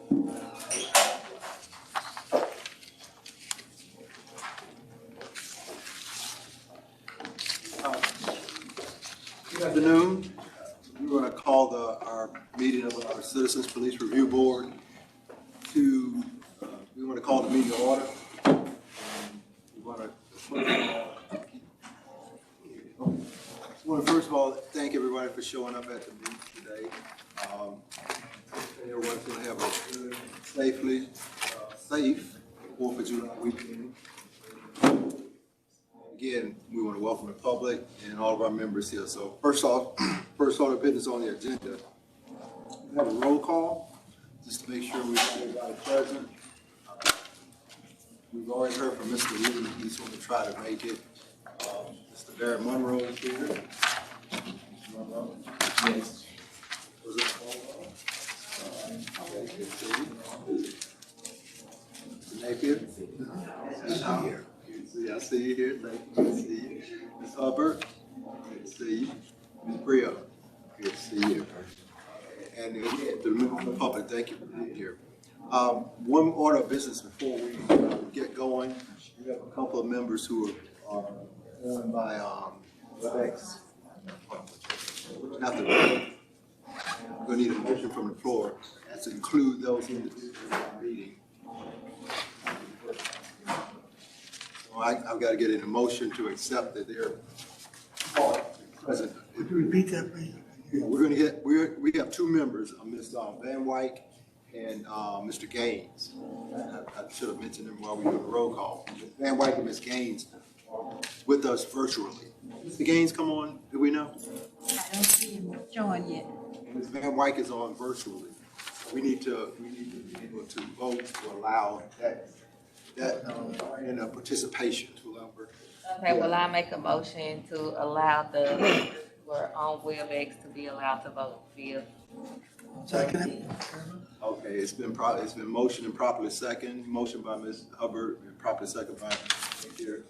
Good afternoon. We're going to call our meeting of our Citizens Police Review Board to, we want to call the meeting to order. We want to first of all thank everybody for showing up at the meeting today. Everyone's going to have a good, safe 4th of July weekend. Again, we want to welcome the public and all of our members here. So first order of business on the agenda, we have a roll call just to make sure we have everybody present. We've already heard from Mr. Lee. He's going to try to make it. Mr. Barrett Monroe is here. Yes. Was it okay, good to see you. Mr. Napier? I'm here. I see you here. Thank you. Good to see you. Ms. Hubbard? Good to see you. Ms. Brio? Good to see you. And again, to the public, thank you for being here. One order of business before we get going. We have a couple of members who are on by WebEx. We're going to need a motion from the floor to include those individuals in the meeting. So I've got to get in a motion to accept that they're present. Would you repeat that, please? Yeah, we're going to get. We have two members, Ms. Van Wyk and Mr. Gaines. I should have mentioned them while we were doing the roll call. Ms. Van Wyk and Ms. Gaines are with us virtually. Mr. Gaines, come on. Do we know? I don't see him join yet. Ms. Van Wyk is on virtually. We need to be able to vote to allow that participation to allow. Okay, well, I make a motion to allow the, we're on WebEx to be allowed to vote via. Second. Okay, it's been motioned and properly second. Motion by Ms. Hubbard and properly second by Mr. Here.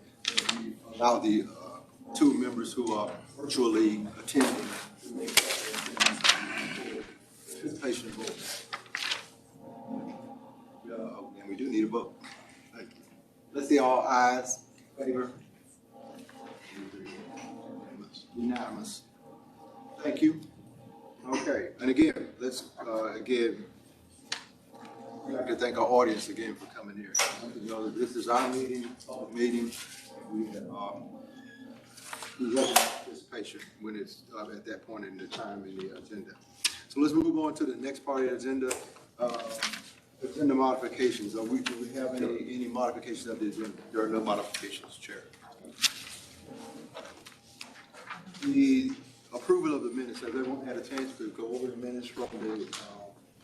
We allow the two members who are virtually attending to make participation vote. And we do need a vote. Thank you. Let's see all ayes. Favor. Unanimous. Thank you. Okay, and again, let's we'd like to thank our audience again for coming here. You know that this is our meeting, public meeting. We welcome participation when it's at that point in the time in the agenda. So let's move on to the next part of the agenda. Agenda modifications. Do we have any modifications of the agenda? There are no modifications, Chair. The approval of the minutes. Has everyone had a chance to go over the minutes from the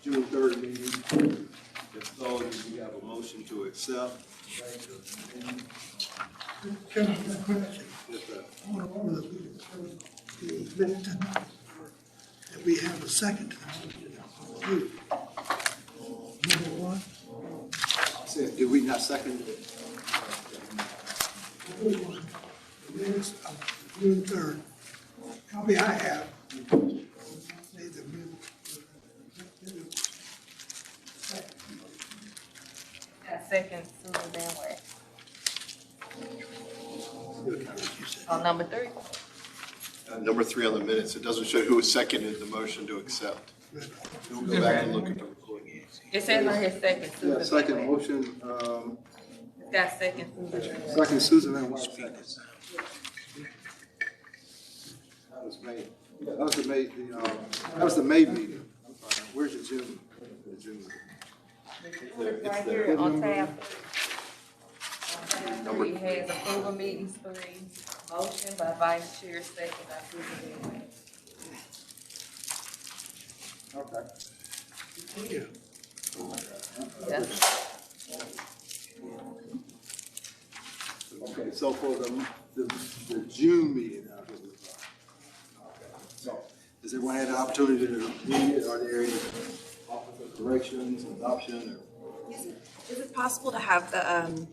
June 3rd meeting? If so, we have a motion to accept. Chairman, a question. Yes, sir. I want to order the minutes that we have a second to the motion. Number one. Said, did we not second it? The minutes of June 3rd. Copy I have. Second, Susan Van Wyk. On number 3. Number 3 on the minutes, it doesn't show who seconded the motion to accept. We'll go back and look at the recording. It says on here second, Yeah, Susan Van second Wyk. motion. It's got second, Susan Van Wyk. Second, Susan Van Wyk. Seconds. That was May. That was the May. That was the May meeting. I'm sorry. Where's the June? The June. Right here on tab 3. It has approval meetings 3. Motion by Vice Chair, second by Susan Van Wyk. Okay. Yeah. Yes. Okay, so for the June meeting, so has everyone had an opportunity to read it? Are there any corrections, adoption? Is it possible to have the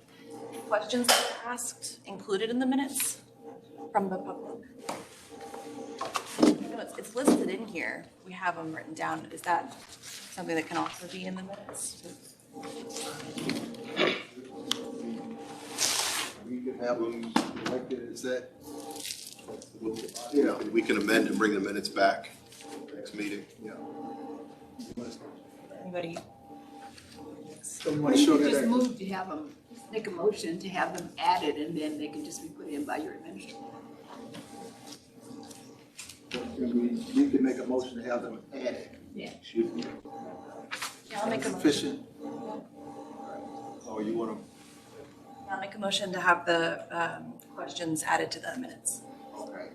questions that were asked included in the minutes from the public? No, it's listed in here. We have them written down. Is that something that can also be in the minutes? We can have them elected as that. Yeah, we can amend and bring the minutes back next meeting. Yeah. Anybody? Someone You show could that. just move to have them, make a motion to have them added, and then they can just be put in by your administrator. We can make a motion to have them added. Yeah. Should be Yeah, I'll make a motion. sufficient. Or you want I'll make a motion to have the questions added to the minutes. to, okay.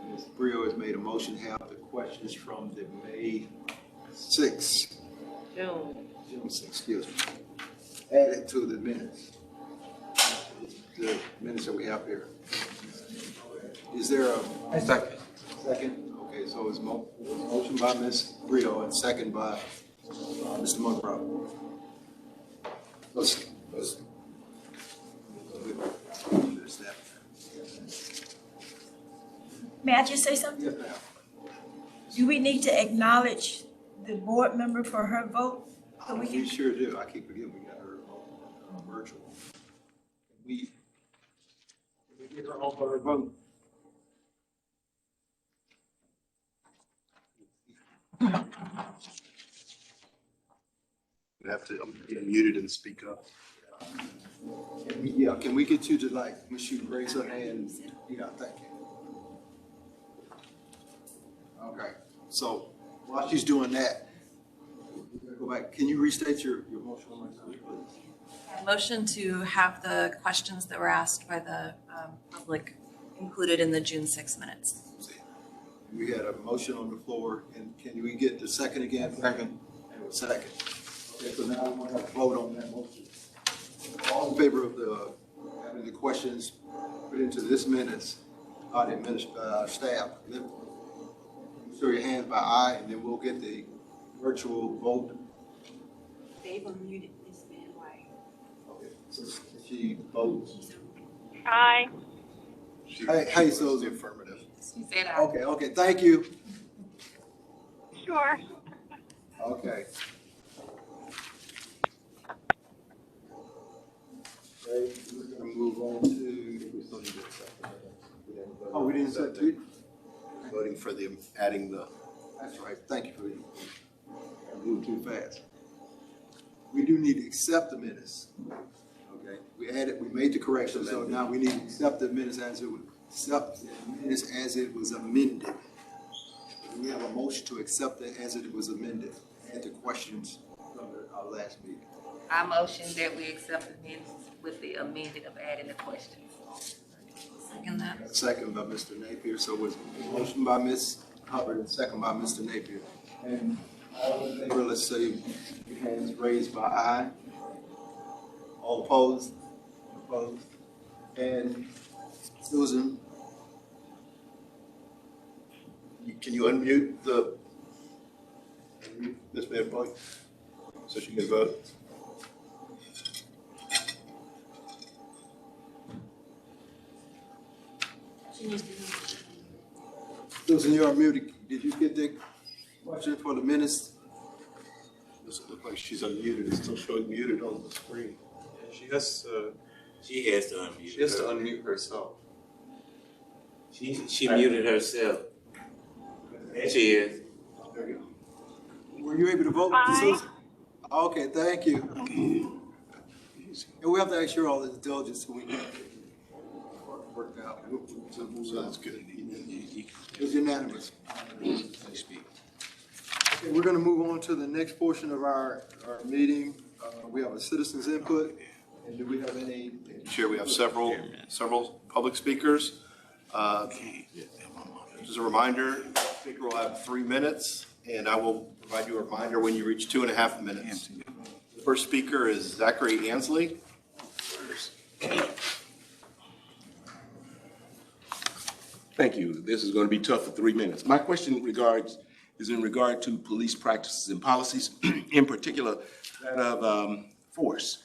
Ms. Brio has made a motion to have the questions from the May 6th, June 6th, excuse me, added to the minutes. The minutes that we have here. Is there a Second. second? Okay, so it's motion by Ms. Brio and second by Mr. Monroe. Let's. There's that. May I just say something? Yes, ma'am. Do we need to acknowledge the board member for her vote? So we We can, sure do. I keep forgetting we got her virtual. We get her on for her vote. You have to be muted and speak up. Yeah, can we get you to like, when she raise her hand? Yeah, thank you. Okay, so while she's doing that, we're gonna go back. Can you restate your motion one more time, please? Motion to have the questions that were asked by the public included in the June 6 minutes. We had a motion on the floor, and can we get the second again? Second. Second. Okay, so now we're gonna vote on that motion. All in favor of the, having the questions put into this minutes, by the staff, show your hands by aye, and then we'll get the virtual vote. They've unmuted this man, right? Okay, so she votes. Aye. Hey, so, The affirmative. She said aye. okay, thank you. Sure. Okay. Okay, we're gonna move on to, oh, we didn't set the, Voting for the, adding the, that's right, thank you for that. I moved too fast. We do need to accept the minutes, okay? We added, we made the corrections, so now we need to accept the minutes as it was, accept the minutes as it was amended. We have a motion to accept it as it was amended, add the questions from our last meeting. I motion that we accept the minutes with the amended of adding the questions. Second that. Second by Mr. Napier, so it was motion by Ms. Hubbard and second by Mr. Napier. And all in favor, let's say, hands raised by aye. All opposed? Opposed. And Susan, can you unmute this man point so she can vote? Susan, you're muted. Did you get the question for the minutes? Doesn't look like she's unmuted. It's still showing muted on the screen. She has to unmute. She has to unmute herself. She muted herself. There she is. There you go. Were you able to vote, Aye. Susan? Okay, thank you. And we have to ask you all this diligence so we can work out. So that's good. It was unanimous. Okay, we're gonna move on to the next portion of our meeting. We have a citizens input. And do we have any? Chair, we have several public speakers. Just a reminder, the speaker will have 3 minutes, and I will provide you a reminder when you reach 2.5 minutes. The first speaker is Zachary Ansley. Thank you. This is going to be tough for 3 minutes. My question is in regard to police practices and policies, in particular that of force.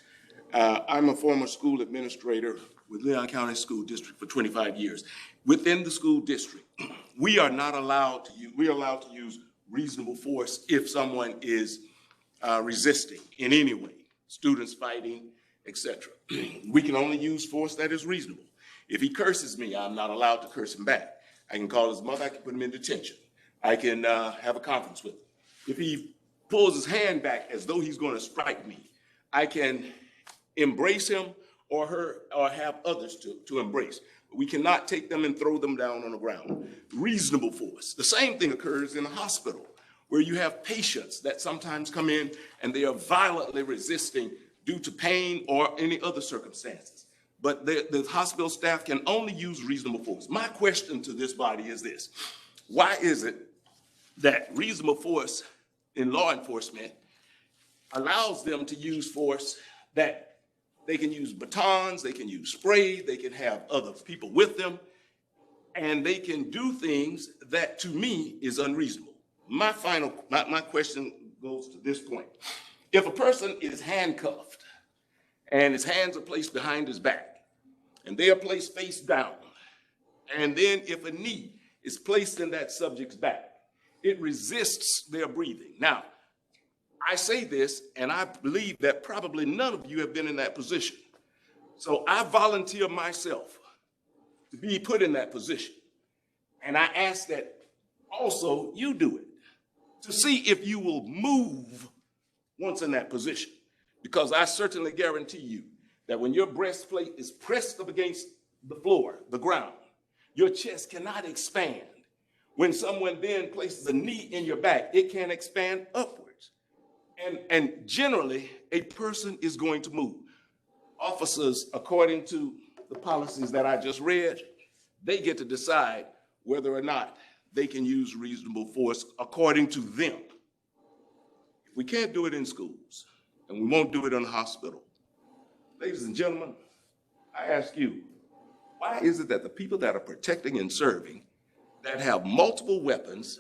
I'm a former school administrator with Leon County School District for 25 years. Within the school district, we are allowed to use reasonable force if someone is resisting in any way, students fighting, etc. We can only use force that is reasonable. If he curses me, I'm not allowed to curse him back. I can call his mother, I can put him in detention. I can have a conference with him. If he pulls his hand back as though he's going to strike me, I can embrace him or her or have others to embrace. We cannot take them and throw them down on the ground. Reasonable force. The same thing occurs in a hospital where you have patients that sometimes come in and they are violently resisting due to pain or any other circumstances. But the hospital staff can only use reasonable force. My question to this body is this: why is it that reasonable force in law enforcement allows them to use force that they can use batons, they can use spray, they can have other people with them, and they can do things that to me is unreasonable? My question goes to this point. If a person is handcuffed and his hands are placed behind his back and they are placed face down, and then if a knee is placed in that subject's back, it resists their breathing. Now, I say this, and I believe that probably none of you have been in that position. So I volunteer myself to be put in that position. And I ask that also you do it, to see if you will move once in that position. Because I certainly guarantee you that when your breastplate is pressed up against the floor, the ground, your chest cannot expand. When someone then places a knee in your back, it can expand upwards. And generally, a person is going to move. Officers, according to the policies that I just read, they get to decide whether or not they can use reasonable force according to them. If we can't do it in schools, and we won't do it in the hospital, ladies and gentlemen, I ask you, why is it that the people that are protecting and serving, that have multiple weapons,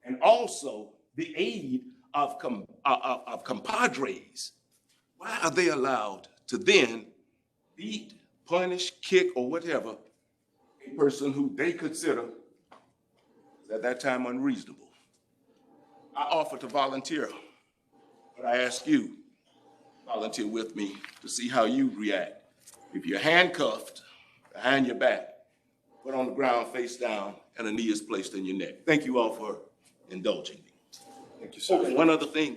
and also the aid of compadres, why are they allowed to then beat, punish, kick, or whatever a person who they consider is at that time unreasonable? I offer to volunteer, but I ask you, volunteer with me to see how you react. If you're handcuffed behind your back, put on the ground face down, and a knee is placed in your neck. Thank you all for indulging me. Thank you, sir. Oh, and one other thing,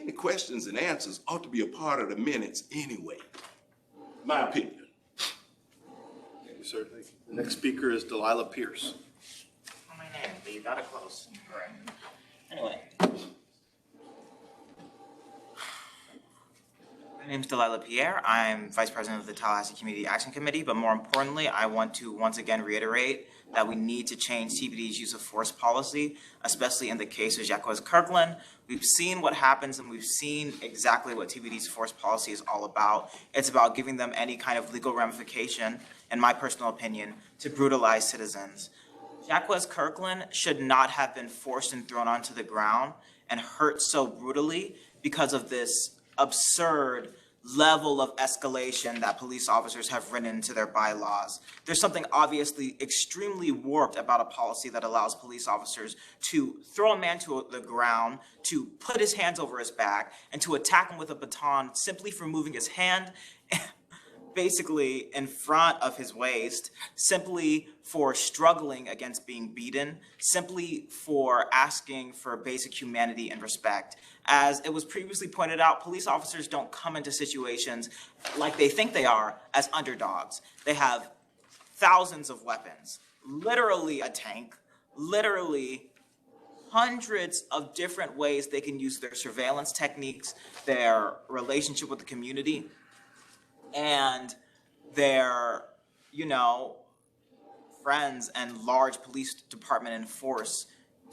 any questions and answers ought to be a part of the minutes anyway, my opinion. Thank you, sir. Thank you. The next speaker is Delilah Pierce. My name, but you got it close. Correct. Anyway. My name's Delilah Pierre. I'm Vice President of the Tallahassee Community Action Committee, but more importantly, I want to once again reiterate that we need to change TPD's use of force policy, especially in the case of Jacques Kirkland. We've seen what happens, and we've seen exactly what TPD's force policy is all about. It's about giving them any kind of legal ramification, in my personal opinion, to brutalize citizens. Jacques Kirkland should not have been forced and thrown onto the ground and hurt so brutally because of this absurd level of escalation that police officers have written into their bylaws. There's something obviously extremely warped about a policy that allows police officers to throw a man to the ground, to put his hands over his back, and to attack him with a baton simply for moving his hand basically in front of his waist, simply for struggling against being beaten, simply for asking for basic humanity and respect. As it was previously pointed out, police officers don't come into situations like they think they are as underdogs. They have thousands of weapons, literally a tank, literally hundreds of different ways they can use their surveillance techniques, their relationship with the community, and their, friends and large police department and force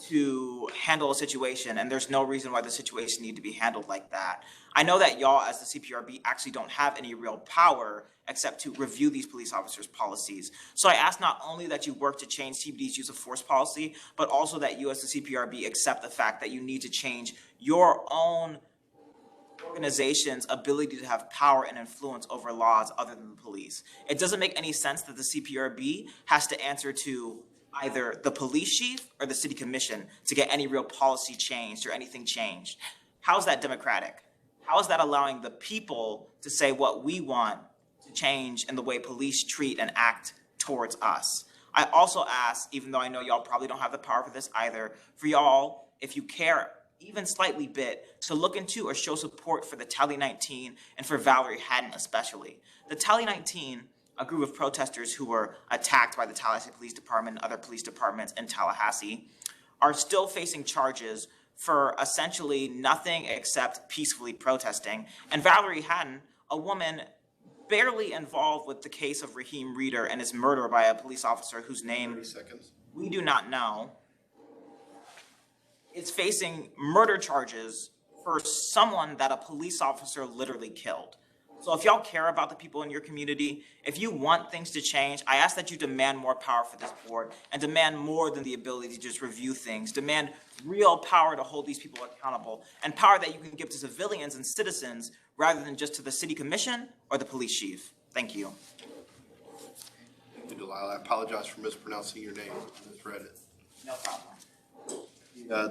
to handle a situation, and there's no reason why the situation need to be handled like that. I know that y'all as the CPRB actually don't have any real power except to review these police officers' policies. So I ask not only that you work to change TPD's use of force policy, but also that you as the CPRB accept the fact that you need to change your own organization's ability to have power and influence over laws other than the police. It doesn't make any sense that the CPRB has to answer to either the police chief or the city commission to get any real policy changed or anything changed. How is that democratic? How is that allowing the people to say what we want to change in the way police treat and act towards us? I also ask, even though I know y'all probably don't have the power for this either, for y'all, if you care even slightly bit, to look into or show support for the Tally 19 and for Valerie Haddon especially. The Tally 19, a group of protesters who were attacked by the Tallahassee Police Department and other police departments in Tallahassee, are still facing charges for essentially nothing except peacefully protesting. And Valerie Haddon, a woman barely involved with the case of Raheem Reeder and his murder by a police officer whose name we do not know, is facing murder charges for someone that a police officer literally killed. So if y'all care about the people in your community, if you want things to change, I ask that you demand more power for this board and demand more than the ability to just review things. Demand real power to hold these people accountable and power that you can give to civilians and citizens rather than just to the city commission or the police chief. Thank you. Thank you, Delilah. I apologize for mispronouncing your name. I misread it. No problem.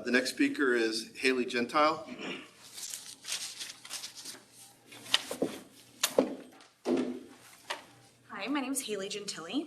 The next speaker is Haley Gentile. Hi, my name is Haley Gentili.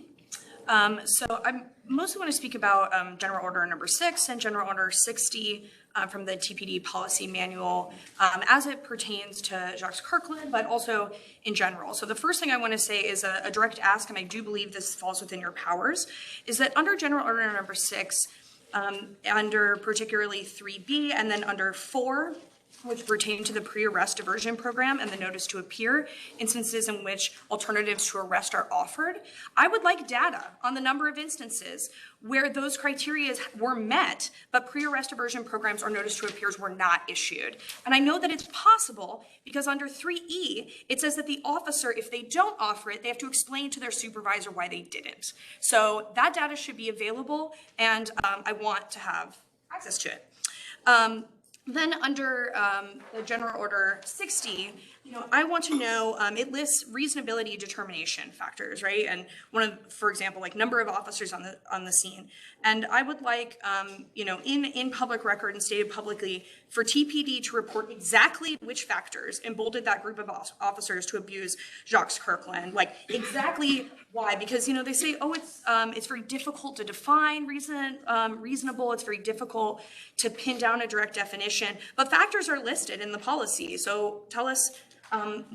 So I mostly want to speak about General Order number 6 and General Order 60 from the TPD policy manual as it pertains to Jacques Kirkland, but also in general. So the first thing I want to say is a direct ask, and I do believe this falls within your powers, is that under General Order number 6, under particularly 3B and then under 4, which pertain to the pre-arrest diversion program and the notice to appear, instances in which alternatives to arrest are offered, I would like data on the number of instances where those criteria were met, but pre-arrest diversion programs or notice to appears were not issued. And I know that it's possible because under 3E, it says that the officer, if they don't offer it, they have to explain to their supervisor why they didn't. So that data should be available, and I want to have access to it. Then under the General Order 60, I want to know, it lists reasonability determination factors, right? And for example, like number of officers on the scene. And I would like, in public record and stated publicly for TPD to report exactly which factors emboldened that group of officers to abuse Jacques Kirkland, like exactly why, because, they say, oh, it's very difficult to define reasonable, it's very difficult to pin down a direct definition, but factors are listed in the policy, so tell us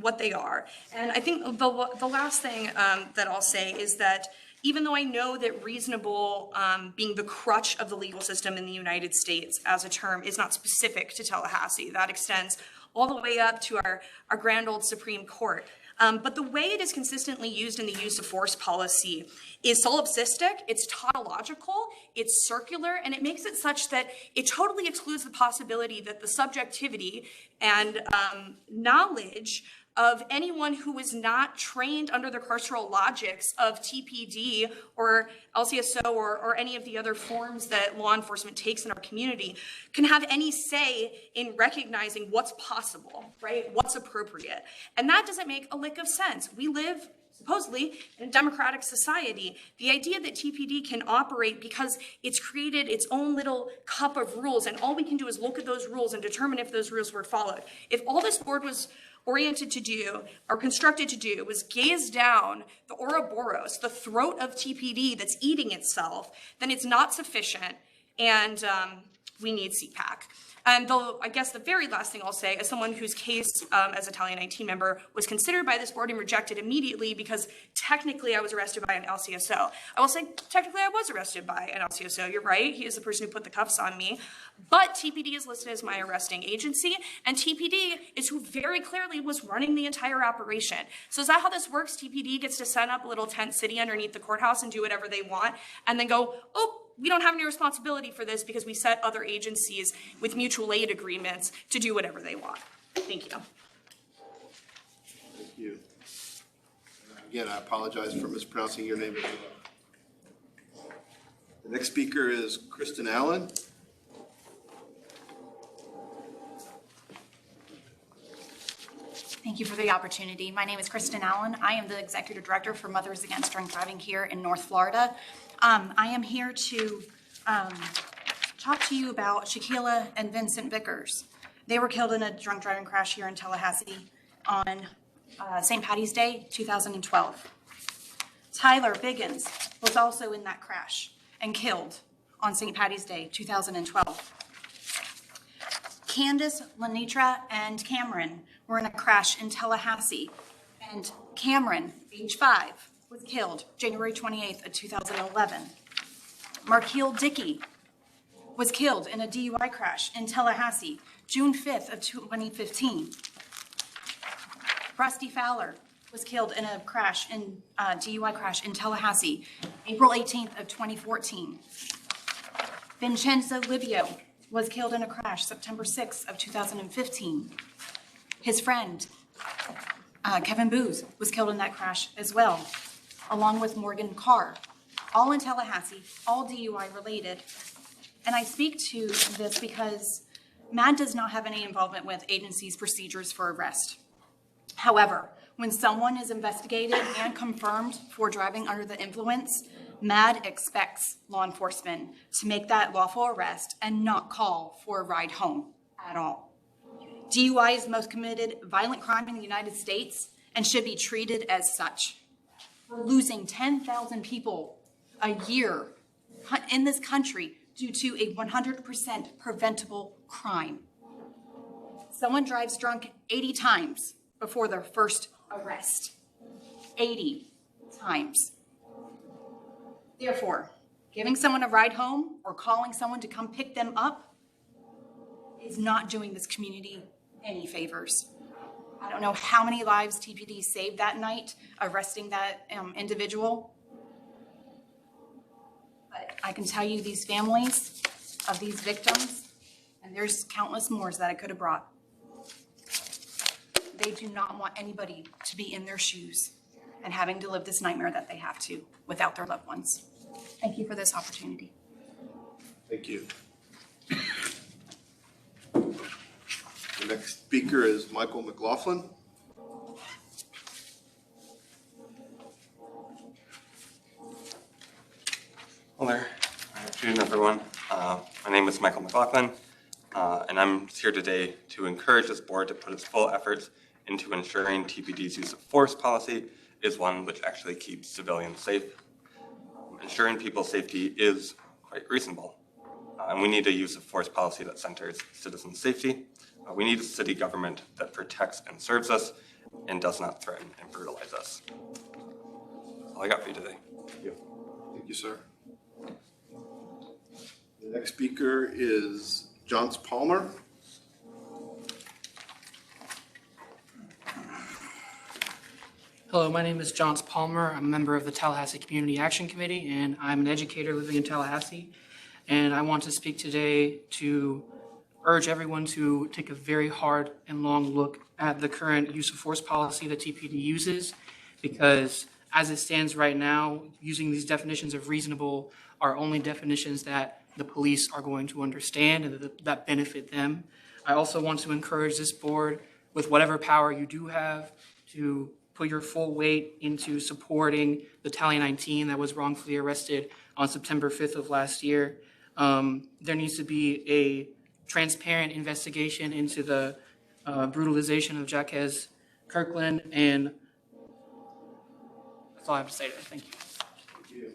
what they are. And I think the last thing that I'll say is that even though I know that reasonable being the crutch of the legal system in the United States as a term is not specific to Tallahassee, that extends all the way up to our grand old Supreme Court. But the way it is consistently used in the use of force policy is solipsistic, it's tautological, it's circular, and it makes it such that it totally excludes the possibility that the subjectivity and knowledge of anyone who is not trained under the carceral logics of TPD or LCSO or any of the other forms that law enforcement takes in our community can have any say in recognizing what's possible, right? What's appropriate. And that doesn't make a lick of sense. We live supposedly in a democratic society. The idea that TPD can operate because it's created its own little cup of rules and all we can do is look at those rules and determine if those rules were followed. If all this board was oriented to do or constructed to do was gaze down the Ouroboros, the throat of TPD that's eating itself, then it's not sufficient and we need CPAC. And I guess the very last thing I'll say, as someone whose case as a Tally 19 member was considered by this board and rejected immediately because technically I was arrested by an LCSO. I will say, technically I was arrested by an LCSO. You're right, he is the person who put the cuffs on me. But TPD is listed as my arresting agency, and TPD is who very clearly was running the entire operation. So is that how this works? TPD gets to set up a little tent city underneath the courthouse and do whatever they want, and then go, oh, we don't have any responsibility for this because we set other agencies with mutual aid agreements to do whatever they want. Thank you. Thank you. Again, I apologize for mispronouncing your name as well. The next speaker is Kristen Allen. Thank you for the opportunity. My name is Kristen Allen. I am the Executive Director for Mothers Against Drunk Driving here in North Florida. I am here to talk to you about Shaquilla and Vincent Vickers. They were killed in a drunk driving crash here in Tallahassee on St. Patty's Day, 2012. Tyler Biggins was also in that crash and killed on St. Patty's Day, 2012. Candace, Lenitra, and Cameron were in a crash in Tallahassee, and Cameron, age 5, was killed January 28th of 2011. Markeel Dickey was killed in a DUI crash in Tallahassee, June 5th of 2015. Rusty Fowler was killed in a crash, DUI crash in Tallahassee, April 18th of 2014. Vincenzo Livio was killed in a crash September 6th of 2015. His friend, Kevin Booz, was killed in that crash as well, along with Morgan Carr, all in Tallahassee, all DUI related. And I speak to this because MAD does not have any involvement with agency's procedures for arrest. However, when someone is investigated and confirmed for driving under the influence, MAD expects law enforcement to make that lawful arrest and not call for a ride home at all. DUI is the most committed violent crime in the United States and should be treated as such. We're losing 10,000 people a year in this country due to a 100% preventable crime. Someone drives drunk 80 times before their first arrest. 80 times. Therefore, giving someone a ride home or calling someone to come pick them up is not doing this community any favors. I don't know how many lives TPD saved that night arresting that individual. But I can tell you these families of these victims, and there's countless more that I could have brought, they do not want anybody to be in their shoes and having to live this nightmare that they have to without their loved ones. Thank you for this opportunity. Thank you. The next speaker is Michael McLaughlin. Hello there. Good afternoon, everyone. My name is Michael McLaughlin, and I'm here today to encourage this board to put its full efforts into ensuring TPD's use of force policy is one which actually keeps civilians safe. Ensuring people's safety is quite reasonable, and we need a use of force policy that centers citizen safety. We need a city government that protects and serves us and does not threaten and brutalize us. That's all I got for you today. Thank you. Thank you, sir. The next speaker is Johns Palmer. Hello, my name is Johns Palmer. I'm a member of the Tallahassee Community Action Committee, and I'm an educator living in Tallahassee. And I want to speak today to urge everyone to take a very hard and long look at the current use of force policy that TPD uses, because as it stands right now, using these definitions of reasonable are only definitions that the police are going to understand and that benefit them. I also want to encourage this board, with whatever power you do have, to put your full weight into supporting the Tally 19 that was wrongfully arrested on September 5th of last year. There needs to be a transparent investigation into the brutalization of Jaquez Kirkland, and that's all I have to say today. Thank you. Thank you.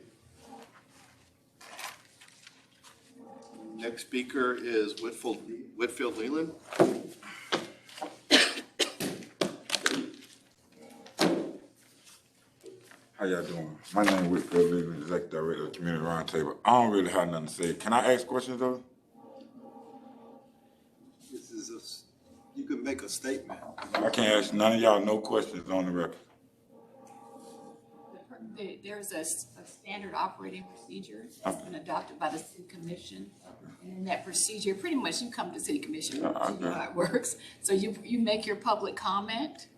Next speaker is Whitfield Leland. How y'all doing? My name is Whitfield Leland, Executive Director of the Community Roundtable. I don't really have nothing to say. Can I ask questions though? This is you can make a statement. I can't ask none of y'all no questions on the record. There's a standard operating procedure that's been adopted by the city commission. And in that procedure, pretty much you come to city commission, you know how it works. So you make your public comment,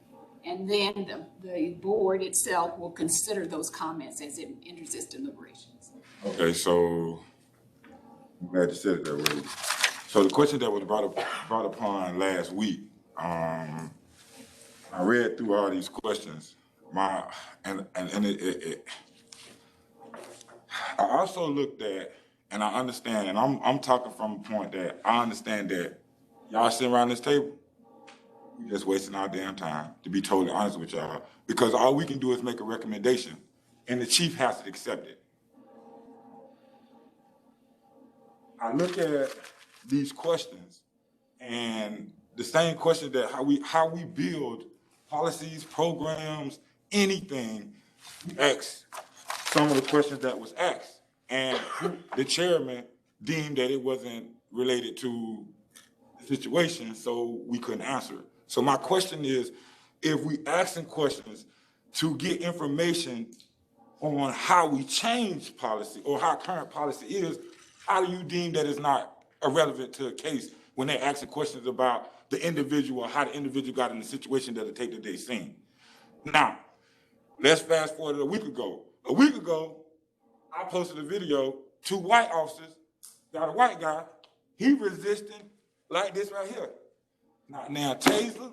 and then the board itself will consider those comments as it enters its deliberations. Okay, so I'm glad you said it that way. So the question that was brought upon last week, I read through all these questions. I also looked at, and I understand, and I'm talking from a point that I understand that y'all sitting around this table, we just wasting our damn time, to be totally honest with y'all, because all we can do is make a recommendation, and the chief has to accept it. I look at these questions, and the same question that how we build policies, programs, anything, we ask some of the questions that was asked. And the chairman deemed that it wasn't related to the situation, so we couldn't answer it. So my question is, if we asking questions to get information on how we change policy or how current policy is, how do you deem that it's not irrelevant to a case when they're asking questions about the individual, how the individual got in the situation that the tape that they seen? Now, let's fast forward a week ago. A week ago, I posted a video, 2 white officers, got a white guy, he resisting like this right here. Not now taser,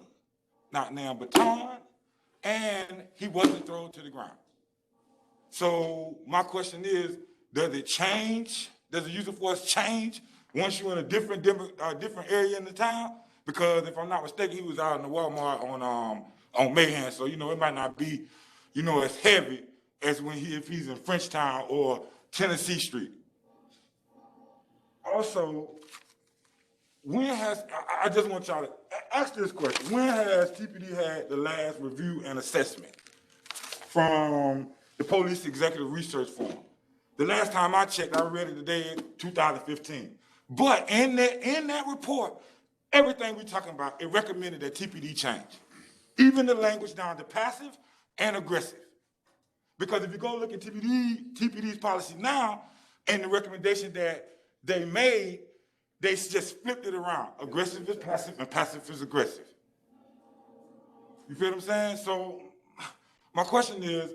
not now baton, and he wasn't thrown to the ground. So my question is, does it change? Does the use of force change once you're in a different area in the town? Because if I'm not mistaken, he was out in the Walmart on Mayhem, so it might not be, as heavy as if he's in Frenchtown or Tennessee Street. Also, I just want y'all to ask this question. When has TPD had the last review and assessment from the Police Executive Research Forum? The last time I checked, I read it today in 2015. But in that report, everything we're talking about, it recommended that TPD change. Even the language down to passive and aggressive. Because if you go look at TPD's policy now, and the recommendation that they made, they just flipped it around. Aggressive is passive, and passive is aggressive. You feel what I'm saying? So my question is,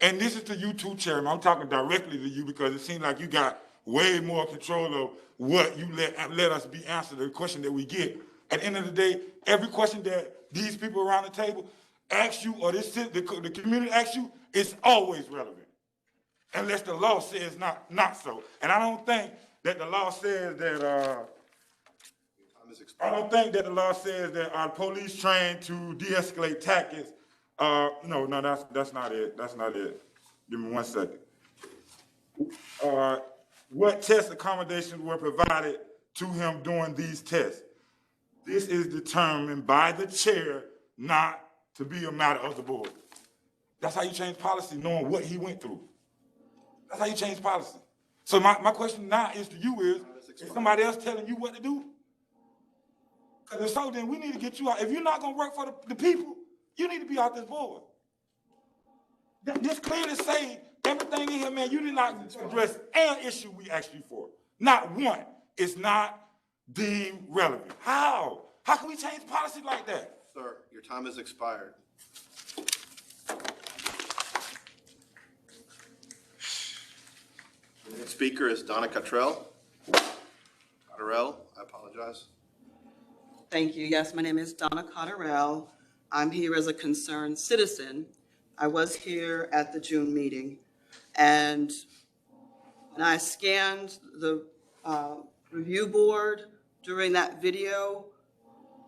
and this is to you too, Chairman, I'm talking directly to you because it seems like you got way more control of what you let us be answered, the question that we get. At the end of the day, every question that these people around the table ask you, or the community asks you, it's always relevant. Unless the law says not so. And I don't think that the law says that our police trained to de-escalate tactics. No, that's not it. That's not it. Give me 1 second. What test accommodations were provided to him during these tests? This is determined by the chair, not to be a matter of the board. That's how you change policy, knowing what he went through. That's how you change policy. So my question now is to you is somebody else telling you what to do? Because if so, then we need to get you out. If you're not going to work for the people, you need to be out this board. This clearly say everything in here, man, you did not address an issue we asked you for. Not one. It's not deemed relevant. How? How can we change policy like that? Sir, your time has expired. The next speaker is Donna Cottrell. Cottrell, I apologize. Thank you. Yes, my name is Donna Cottrell. I'm here as a concerned citizen. I was here at the June meeting, and when I scanned the review board during that video,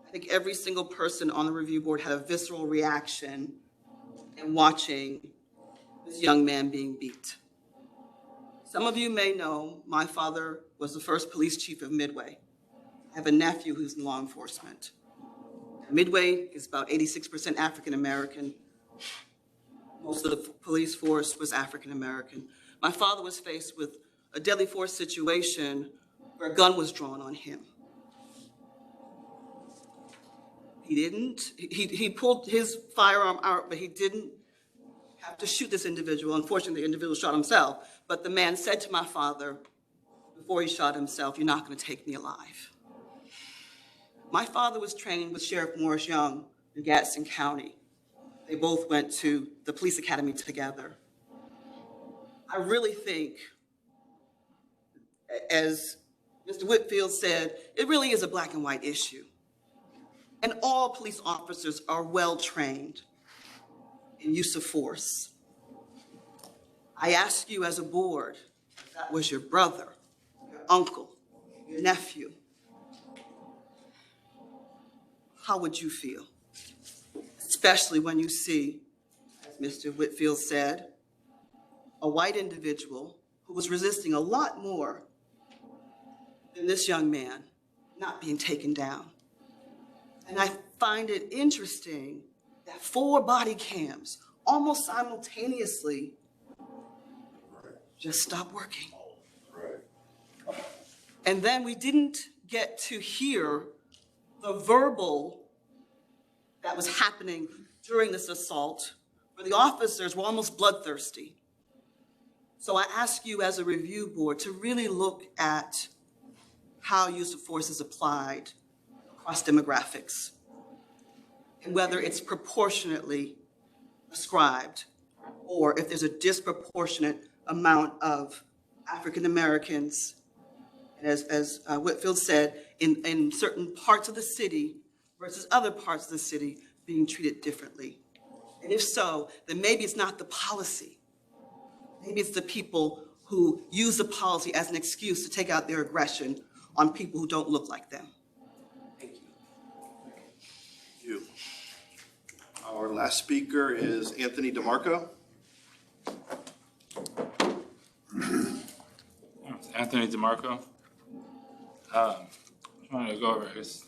I think every single person on the review board had a visceral reaction in watching this young man being beat. Some of you may know my father was the first police chief of Midway. I have a nephew who's in law enforcement. Midway is about 86% African American. Most of the police force was African American. My father was faced with a deadly force situation where a gun was drawn on him. He pulled his firearm out, but he didn't have to shoot this individual. Unfortunately, the individual shot himself, but the man said to my father before he shot himself, "You're not going to take me alive." My father was trained with Sheriff Morris Young in Gadsden County. They both went to the police academy together. I really think, as Mr. Whitfield said, it really is a black and white issue. And all police officers are well trained in use of force. I ask you as a board, that was your brother, your uncle, your nephew, how would you feel? Especially when you see, as Mr. Whitfield said, a white individual who was resisting a lot more than this young man not being taken down. And I find it interesting that 4 body cams almost simultaneously just stopped working. And then we didn't get to hear the verbal that was happening during this assault, where the officers were almost bloodthirsty. So I ask you as a review board to really look at how use of force is applied across demographics and whether it's proportionately ascribed or if there's a disproportionate amount of African Americans, as Whitfield said, in certain parts of the city versus other parts of the city being treated differently. And if so, then maybe it's not the policy. Maybe it's the people who use the policy as an excuse to take out their aggression on people who don't look like them. Thank you. Thank you. Our last speaker is Anthony Demarco. Anthony Demarco. I want to go over, just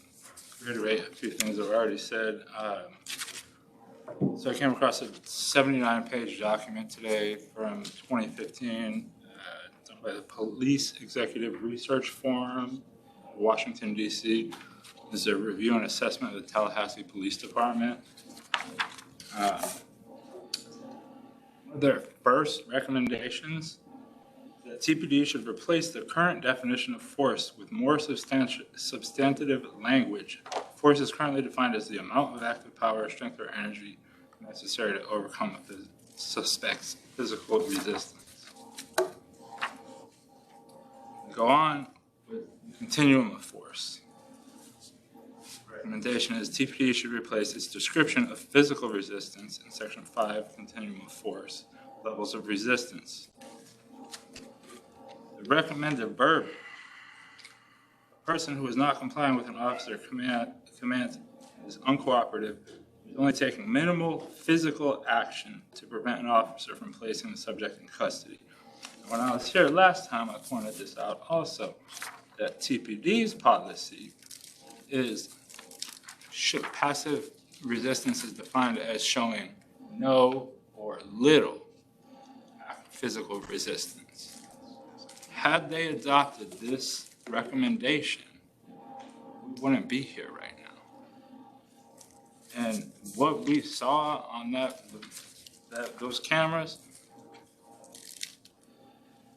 reiterate a few things I've already said. So I came across a 79-page document today from 2015 done by the Police Executive Research Forum, Washington, D.C. This is a review and assessment of the Tallahassee Police Department. Their first recommendations that TPD should replace the current definition of force with more substantive language. Force is currently defined as the amount of active power, strength, or energy necessary to overcome a suspect's physical resistance. Go on with the continuum of force. Recommendation is TPD should replace its description of physical resistance in Section 5, Continuum of Force, levels of resistance. The recommended verb: a person who is not complying with an officer's command is uncooperative, is only taking minimal physical action to prevent an officer from placing the subject in custody. And when I was here last time, I pointed this out also, that TPD's policy is passive resistance is defined as showing no or little physical resistance. Had they adopted this recommendation, we wouldn't be here right now. And what we saw on those cameras,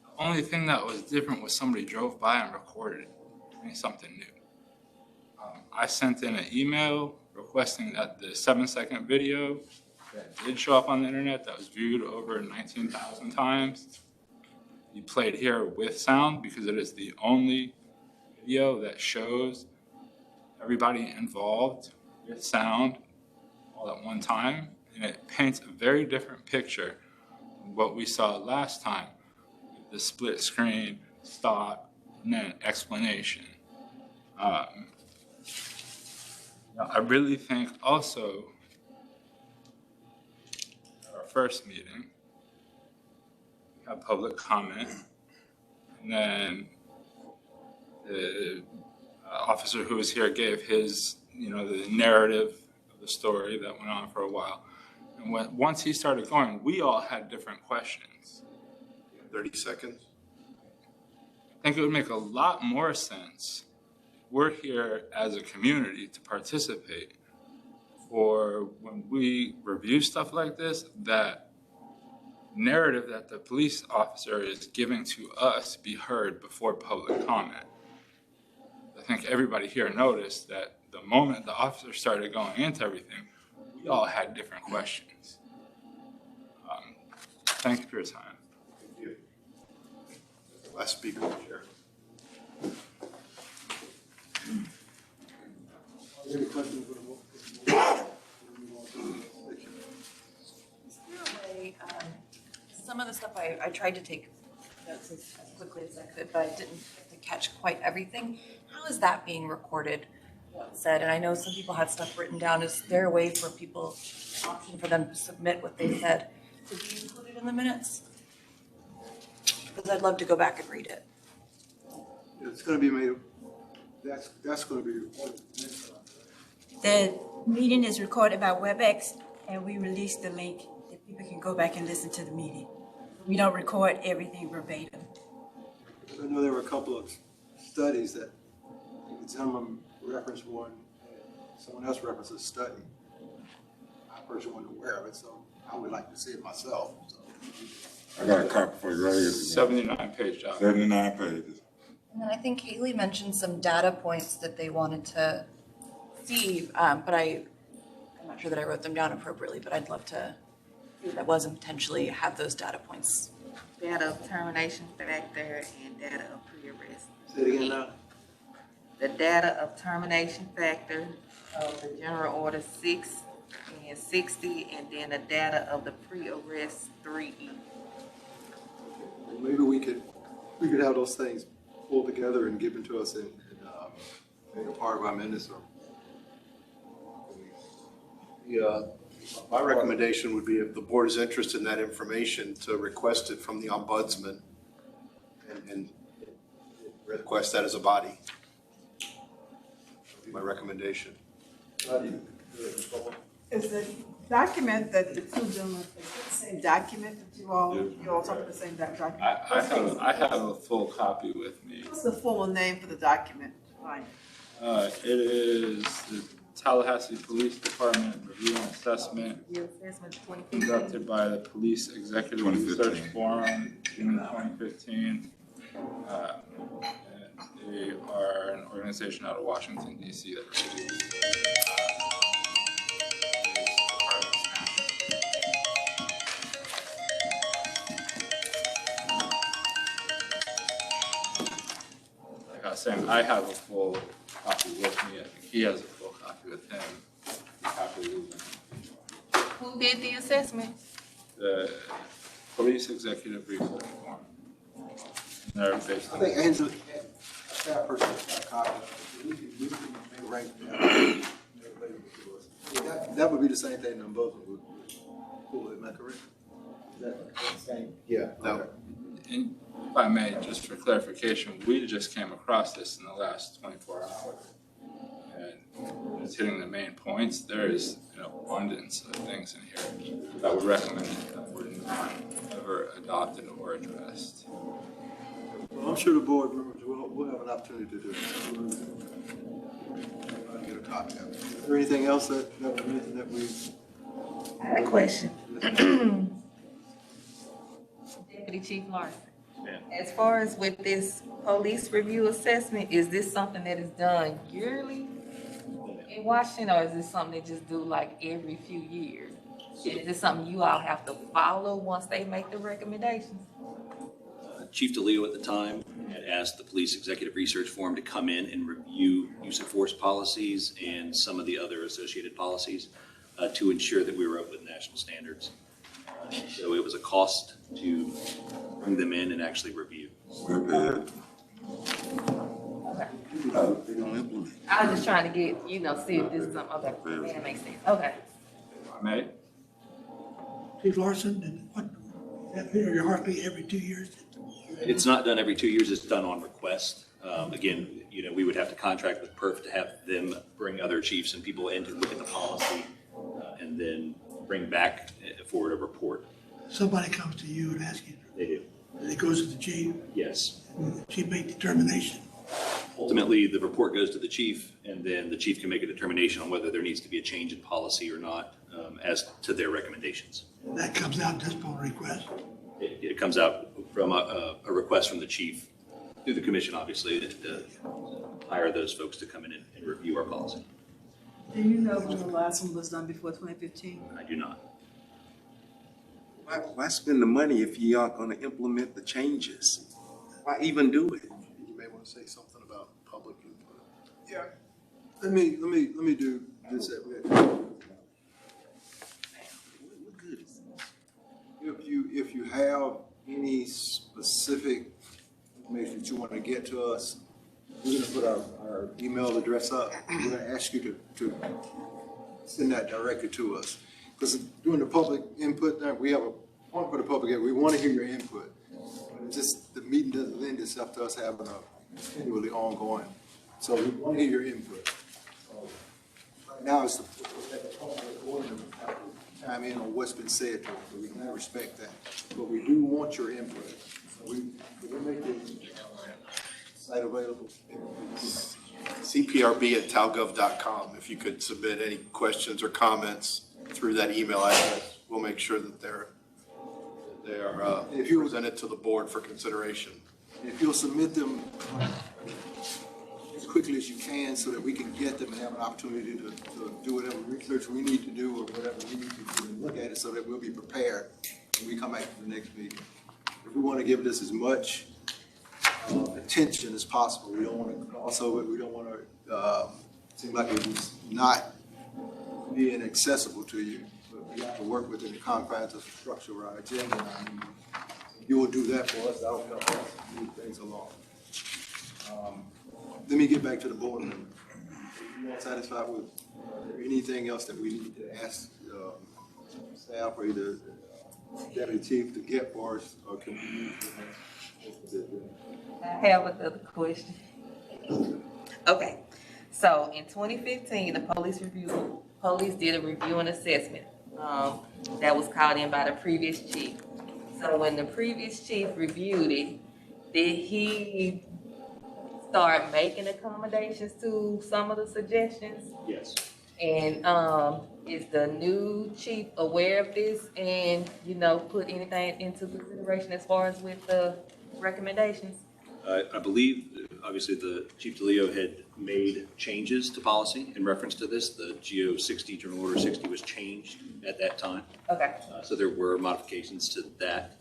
the only thing that was different was somebody drove by and recorded it, doing something new. I sent in an email requesting that the 7-second video that did show up on the internet, that was viewed over 19,000 times, be played here with sound, because it is the only video that shows everybody involved with sound all at one time, and it paints a very different picture than what we saw last time, with the split screen, stop, and then explanation. I really think also at our first meeting, we had public comment, and then the officer who was here gave his, the narrative of the story that went on for a while. And once he started going, we all had different questions. 30 seconds. I think it would make a lot more sense. We're here as a community to participate, for when we review stuff like this, that narrative that the police officer is giving to us be heard before public comment. I think everybody here noticed that the moment the officer started going into everything, we all had different questions. Thank you for your time. Thank you. Last speaker, Chair. Any questions? Some of the stuff I tried to take notes as quickly as I could, but I didn't get to catch quite everything. How is that being recorded? What said, and I know some people had stuff written down. Is there a way for people, option for them to submit what they said to be included in the minutes? Because I'd love to go back and read it. It's gonna be made, that's gonna be recorded. The meeting is recorded by WebEx, and we release the link that people can go back and listen to the meeting. We don't record everything verbatim. I know there were a couple of studies that, someone referenced one, someone else referenced a study. I personally wasn't aware of it, so I would like to see it myself, so. I got a copy for you right here. 79-page document. 79 pages. And then I think Haley mentioned some data points that they wanted to see, but I'm not sure that I wrote them down appropriately, but I'd love to see what that was and potentially have those data points. Data of termination factor and data of pre-arrest. Say it again now. The data of termination factor of the General Order 6 and 60, and then the data of the pre-arrest 3E. Maybe we could have those things pulled together and given to us in a part of our minutes or. Yeah, my recommendation would be if the board is interested in that information, to request it from the ombudsman and request that as a body. That'd be my recommendation. Is the document that the two gentlemen, is it the same document that you all talking about the same document? I have a full copy with me. What's the formal name for the document? Fine. It is the Tallahassee Police Department Review and Assessment conducted by the Police Executive Research Forum in 2015. And they are an organization out of Washington, D.C. that reviews like I was saying, I have a full copy with me. I think he has a full copy with him. Who did the assessment? The Police Executive Research Forum. They're based I on. think Angela, that person has a copy. We can make right down. That would be the same thing on both of them. Cool, am I correct? Is that the same? Yeah. No. And if I may, just for clarification, we just came across this in the last 24 hours. And just hitting the main points, there is an abundance of things in here that would recommend that were not ever adopted or addressed. Well, I'm sure the board members will have an opportunity to do it. I'll get a copy of it. Is there anything else that was mentioned that we? I had a question. Deputy Chief Larson. As far as with this police review assessment, is this something that is done yearly in Washington, or is this something they just do like every few years? And is this something you all have to follow once they make the recommendations? Chief DeLeo at the time had asked the Police Executive Research Forum to come in and review use of force policies and some of the other associated policies to ensure that we were up with national standards. So it was a cost to bring them in and actually review. Okay. I was just trying to get, see if this is something, okay, that makes sense, okay. If I may? Chief Larson, and what, that your heartbeat every 2 years? It's not done every 2 years, it's done on request. Again, we would have to contract with PERF to have them bring other chiefs and people in to look at the policy and then bring back forward a report. Somebody comes to you and asks you. They do. And it goes to the chief? Yes. And the chief make determination? Ultimately, the report goes to the chief, and then the chief can make a determination on whether there needs to be a change in policy or not as to their recommendations. And that comes out just upon request? It comes out from a request from the chief through the commission, obviously, to hire those folks to come in and review our policy. Do you know when the last one was done before 2015? I do not. Why spend the money if you aren't gonna implement the changes? Why even do it? You may want to say something about public input. Yeah. Let me do this. If you have any specific information that you want to get to us, we're gonna put our email address up. We're gonna ask you to send that directly to us. Because during the public input, we have a point for the public, we want to hear your input. But it's just, the meeting doesn't lend itself to us having a continually ongoing. So we want to hear your input. So right now, it's the public board members have to chime in on what's been said to us, so we can respect that. But we do want your input. So we'll make the site available. CPRB@talgov.com. If you could submit any questions or comments through that email address, we'll make sure that they are presented to the board for consideration. If you'll submit them as quickly as you can so that we can get them and have an opportunity to do whatever research we need to do or whatever we need to do and look at it so that we'll be prepared when we come back to the next meeting. If we want to give this as much attention as possible, we don't want to also, we don't want to seem like it's not being accessible to you, but we have to work within the confines of the structure of our agenda. You will do that for us, that'll help us move things along. Let me get back to the board members. If you're not satisfied with anything else that we need to ask staff or either deputy chief to get for us, or can we I have another question. Okay, so in 2015, the police did a review and assessment that was called in by the previous chief. So when the previous chief reviewed it, did he start making accommodations to some of the suggestions? Yes. And is the new chief aware of this and, put anything into consideration as far as with the recommendations? I believe, obviously, the Chief DeLeo had made changes to policy in reference to this. The GO 60, General Order 60 was changed at that time. Okay. So there were modifications to that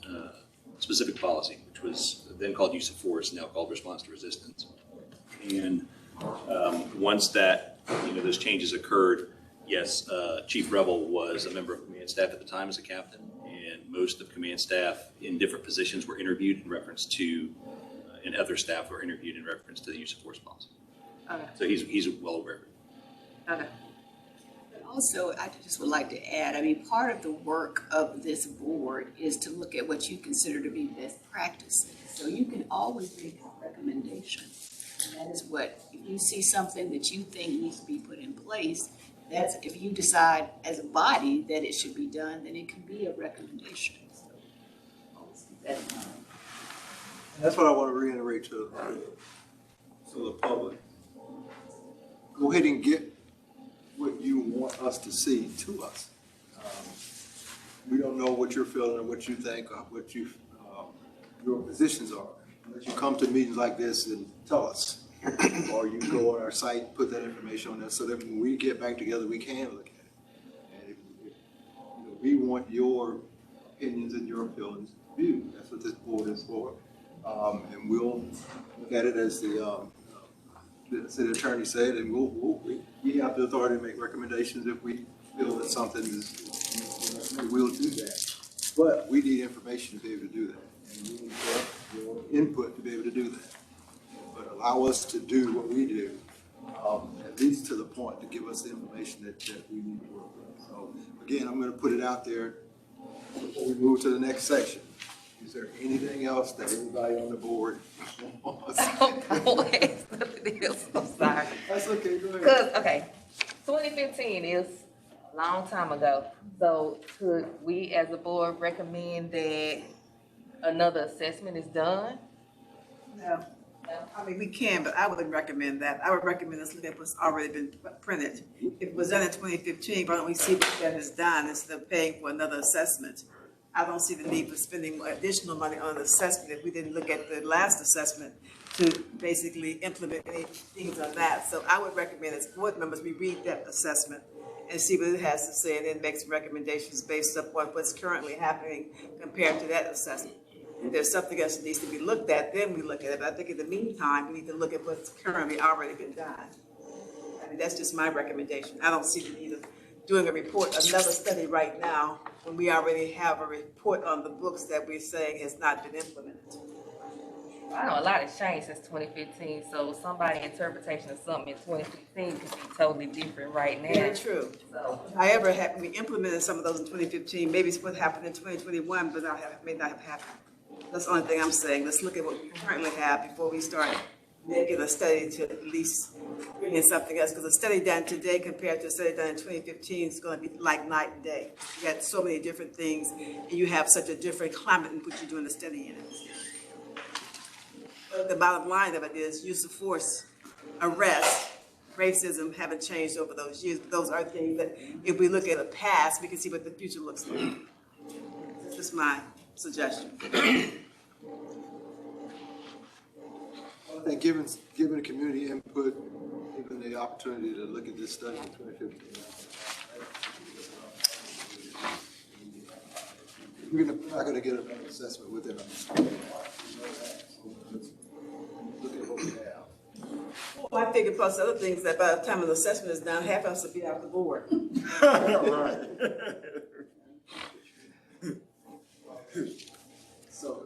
specific policy, which was then called use of force, now called response to resistance. And once that, those changes occurred, yes, Chief Rebel was a member of command staff at the time as a captain, and most of command staff in different positions were interviewed in reference to, and other staff were interviewed in reference to the use of force policy. Okay. So he's well aware of it. Okay. But also, I just would like to add, part of the work of this board is to look at what you consider to be best practices. So you can always make a recommendation. And that is what, if you see something that you think needs to be put in place, that's, if you decide as a body that it should be done, then it can be a recommendation. So always keep that in mind. And that's what I want to reiterate to the public. Go ahead and get what you want us to see to us. We don't know what you're feeling or what you think or what your positions are. Unless you come to meetings like this and tell us. Or you go on our site, put that information on there so that when we get back together, we can look at it. And if we want your opinions and your feelings viewed. That's what this board is for. And we'll look at it as the city attorney said, and we have the authority to make recommendations if we feel that something is, we'll do that. But we need information to be able to do that. And we need your input to be able to do that. But allow us to do what we do, at least to the point to give us the information that we need to work with. So again, I'm going to put it out there before we move to the next section. Is there anything else that anybody on the board wants? I'm sorry. That's okay, go ahead. Because, 2015 is a long time ago. So could we as a board recommend that another assessment is done? No. We can, but I wouldn't recommend that. I would recommend us look at what's already been printed. If it was done in 2015, why don't we see what that is done instead of paying for another assessment? I don't see the need for spending additional money on an assessment if we didn't look at the last assessment to basically implement any things on that. So I would recommend as board members, we read that assessment and see what it has to say and then make some recommendations based upon what's currently happening compared to that assessment. If there's something else that needs to be looked at, then we look at it. But I think in the meantime, we need to look at what's currently already been done. That's just my recommendation. I don't see the need of doing a report, another study right now when we already have a report on the books that we're saying has not been implemented? I know a lot has changed since 2015, so somebody's interpretation of something in 2015 could be totally different right now. Very true. So, However, we implemented some of those in 2015, maybe it's what happened in 2021, but may not have happened. That's the only thing I'm saying. Let's look at what we currently have before we start making a study to at least bring in something else. Because a study done today compared to a study done in 2015 is going to be like night and day. You got so many different things, and you have such a different climate in which you're doing the study in it. But the bottom line of it is use of force, arrest, racism haven't changed over those years. But those are things that if we look at the past, we can see what the future looks like. That's just my suggestion. I think given the community input, given the opportunity to look at this study in 2015, we're not going to get an assessment within a look at what we have. Well, I figure plus other things that by the time the assessment is done, half of us will be off the board. Right. So,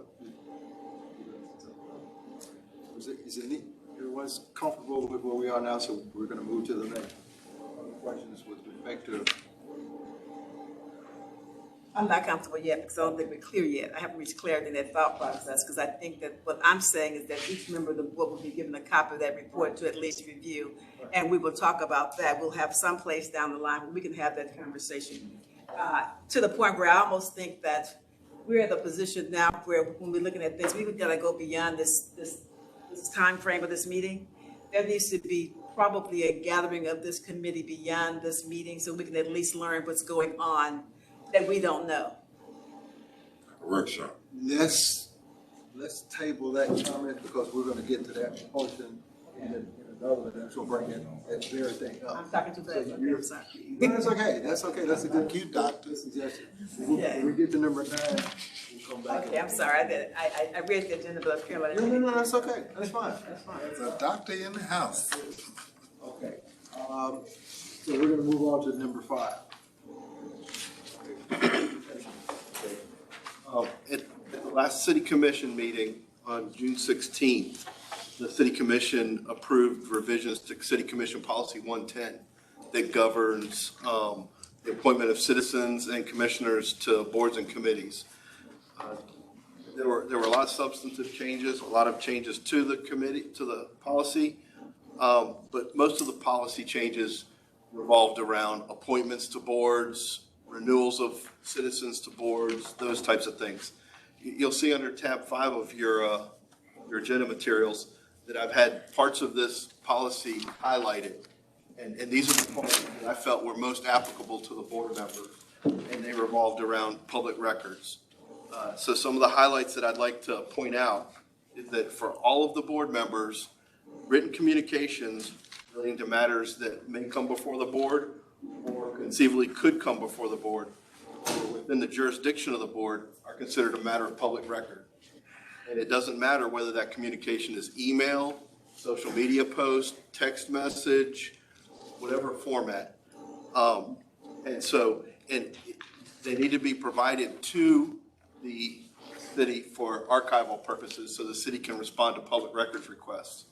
is it neat? Everyone's comfortable with where we are now, so we're going to move to the next. Other questions with respect to? I'm not comfortable yet because I don't think we're clear yet. I haven't reached clarity in that thought process because I think that what I'm saying is that each member of the board will be given a copy of that report to at least review, and we will talk about that. We'll have some place down the line where we can have that conversation to the point where I almost think that we're in the position now where when we're looking at things, we've got to go beyond this time frame of this meeting. There needs to be probably a gathering of this committee beyond this meeting so we can at least learn what's going on that we don't know. Workshop. Let's table that comment because we're going to get to that portion in another, and that's going to bring that very thing up. I'm talking too fast. Okay, I'm sorry. No, that's okay. That's okay. That's a good cue, doctor. Suggestion. When we get to number 9, we'll come back. Okay, I'm sorry. I read the agenda, but apparently. No, that's okay. That's fine. That's fine. There's a doctor in the house. Okay. So we're going to move on to number 5. At the last city commission meeting on June 16th, the city commission approved revisions to city commission policy 110 that governs the appointment of citizens and commissioners to boards and committees. There were a lot of substantive changes, a lot of changes to the committee, to the policy, but most of the policy changes revolved around appointments to boards, renewals of citizens to boards, those types of things. You'll see under tab 5 of your agenda materials that I've had parts of this policy highlighted. And these are the parts that I felt were most applicable to the board member, and they revolved around public records. So some of the highlights that I'd like to point out is that for all of the board members, written communications relating to matters that may come before the board or conceivably could come before the board or within the jurisdiction of the board are considered a matter of public record. And it doesn't matter whether that communication is email, social media post, text message, whatever format. And they need to be provided to the city for archival purposes so the city can respond to public records requests.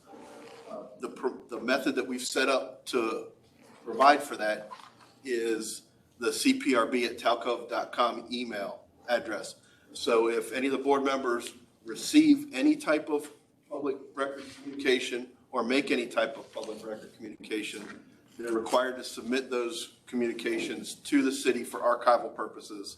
The method that we've set up to provide for that is the cprb@talcov.com email address. So if any of the board members receive any type of public record communication or make any type of public record communication, they're required to submit those communications to the city for archival purposes.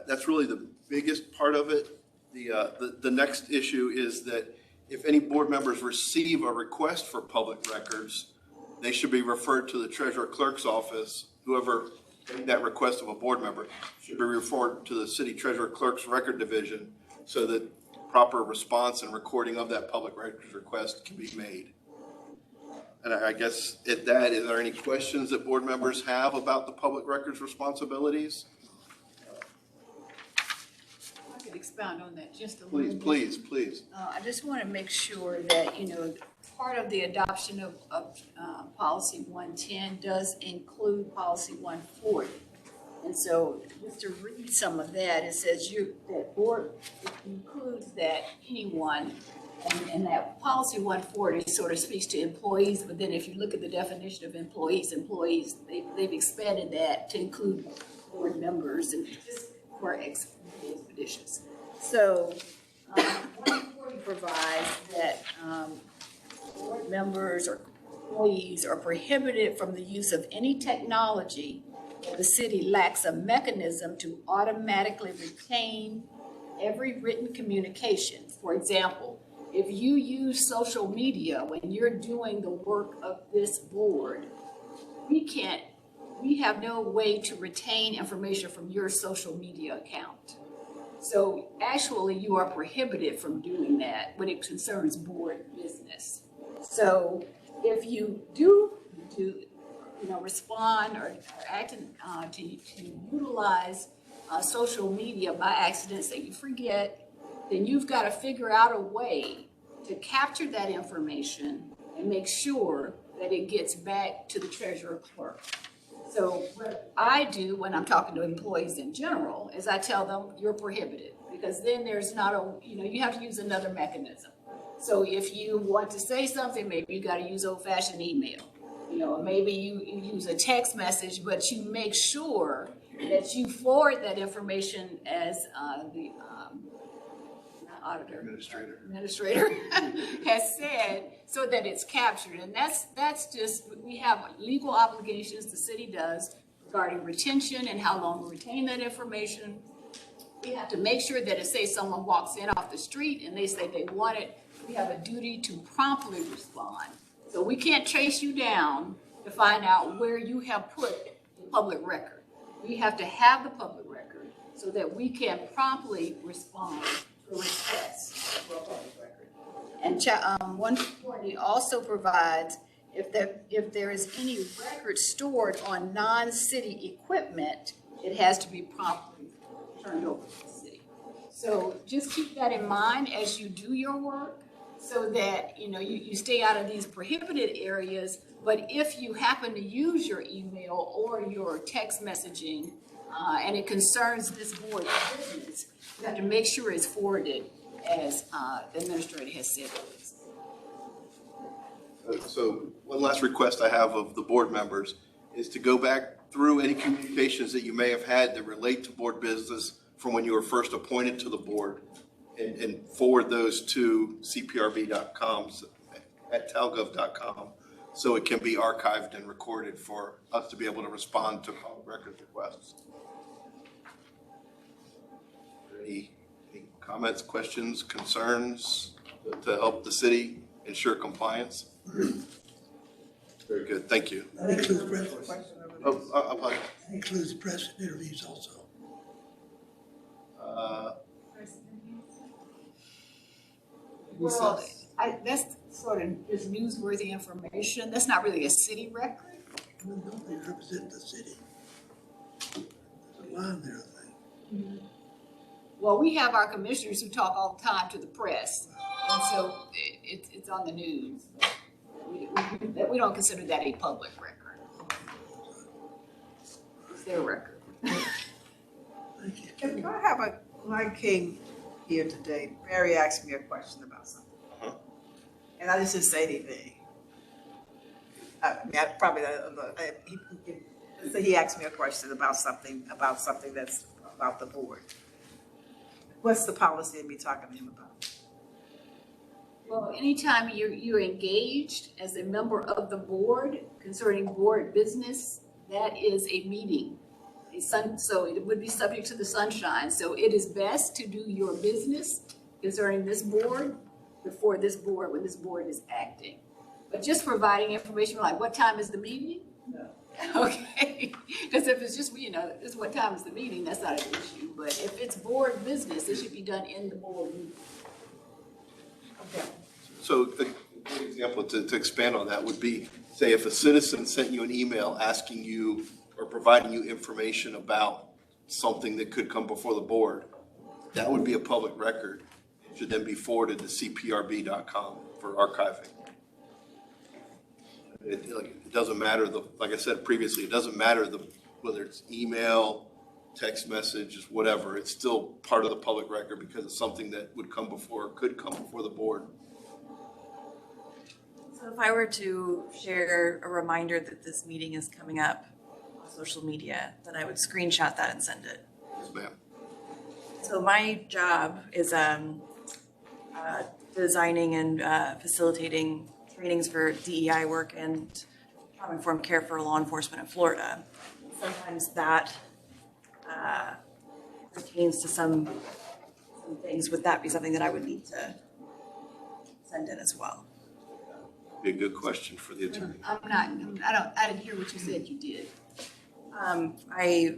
That's really the biggest part of it. The next issue is that if any board members receive a request for public records, they should be referred to the treasurer clerk's office. Whoever made that request of a board member should be referred to the city treasurer clerk's record division so that proper response and recording of that public records request can be made. And I guess at that, is there any questions that board members have about the public records responsibilities? I could expound on that just a little bit. Please. I just want to make sure that, part of the adoption of policy 110 does include policy 140. And so just to read some of that, it says that board includes that anyone, and that policy 140 sort of speaks to employees, but then if you look at the definition of employees, they've expanded that to include board members and just for expeditions. So 140 provides that board members or employees are prohibited from the use of any technology that the city lacks a mechanism to automatically retain every written communication. For example, if you use social media when you're doing the work of this board, we have no way to retain information from your social media account. So actually you are prohibited from doing that when it concerns board business. So if you do respond or act to utilize social media by accident that you forget, then you've got to figure out a way to capture that information and make sure that it gets back to the treasurer clerk. So what I do when I'm talking to employees in general is I tell them you're prohibited, because then there's not you have to use another mechanism. So if you want to say something, maybe you got to use old-fashioned email. Maybe you use a text message, but you make sure that you forward that information as the administrator has said, so that it's captured. And that's just, we have legal obligations the city does regarding retention and how long we retain that information. We have to make sure that if, say, someone walks in off the street and they say they want it, we have a duty to promptly respond. So we can't trace you down to find out where you have put the public record. We have to have the public record so that we can promptly respond to requests for a public record. And 140 also provides if there is any record stored on non-city equipment, it has to be promptly turned over to the city. So just keep that in mind as you do your work, so that you stay out of these prohibited areas. But if you happen to use your email or your text messaging and it concerns this board's business, you have to make sure it's forwarded as the administrator has said it is. So one last request I have of the board members is to go back through any communications that you may have had that relate to board business from when you were first appointed to the board, and forward those to cprb.com at talgov.com, so it can be archived and recorded for us to be able to respond to public records requests. Any comments, questions, concerns to help the city ensure compliance? Very good, thank you. That includes press. That includes press interviews also. Well, that's sort of just newsworthy information. That's not really a city record. Well, don't they represent the city? There's a line there, I think. Well, we have our commissioners who talk all the time to the press, and so it's on the news. We don't consider that a public record. It's their record. Can I have when I came here today, Barry asked me a question about something. And I just didn't say anything. He asked me a question about something that's about the board. What's the policy of me talking to him about? Well, anytime you're engaged as a member of the board concerning board business, that is a meeting. So it would be subject to the sunshine. So it is best to do your business concerning this board before this board, when this board is acting. But just providing information like what time is the meeting? No. Okay, because if it's just, this what time is the meeting, that's not an issue. But if it's board business, it should be done in the board meeting. Okay. So a good example to expand on that would be, say, if a citizen sent you an email asking you or providing you information about something that could come before the board, that would be a public record. It should then be forwarded to cprb.com for archiving. It doesn't matter, like I said previously, it doesn't matter whether it's email, text messages, whatever, it's still part of the public record because it's something that could come before the board. So if I were to share a reminder that this meeting is coming up on social media, then I would screenshot that and send it. Yes, ma'am. So my job is designing and facilitating trainings for DEI work and trauma-informed care for law enforcement in Florida. Sometimes that pertains to some things. Would that be something that I would need to send in as well? Be a good question for the attorney. I didn't hear what you said you did. I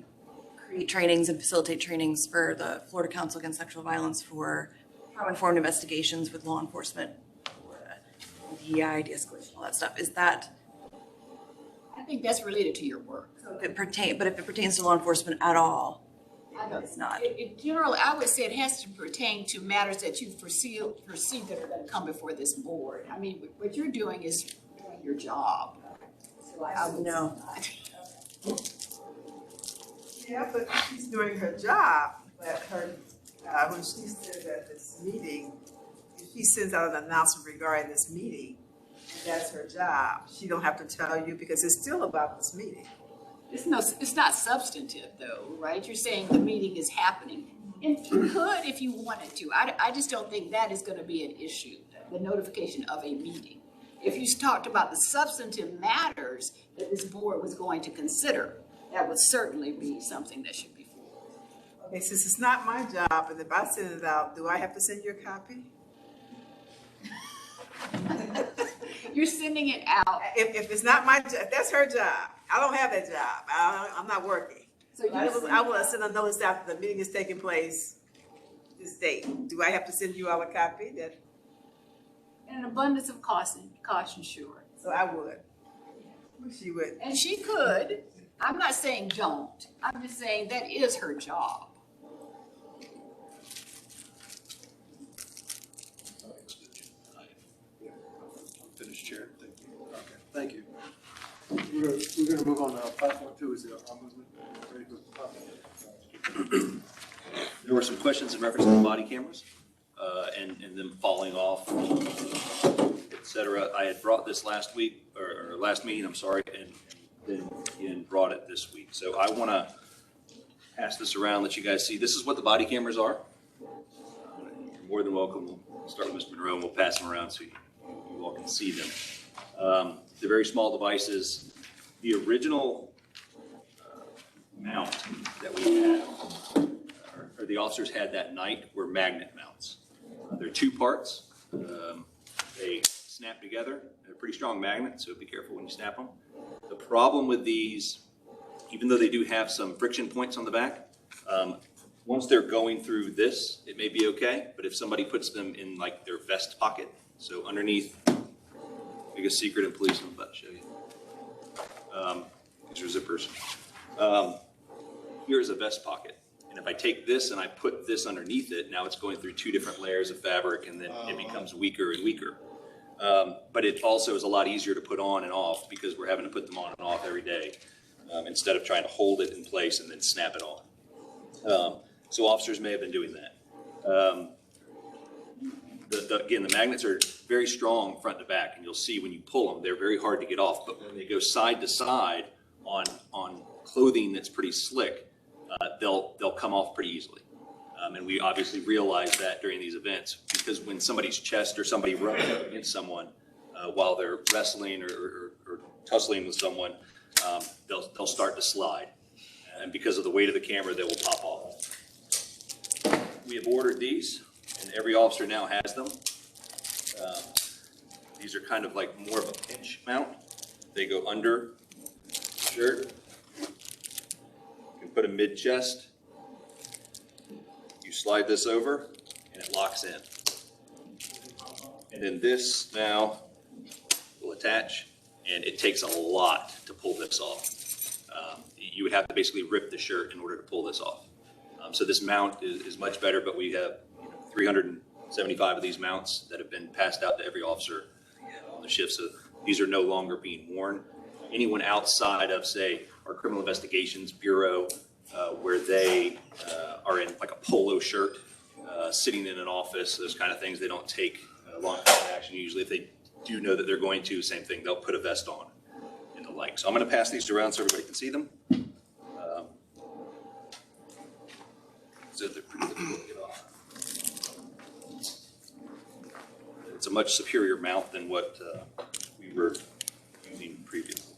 create trainings and facilitate trainings for the Florida Council Against Sexual Violence for trauma-informed investigations with law enforcement, DEI, de-escalation, all that stuff. Is that? I think that's related to your work. So if it pertains to law enforcement at all, it's not. In general, I would say it has to pertain to matters that you foresee that are going to come before this board. I mean, what you're doing is doing your job. So I would know. Yeah, but she's doing her job, but her, when she said at this meeting, if she sends out an announcement regarding this meeting, that's her job. She don't have to tell you because it's still about this meeting. It's not substantive though, right? You're saying the meeting is happening. And you could if you wanted to. I just don't think that is going to be an issue, the notification of a meeting. If you talked about the substantive matters that this board was going to consider, that would certainly be something that should be forwarded. Okay, since it's not my job, and if I send it out, do I have to send you a copy? You're sending it out. If it's not my job, that's her job. I don't have that job. I'm not working. So I will send a notice out that the meeting is taking place this date. Do I have to send you all a copy? That In an abundance of caution, sure. So I would. She would. And she could. I'm not saying don't. I'm just saying that is her job. Finished, Chair. Thank you. Okay, thank you. We're gonna move on to 5.2. Is there a movement? Ready for There were some questions in reference to the body cameras and them falling off, et cetera. I had brought this last week, or last meeting, I'm sorry, and then again brought it this week. So I want to pass this around, let you guys see. This is what the body cameras are. You're more than welcome. We'll start with Mr. Monroe and we'll pass them around so you all can see them. They're very small devices. The original mount that we have, or the officers had that night, were magnet mounts. They're two parts. They snap together. They're pretty strong magnets, so be careful when you snap them. The problem with these, even though they do have some friction points on the back, once they're going through this, it may be okay, but if somebody puts them in like their vest pocket, so underneath, biggest secret in police, I'm about to show you. These are zippers. Here's a vest pocket. And if I take this and I put this underneath it, now it's going through two different layers of fabric and then it becomes weaker and weaker. But it also is a lot easier to put on and off because we're having to put them on and off every day instead of trying to hold it in place and then snap it on. So officers may have been doing that. Again, the magnets are very strong front to back, and you'll see when you pull them, they're very hard to get off. But when they go side to side on clothing that's pretty slick, they'll come off pretty easily. And we obviously realize that during these events because when somebody's chest or somebody rubs up against someone while they're wrestling or tussling with someone, they'll start to slide. And because of the weight of the camera, they will pop off. We have ordered these, and every officer now has them. These are kind of like more of a pinch mount. They go under the shirt. You can put them mid-chest. You slide this over, and it locks in. And then this now will attach, and it takes a lot to pull this off. You would have to basically rip the shirt in order to pull this off. So this mount is much better, but we have 375 of these mounts that have been passed out to every officer on the shift. So These are no longer being worn. Anyone outside of, say, our Criminal Investigations Bureau, where they are in like a polo shirt, sitting in an office, those kind of things, they don't take law enforcement action usually. If they do know that they're going to, same thing, they'll put a vest on and the like. So I'm going to pass these around so everybody can see them. So they're pretty difficult to get off. It's a much superior mount than what we were using previously.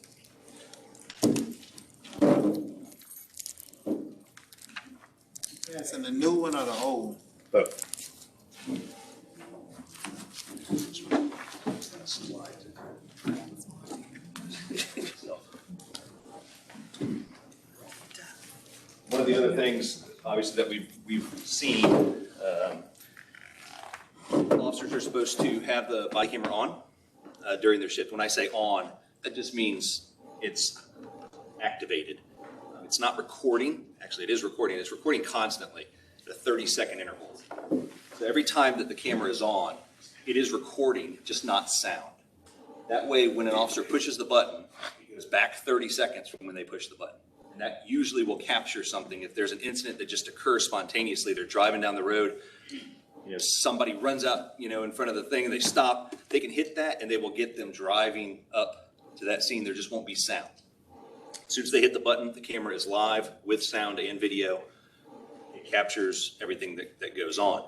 Yes, and the new one or the old? Both. One of the other things, obviously, that we've seen, officers are supposed to have the body camera on during their shift. When I say on, that just means it's activated. It's not recording. Actually, it is recording. It's recording constantly at a 30-second interval. So every time that the camera is on, it is recording, just not sound. That way, when an officer pushes the button, it goes back 30 seconds from when they push the button. And that usually will capture something. If there's an incident that just occurs spontaneously, they're driving down the road, somebody runs out, in front of the thing and they stop, they can hit that and they will get them driving up to that scene. There just won't be sound. As soon as they hit the button, the camera is live with sound and video. It captures everything that goes on.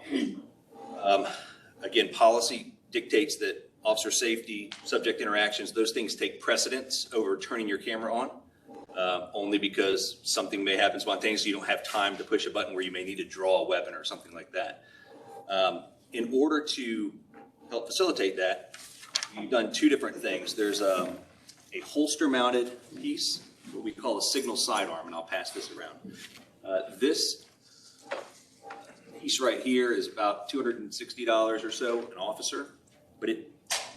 Again, policy dictates that officer safety, subject interactions, those things take precedence over turning your camera on. Only because something may happen spontaneously. You don't have time to push a button where you may need to draw a weapon or something like that. In order to help facilitate that, we've done two different things. There's a holster-mounted piece, what we call a signal sidearm, and I'll pass this around. This piece right here is about $260 or so an officer, but it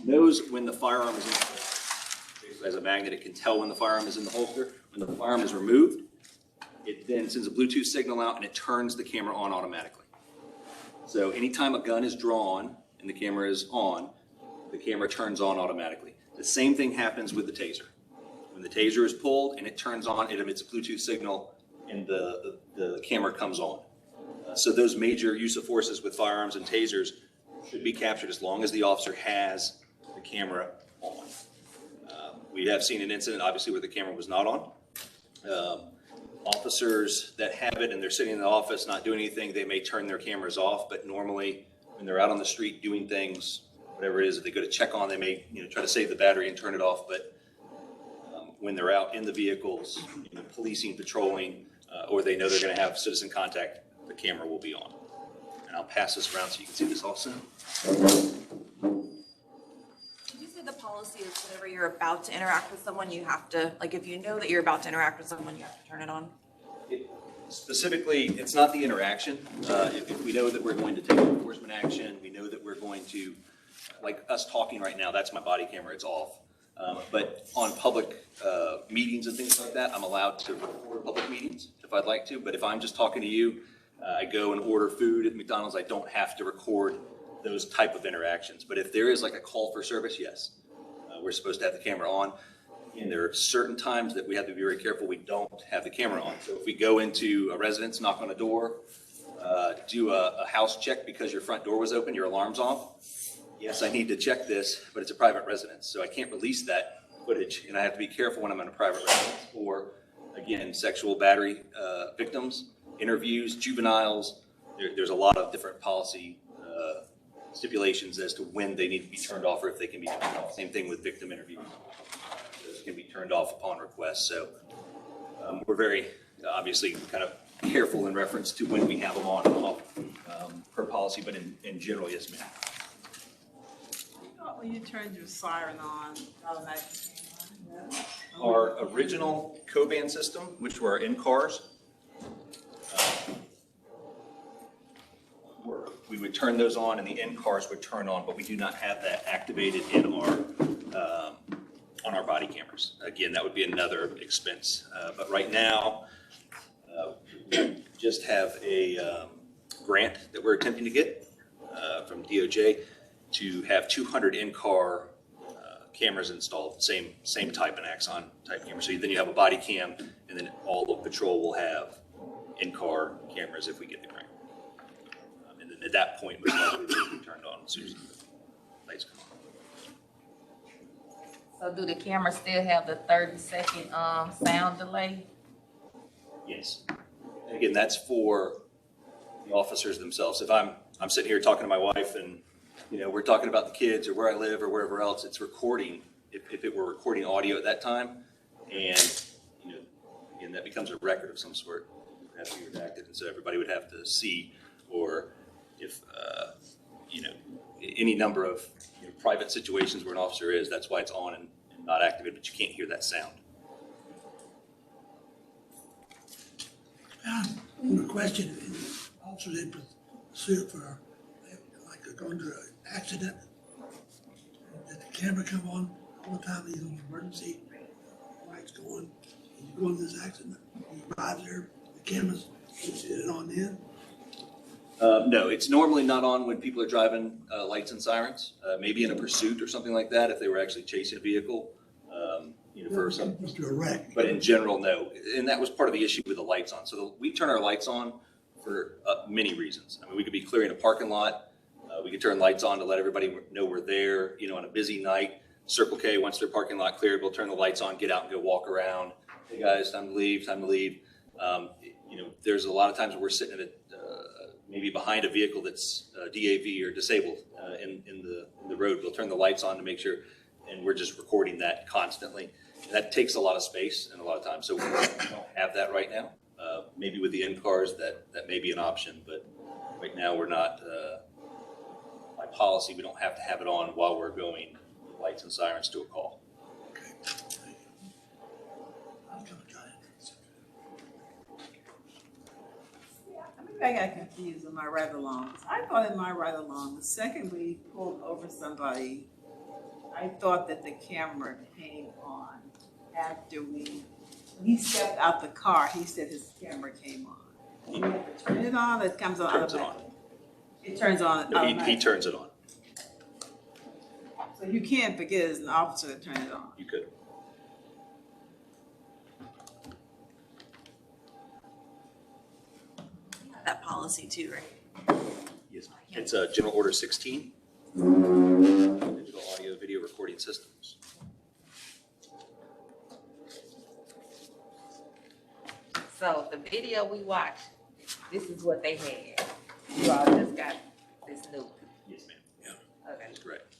knows when the firearm is in the holster. As a magnet, it can tell when the firearm is in the holster. When the firearm is removed, it then sends a Bluetooth signal out and it turns the camera on automatically. So anytime a gun is drawn and the camera is on, the camera turns on automatically. The same thing happens with the taser. When the taser is pulled and it turns on, it emits a Bluetooth signal and the camera comes on. So those major use of forces with firearms and tasers should be captured as long as the officer has the camera on. We have seen an incident, obviously, where the camera was not on. Officers that have it and they're sitting in the office not doing anything, they may turn their cameras off, but normally when they're out on the street doing things, whatever it is, if they go to check on, they may try to save the battery and turn it off, but when they're out in the vehicles, policing, patrolling, or they know they're going to have citizen contact, the camera will be on. And I'll pass this around so you can see this also. The policy is whenever you're about to interact with someone, you have to, like, if you know that you're about to interact with someone, you have to turn it on. Specifically, it's not the interaction. If we know that we're going to take enforcement action, we know that we're going to, like us talking right now, that's my body camera, it's off. But on public meetings and things like that, I'm allowed to record public meetings if I'd like to. But if I'm just talking to you, I go and order food at McDonald's, I don't have to record those type of interactions. But if there is like a call for service, yes, we're supposed to have the camera on. And there are certain times that we have to be very careful we don't have the camera on. So if we go into a residence, knock on a door, do a house check because your front door was open, your alarm's off, yes, I need to check this, but it's a private residence. So I can't release that footage, and I have to be careful when I'm in a private residence. Or, again, sexual battery victims, interviews, juveniles. There's a lot of different policy stipulations as to when they need to be turned off or if they can be turned off. Same thing with victim interviews. Those can be turned off upon request. So we're very, obviously, kind of careful in reference to when we have them on and off per policy, but in general, yes, ma'am. When you turned your siren on, automatically came on? Our original co-band system, which were in cars, we would turn those on and the in-cars would turn on, but we do not have that activated in our on our body cameras. Again, that would be another expense. But right now, we just have a grant that we're attempting to get from DOJ to have 200 in-car cameras installed, same type, an Axon type camera. So then you have a body cam, and then all of patrol will have in-car cameras if we get the grant. And then at that point, most likely they'll be turned on as soon as the lights come on. So do the cameras still have the 30-second sound delay? Yes. And again, that's for the officers themselves. If I'm sitting here talking to my wife and, we're talking about the kids or where I live or wherever else, it's recording, if it were recording audio at that time, and, and that becomes a record of some sort, it would have to be redacted, and so everybody would have to see, or if, any number of private situations where an officer is, that's why it's on and not activated, but you can't hear that sound. One question, officer did pursue for, like, going to an accident. Did the camera come on all the time? He's on emergency, lights going, and you go into this accident, you arrive there, the camera's, is it on then? No, it's normally not on when people are driving lights and sirens, maybe in a pursuit or something like that, if they were actually chasing a vehicle, for some. To a wreck. But in general, no. And that was part of the issue with the lights on. So we turn our lights on for many reasons. I mean, we could be clearing a parking lot. We could turn lights on to let everybody know we're there, on a busy night. Circle K, once their parking lot cleared, we'll turn the lights on, get out and go walk around. Hey guys, time to leave, time to leave. There's a lot of times where we're sitting at maybe behind a vehicle that's DAV or disabled in the road. We'll turn the lights on to make sure, and we're just recording that constantly. And that takes a lot of space and a lot of time. So we don't have that right now. Maybe with the in-cars that may be an option, but right now we're not, by policy, we don't have to have it on while we're going lights and sirens to a call. I got confused in my ride-along. I thought in my ride-along, the second we pulled over somebody, I thought that the camera came on after when he stepped out the car, he said his camera came on. You have to turn it on, it comes on Turns it on. automatically? It turns on No, automatically. he turns it on. So you can't forget as an officer to turn it on. You could. That policy too, right? Yes, ma'am. It's General Order 16, digital audio video recording systems. So the video we watched, this is what they had. You all just got this new. Yes, ma'am. Yeah. Okay. That's correct.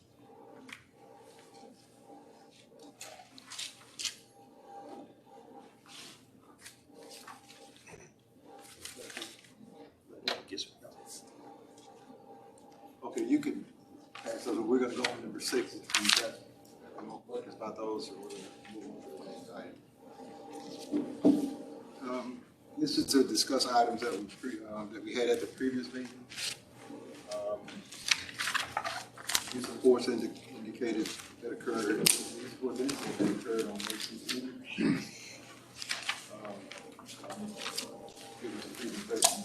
Yes, sir. Okay, you can pass those, we're gonna go on number 6, if you got any more questions about those, or we're gonna move on to the next item. This is to discuss items that that we had at the previous meeting. Use of force indicated that occurred, use of force indicated that occurred on May 16th. Give us a presentation.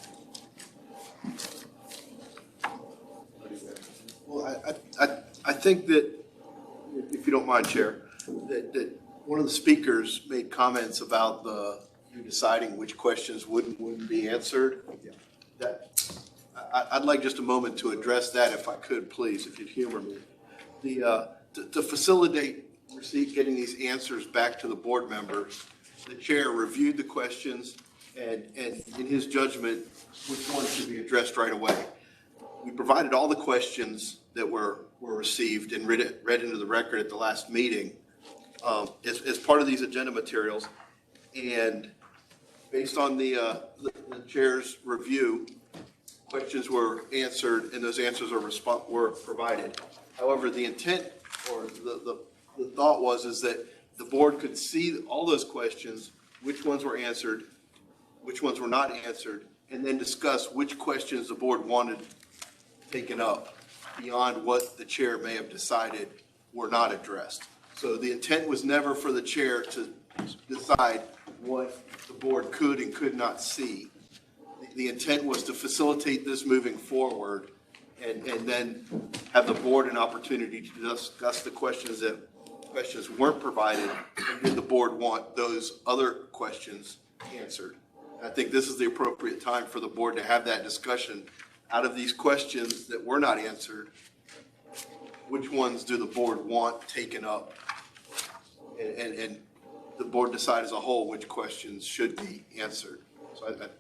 Well, I think that, if you don't mind, Chair, that one of the speakers made comments about you deciding which questions would and wouldn't be answered. That I'd like just a moment to address that, if I could, please, if you'd humor me. To facilitate getting these answers back to the board members, the chair reviewed the questions and in his judgment, which ones should be addressed right away. We provided all the questions that were received and read into the record at the last meeting as part of these agenda materials. And based on the chair's review, questions were answered and those answers were provided. However, the intent or the thought is that the board could see all those questions, which ones were answered, which ones were not answered, and then discuss which questions the board wanted taken up beyond what the chair may have decided were not addressed. So the intent was never for the chair to decide what the board could and could not see. The intent was to facilitate this moving forward and then have the board an opportunity to discuss the questions that questions weren't provided, and did the board want those other questions answered? I think this is the appropriate time for the board to have that discussion. Out of these questions that were not answered, which ones do the board want taken up? And the board decide as a whole which questions should be answered. So I thank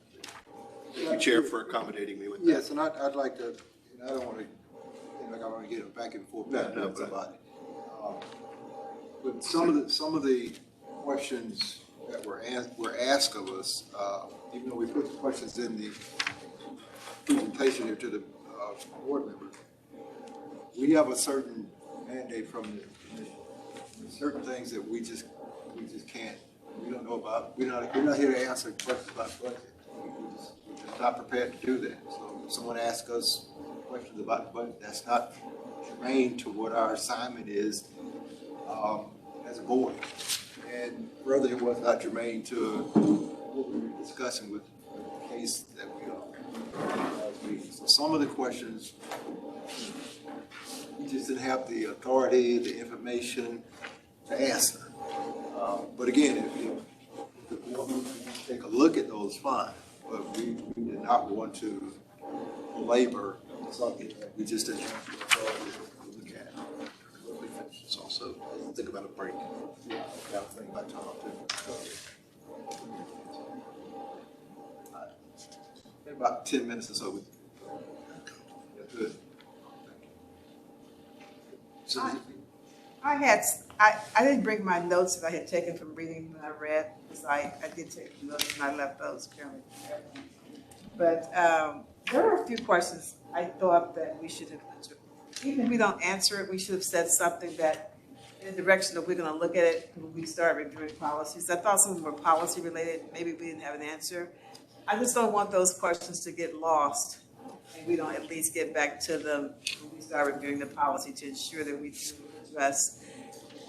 you, Chair, for accommodating me with that. Yes, and I'd like to, and I don't want to, like I want to get a back and forth about it. But some of the questions that were asked of us, even though we put the questions in the presentation here to the board members, we have a certain mandate from the commission. There's certain things that we just can't. We don't know about. We're not here to answer questions about budget. We're just not prepared to do that. So if someone asks us questions about the budget, that's not germane to what our assignment is as a board. And further, it was not germane to what we were discussing with the case that we are. So some of the questions, we just didn't have the authority, the information to answer. But again, if the board wants to take a look at those, fine. But we did not want to belabor something that we just didn't have the authority to look at. It's also, think about a break. Yeah, I got to think about time too. In about 10 minutes or so. Good. I didn't bring my notes that I had taken from reading when I read, because I did take notes and I left those apparently. But there were a few questions I thought that we should have, even if we don't answer it, we should have said something that in the direction that we're going to look at it when we start reviewing policies. I thought some of them were policy related. Maybe we didn't have an answer. I just don't want those questions to get lost, and we don't at least get back to them when we start reviewing the policy to ensure that we do address.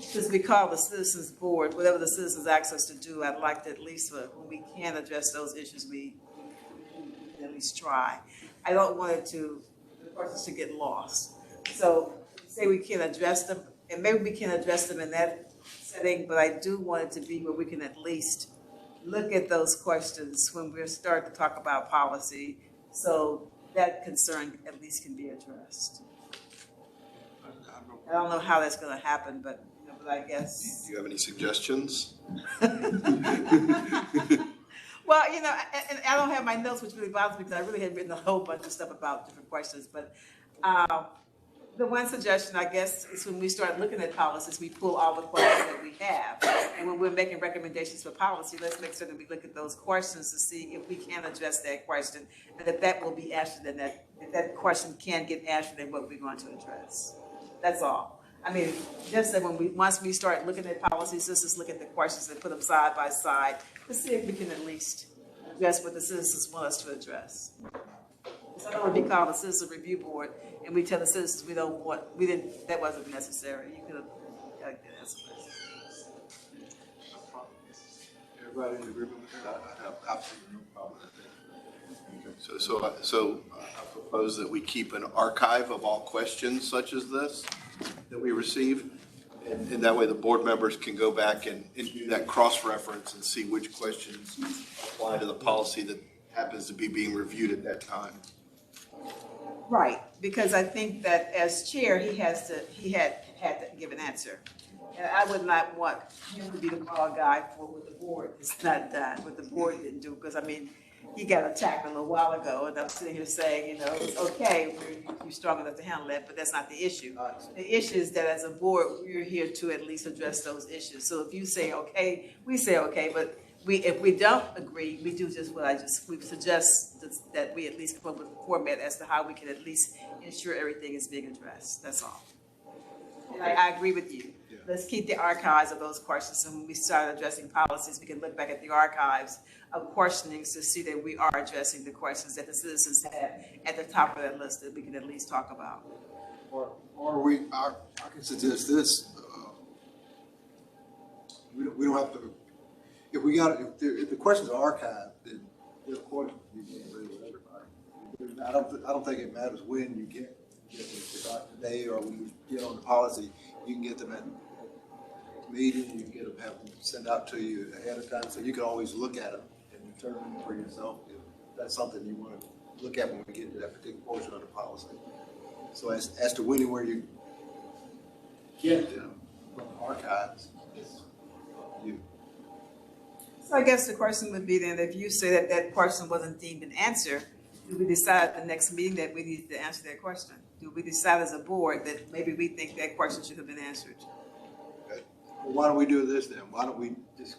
Since we call the citizens board, whatever the citizens ask us to do, I'd like to at least, when we can address those issues, we at least try. I don't want the questions to get lost. So say we can address them, and maybe we can address them in that setting, but I do want it to be where we can at least look at those questions when we start to talk about policy, so that concern at least can be addressed. I don't know how that's going to happen, but I guess. Do you have any suggestions? Well, and I don't have my notes, which really bothers me because I really had written a whole bunch of stuff about different questions. But the one suggestion, I guess, is when we start looking at policies, we pull all the questions that we have. And when we're making recommendations for policy, let's make sure that we look at those questions to see if we can address that question, and if that will be answered, and if that question can get answered, then what we're going to address. That's all. I mean, just that once we start looking at policies, let's just look at the questions and put them side by side to see if we can at least address what the citizens want us to address. So I don't want to be called a citizen review board and we tell the citizens that wasn't necessary. You could have answered this. Everybody in agreement with that? I have absolutely no problem with that. So I propose that we keep an archive of all questions such as this that we receive. And that way the board members can go back and do that cross-reference and see which questions apply to the policy that happens to be being reviewed at that time. Right, because I think that as chair, he had to give an answer. And I would not want him to be the call guy for what the board has not done, what the board didn't do, because I mean, he got attacked a little while ago, and I'm sitting here saying, it's okay, you're strong enough to handle that, but that's not the issue. The issue is that as a board, we're here to at least address those issues. So if you say okay, we say okay, but if we don't agree, we do just what we suggest that we at least come up with a format as to how we can at least ensure everything is being addressed. That's all. And I agree with you. Yeah. Let's keep the archives of those questions, and when we start addressing policies, we can look back at the archives of questionings to see that we are addressing the questions that the citizens have at the top of that list that we can at least talk about. I can suggest this. We don't have to. If the questions are archived, then of course you can't agree with everybody. I don't think it matters when you get them today or when you get on the policy. You can get them at meeting, you get them, have them sent out to you ahead of time, so you can always look at them and determine for yourself if that's something you want to look at when we get to that particular portion of the policy. So as to when and where you get them from the archives, it's up to you. So I guess the question would be then, if you say that that question wasn't deemed an answer, do we decide at the next meeting that we need to answer that question? Do we decide as a board that maybe we think that question should have been answered? Okay. Well, why don't we do this then? Why don't we just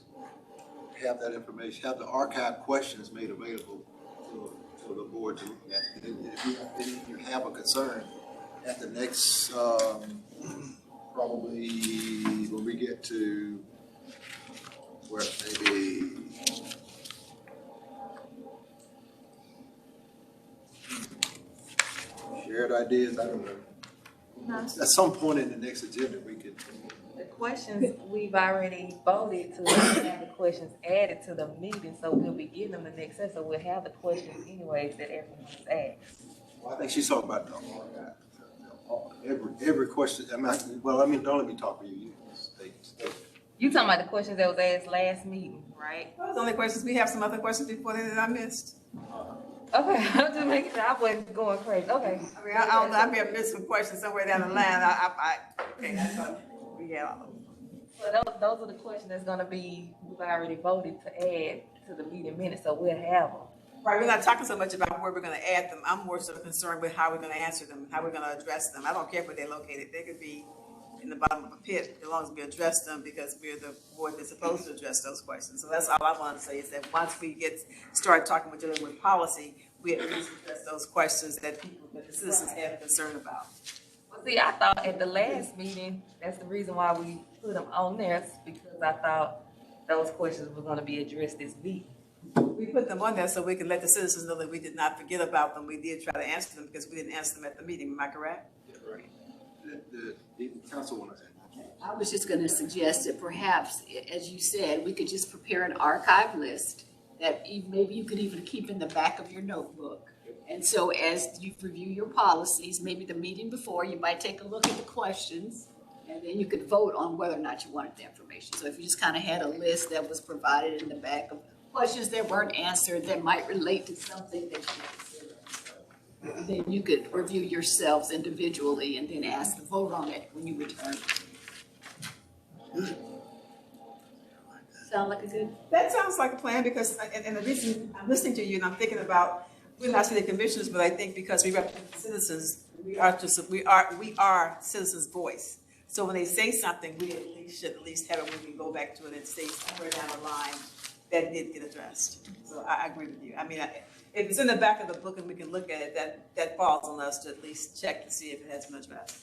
have that information, have the archive questions made available to the board to look at? And if you have a concern at the next, probably when we get to where maybe shared ideas, I don't know. At some point in the next agenda, we could. The questions we've already voted to have the questions added to the meeting, so we'll be getting them the next set, so we'll have the questions anyways that everyone has asked. Well, I think she's talking about the archive. Every question, don't let me talk for you. You talking about the questions that was asked last meeting, right? Those are the only questions. We have some other questions before then that I missed. Okay, I'm just making sure I wasn't going crazy. Okay. I mean, I don't know, I may have missed some questions somewhere down the line. Okay, I thought we had all of them. So those are the questions that's gonna be, we've already voted to add to the meeting minutes, so we'll have them. Right, we're not talking so much about where we're gonna add them. I'm more so concerned with how we're gonna answer them, how we're gonna address them. I don't care where they're located. They could be in the bottom of a pit, as long as we address them, because we're the board that's supposed to address those questions. So that's all I want to say, is that once we start talking with dealing with policy, we at least address those questions that the citizens have a concern about. Well, see, I thought at the last meeting, that's the reason why we put them on there, because I thought those questions were gonna be addressed this week. We put them on there so we can let the citizens know that we did not forget about them. We did try to answer them because we didn't answer them at the meeting. Am I correct? Yeah, right. The council wanna say. I was just gonna suggest that perhaps, as you said, we could just prepare an archive list that maybe you could even keep in the back of your notebook. And so as you review your policies, maybe the meeting before, you might take a look at the questions, and then you could vote on whether or not you wanted the information. So if you just kind of had a list that was provided in the back of questions that weren't answered that might relate to something that you consider. Then you could review yourselves individually and then ask to vote on it when you return. Sound like a good? That sounds like a plan, because, and the reason I'm listening to you and I'm thinking about, we're not city commissioners, but I think because we represent citizens, we are citizens' voice. So when they say something, we should at least have it when we go back to it and say somewhere down the line that did get addressed. So I agree with you. I mean, if it's in the back of the book and we can look at it, that falls on us to at least check to see if it has been addressed.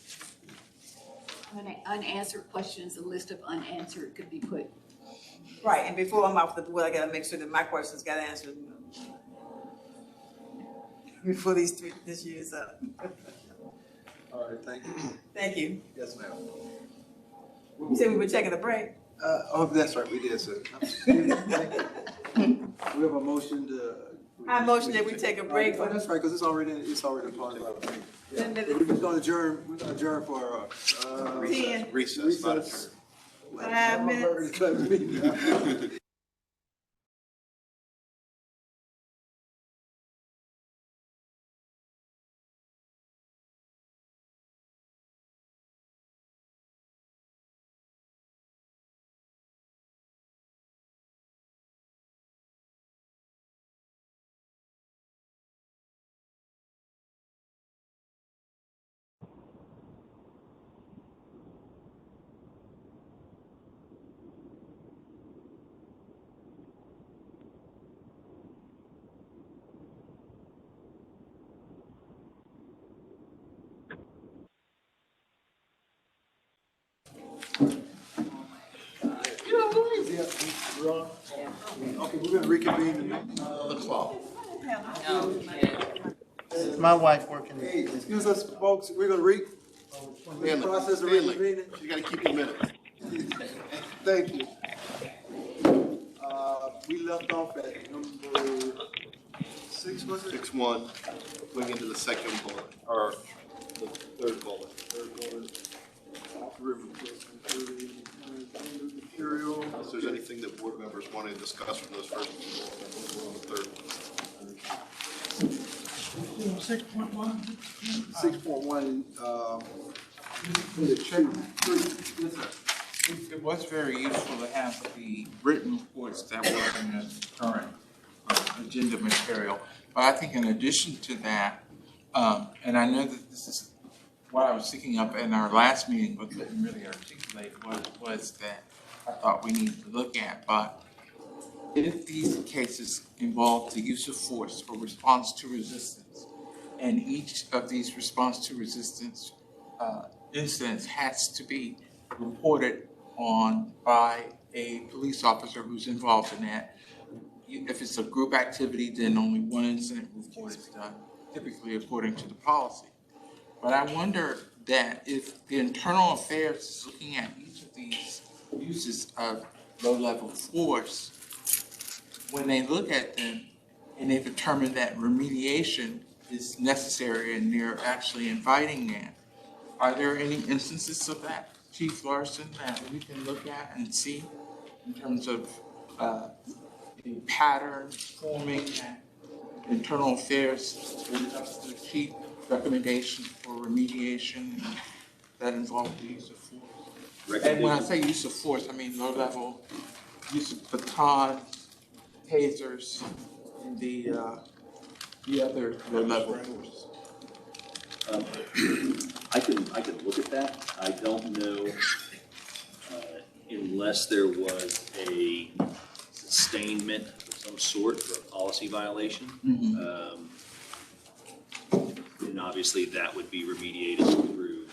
Unanswered questions, a list of unanswered could be put. Right, and before I'm off the board, I gotta make sure that my questions got answered before this year's up. All right, thank you. Thank you. Yes, ma'am. You said we were taking a break. That's right, we did, sir. We have a motion to. I motion that we take a break. Oh, that's right, because it's already part of our thing. Yeah. We're gonna adjourn for 10. Recess. 5 minutes. Okay, we're gonna reconvene the clock. My wife working. Hey, excuse us, folks, we're gonna process of reconvening. You gotta keep your minutes. Thank you. We left off at number 6, was it? 6-1, going into the second bullet, or the third bullet. Third bullet. River, anything that board members want to discuss from those first two, we'll on the third. 6.1. 6.1, It was very useful to have the written reports that were in the current agenda material. But I think in addition to that, and I know that this is what I was thinking of in our last meeting, but couldn't really articulate what it was that I thought we needed to look at. But if these cases involve the use of force or response to resistance, and each of these response to resistance incidents has to be reported on by a police officer who's involved in that. If it's a group activity, then only one incident report is done, typically according to the policy. But I wonder that if the internal affairs is looking at each of these uses of low-level force, when they look at them and they determine that remediation is necessary and they're actually inviting that, are there any instances of that, Chief Larson, that we can look at and see in terms of the patterns forming that internal affairs when it comes to the chief recommendations for remediation that involve the use of force? And when I say use of force, I mean low-level use of batons, tasers, and the other low-level force. I can look at that. I don't know, unless there was a sustainment of some sort for a policy violation. Then obviously that would be remediated through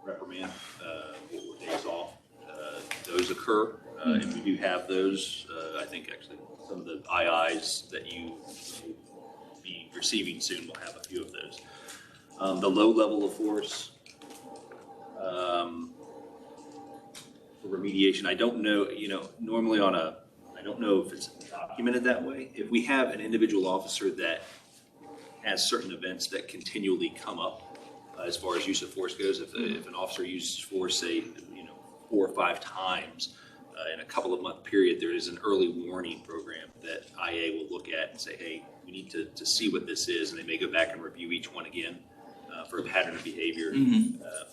reprimand or days off. Those occur, and we do have those. I think actually some of the IIs that you will be receiving soon will have a few of those. The low level of force for remediation, I don't know, normally I don't know if it's documented that way. If we have an individual officer that has certain events that continually come up as far as use of force goes, if an officer uses force, say, 4 or 5 times in a couple of month period, there is an early warning program that IA will look at and say, hey, we need to see what this is, and they may go back and review each one again for a pattern of behavior.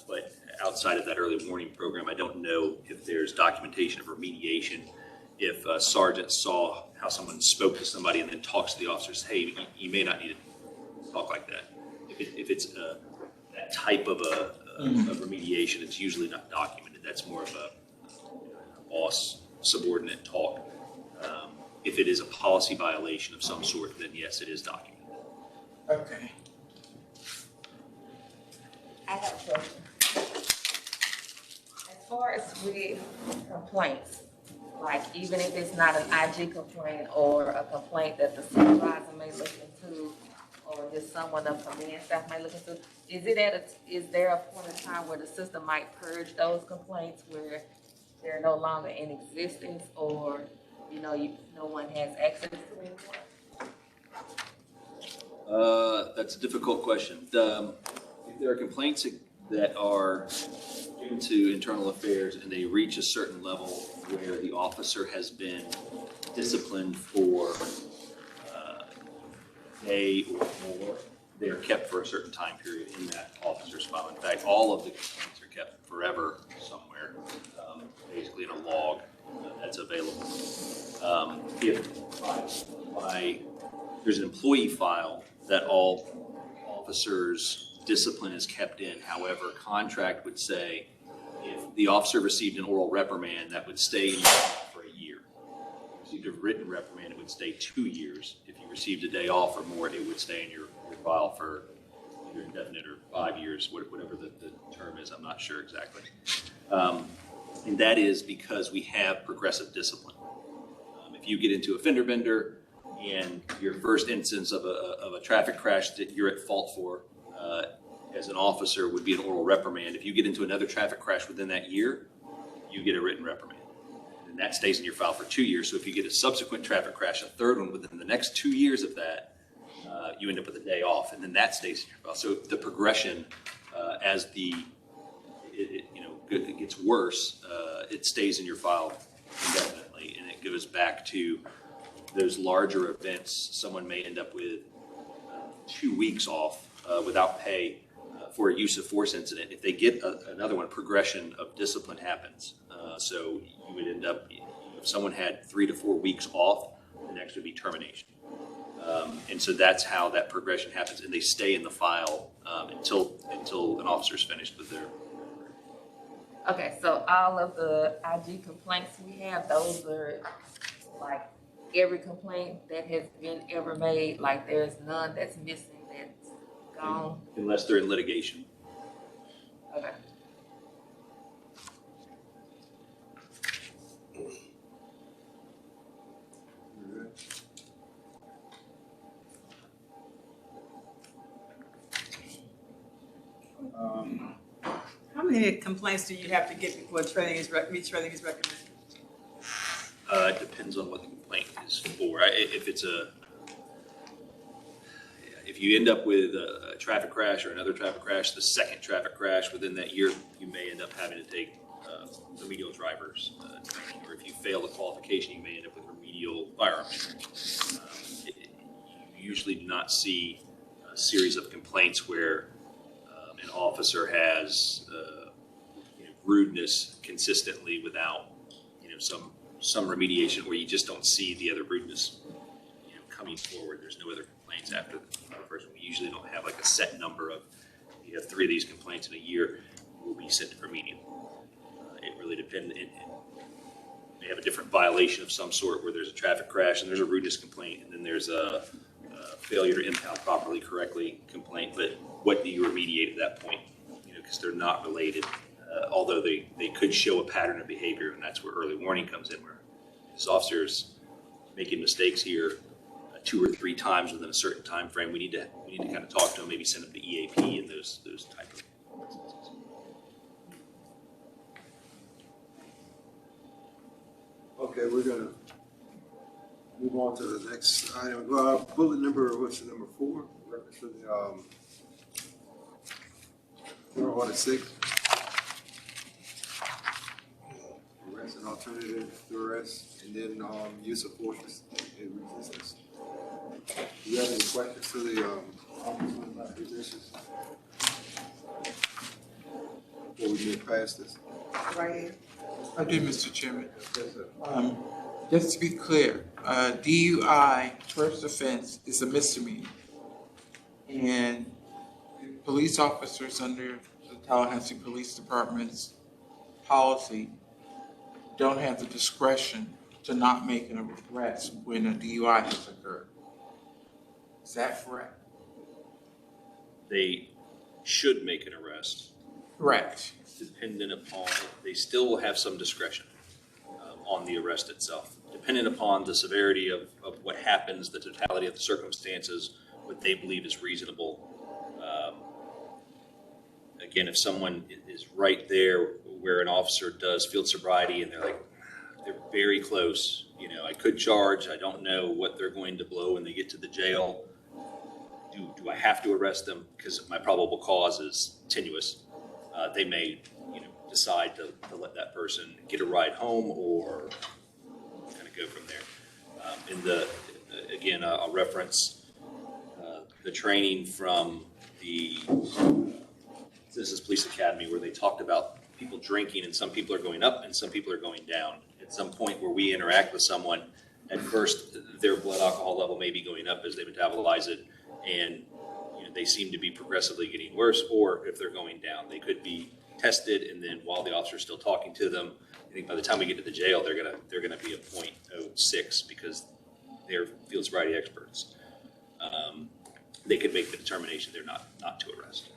But outside of that early warning program, I don't know if there's documentation of remediation. If a sergeant saw how someone spoke to somebody and then talks to the officers, hey, you may not need to talk like that. If it's that type of remediation, it's usually not documented. That's more of a boss subordinate talk. If it is a policy violation of some sort, then yes, it is documented. Okay. I have a question. As far as with complaints, like even if it's not an IG complaint or a complaint that the supervisor may look into, or just someone of command staff might look into, is there a point in time where the system might purge those complaints where they're no longer in existence, or no one has access to it anymore? That's a difficult question. If there are complaints that are given to internal affairs and they reach a certain level where the officer has been disciplined for a day or more, they are kept for a certain time period in that officer's file. In fact, all of the complaints are kept forever somewhere, basically in a log that's available. If there's an employee file that all officers' discipline is kept in. However, contract would say if the officer received an oral reprimand, that would stay in your file for a year. If you received a written reprimand, it would stay 2 years. If you received a day off or more, it would stay in your file for either indefinite or 5 years, whatever the term is. I'm not sure exactly. And that is because we have progressive discipline. If you get into a fender bender and your first instance of a traffic crash that you're at fault for, as an officer would be an oral reprimand. If you get into another traffic crash within that year, you get a written reprimand. And that stays in your file for 2 years. So if you get a subsequent traffic crash, a third one within the next 2 years of that, you end up with a day off, and then that stays in your file. So the progression, as it gets worse, it stays in your file indefinitely. It goes back to those larger events. Someone may end up with 2 weeks off without pay for a use of force incident. If they get another one, progression of discipline happens. So you would end up, if someone had 3 to 4 weeks off, the next would be termination. And so that's how that progression happens, and they stay in the file until an officer's finished with their. Okay, so all of the IG complaints we have, those are like every complaint that has been ever made, like there's none that's missing, that's gone? Unless they're in litigation. Okay. How many complaints do you have to get before retraining is recommended? It depends on what the complaint is for. If you end up with a traffic crash or another traffic crash, the second traffic crash within that year, you may end up having to take remedial drivers. Or if you fail the qualification, you may end up with remedial firearms. You usually do not see a series of complaints where an officer has rudeness consistently without some remediation where you just don't see the other rudeness coming forward. There's no other complaints after the first one. We usually don't have like a set number of, you have 3 of these complaints in a year, will be sent to remedial. It really depends. They have a different violation of some sort where there's a traffic crash and there's a rudeness complaint, and then there's a failure to impound properly, correctly complaint. But what do you remediate at that point? Because they're not related. Although they could show a pattern of behavior, and that's where early warning comes in, where this officer's making mistakes here 2 or 3 times within a certain time frame. We need to kind of talk to them, maybe send them to EAP and those type of instances. Okay, we're gonna move on to the next item. Bullet number, what's the number 4? Reference to the order 6. Arrest and alternative to arrest, and then use of force and resistance. Do you have any questions to the officer about these issues? Before we move past this. Right. I do, Mr. Chairman. Just to be clear, DUI, first offense, is a misdemeanor. And police officers under the Tallahassee Police Department's policy don't have the discretion to not make an arrest when a DUI has occurred. Is that correct? They should make an arrest. Correct. Dependent upon, they still will have some discretion on the arrest itself, dependent upon the severity of what happens, the totality of the circumstances, what they believe is reasonable. Again, if someone is right there where an officer does field sobriety and they're very close, I could charge, I don't know what they're going to blow when they get to the jail. Do I have to arrest them because my probable cause is tenuous? They may, decide to let that person get a ride home or kind of go from there. Again, I'll reference the training from the Citizens Police Academy where they talked about people drinking, and some people are going up and some people are going down. At some point where we interact with someone, at first their blood alcohol level may be going up as they metabolize it, and they seem to be progressively getting worse. Or if they're going down, they could be tested, and then while the officer's still talking to them, I think by the time we get to the jail, they're gonna be a 0.06 because they're field sobriety experts. They could make the determination they're not to arrest.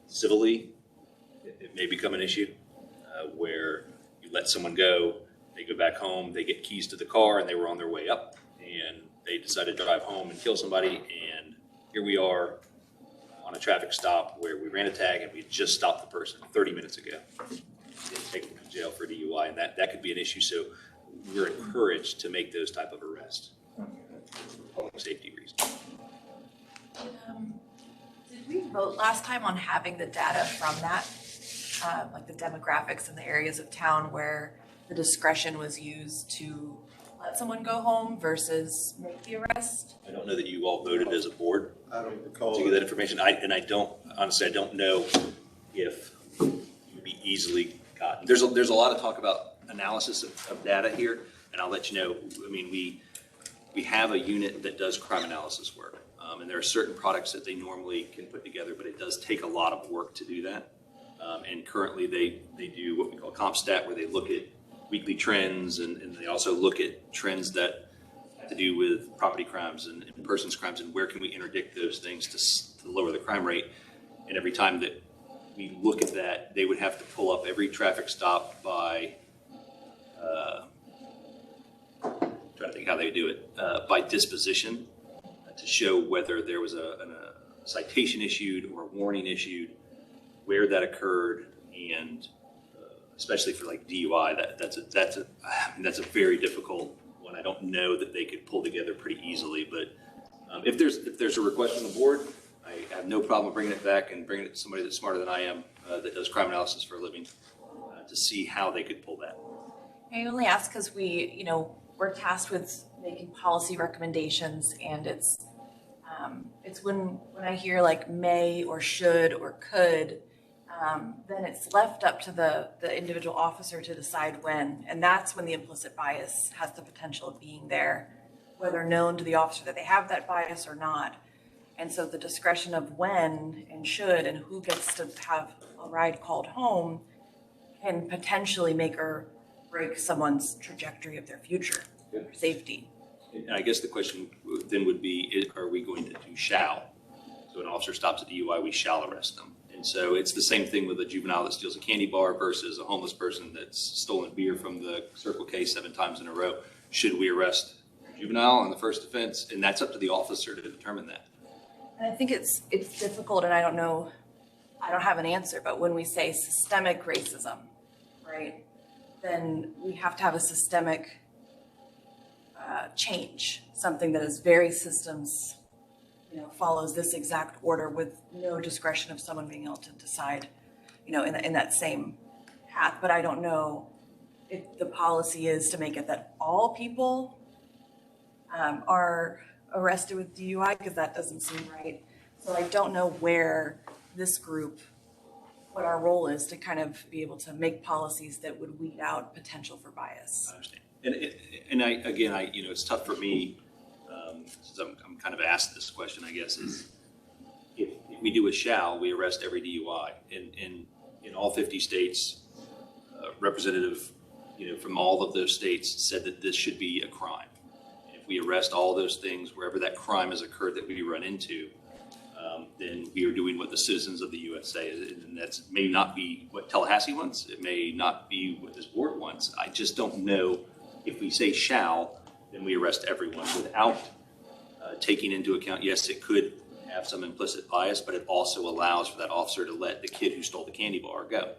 Civilly, it may become an issue where you let someone go, they go back home, they get keys to the car, and they were on their way up, and they decided to drive home and kill somebody, and here we are on a traffic stop where we ran a tag and we just stopped the person 30 minutes ago. Didn't take them to jail for DUI, and that could be an issue. So we're encouraged to make those type of arrests for public safety reasons. Did we vote last time on having the data from that, like the demographics in the areas of town where the discretion was used to let someone go home versus make the arrest? I don't know that you all voted as a board I don't recall. to get that information. I don't know if it would be easily gotten. There's a lot of talk about analysis of data here, and I'll let you know. I mean, we have a unit that does crime analysis work, and there are certain products that they normally can put together, but it does take a lot of work to do that. And currently they do what we call CompStat, where they look at weekly trends, and they also look at trends that have to do with property crimes and persons crimes, and where can we interdict those things to lower the crime rate. And every time that we look at that, they would have to pull up every traffic stop by, trying to think how they do it, by disposition, to show whether there was a citation issued or a warning issued, where that occurred, and especially for like DUI, that's a very difficult one. I don't know that they could pull together pretty easily, but if there's a request from the board, I have no problem bringing it back and bringing it to somebody that's smarter than I am, that does crime analysis for a living, to see how they could pull that. I only ask because we're tasked with making policy recommendations, and it's when I hear like may or should or could, then it's left up to the individual officer to decide when, and that's when the implicit bias has the potential of being there, whether known to the officer that they have that bias or not. And so the discretion of when and should and who gets to have a ride called home can potentially make or break someone's trajectory of their future, their safety. And I guess the question then would be, are we going to do shall? So an officer stops a DUI, we shall arrest them. And so it's the same thing with a juvenile that steals a candy bar versus a homeless person that's stolen beer from the Circle K 7 times in a row. Should we arrest a juvenile on the first offense? And that's up to the officer to determine that. And I think it's difficult, and I don't have an answer, but when we say systemic racism, right, then we have to have a systemic change, something that is very systems, follows this exact order with no discretion of someone being able to decide, in that same path. But I don't know if the policy is to make it that all people are arrested with DUI, because that doesn't seem right. So I don't know where this group, what our role is to kind of be able to make policies that would weed out potential for bias. I understand. And it's tough for me, since I'm kind of asked this question, I guess, is if we do a shall, we arrest every DUI. In all 50 states, representative, from all of those states said that this should be a crime. And if we arrest all those things, wherever that crime has occurred that we run into, then we are doing what the citizens of the U.S. say. And that may not be what Tallahassee wants. It may not be what this board wants. I just don't know. If we say shall, then we arrest everyone without taking into account, yes, it could have some implicit bias, but it also allows for that officer to let the kid who stole the candy bar go,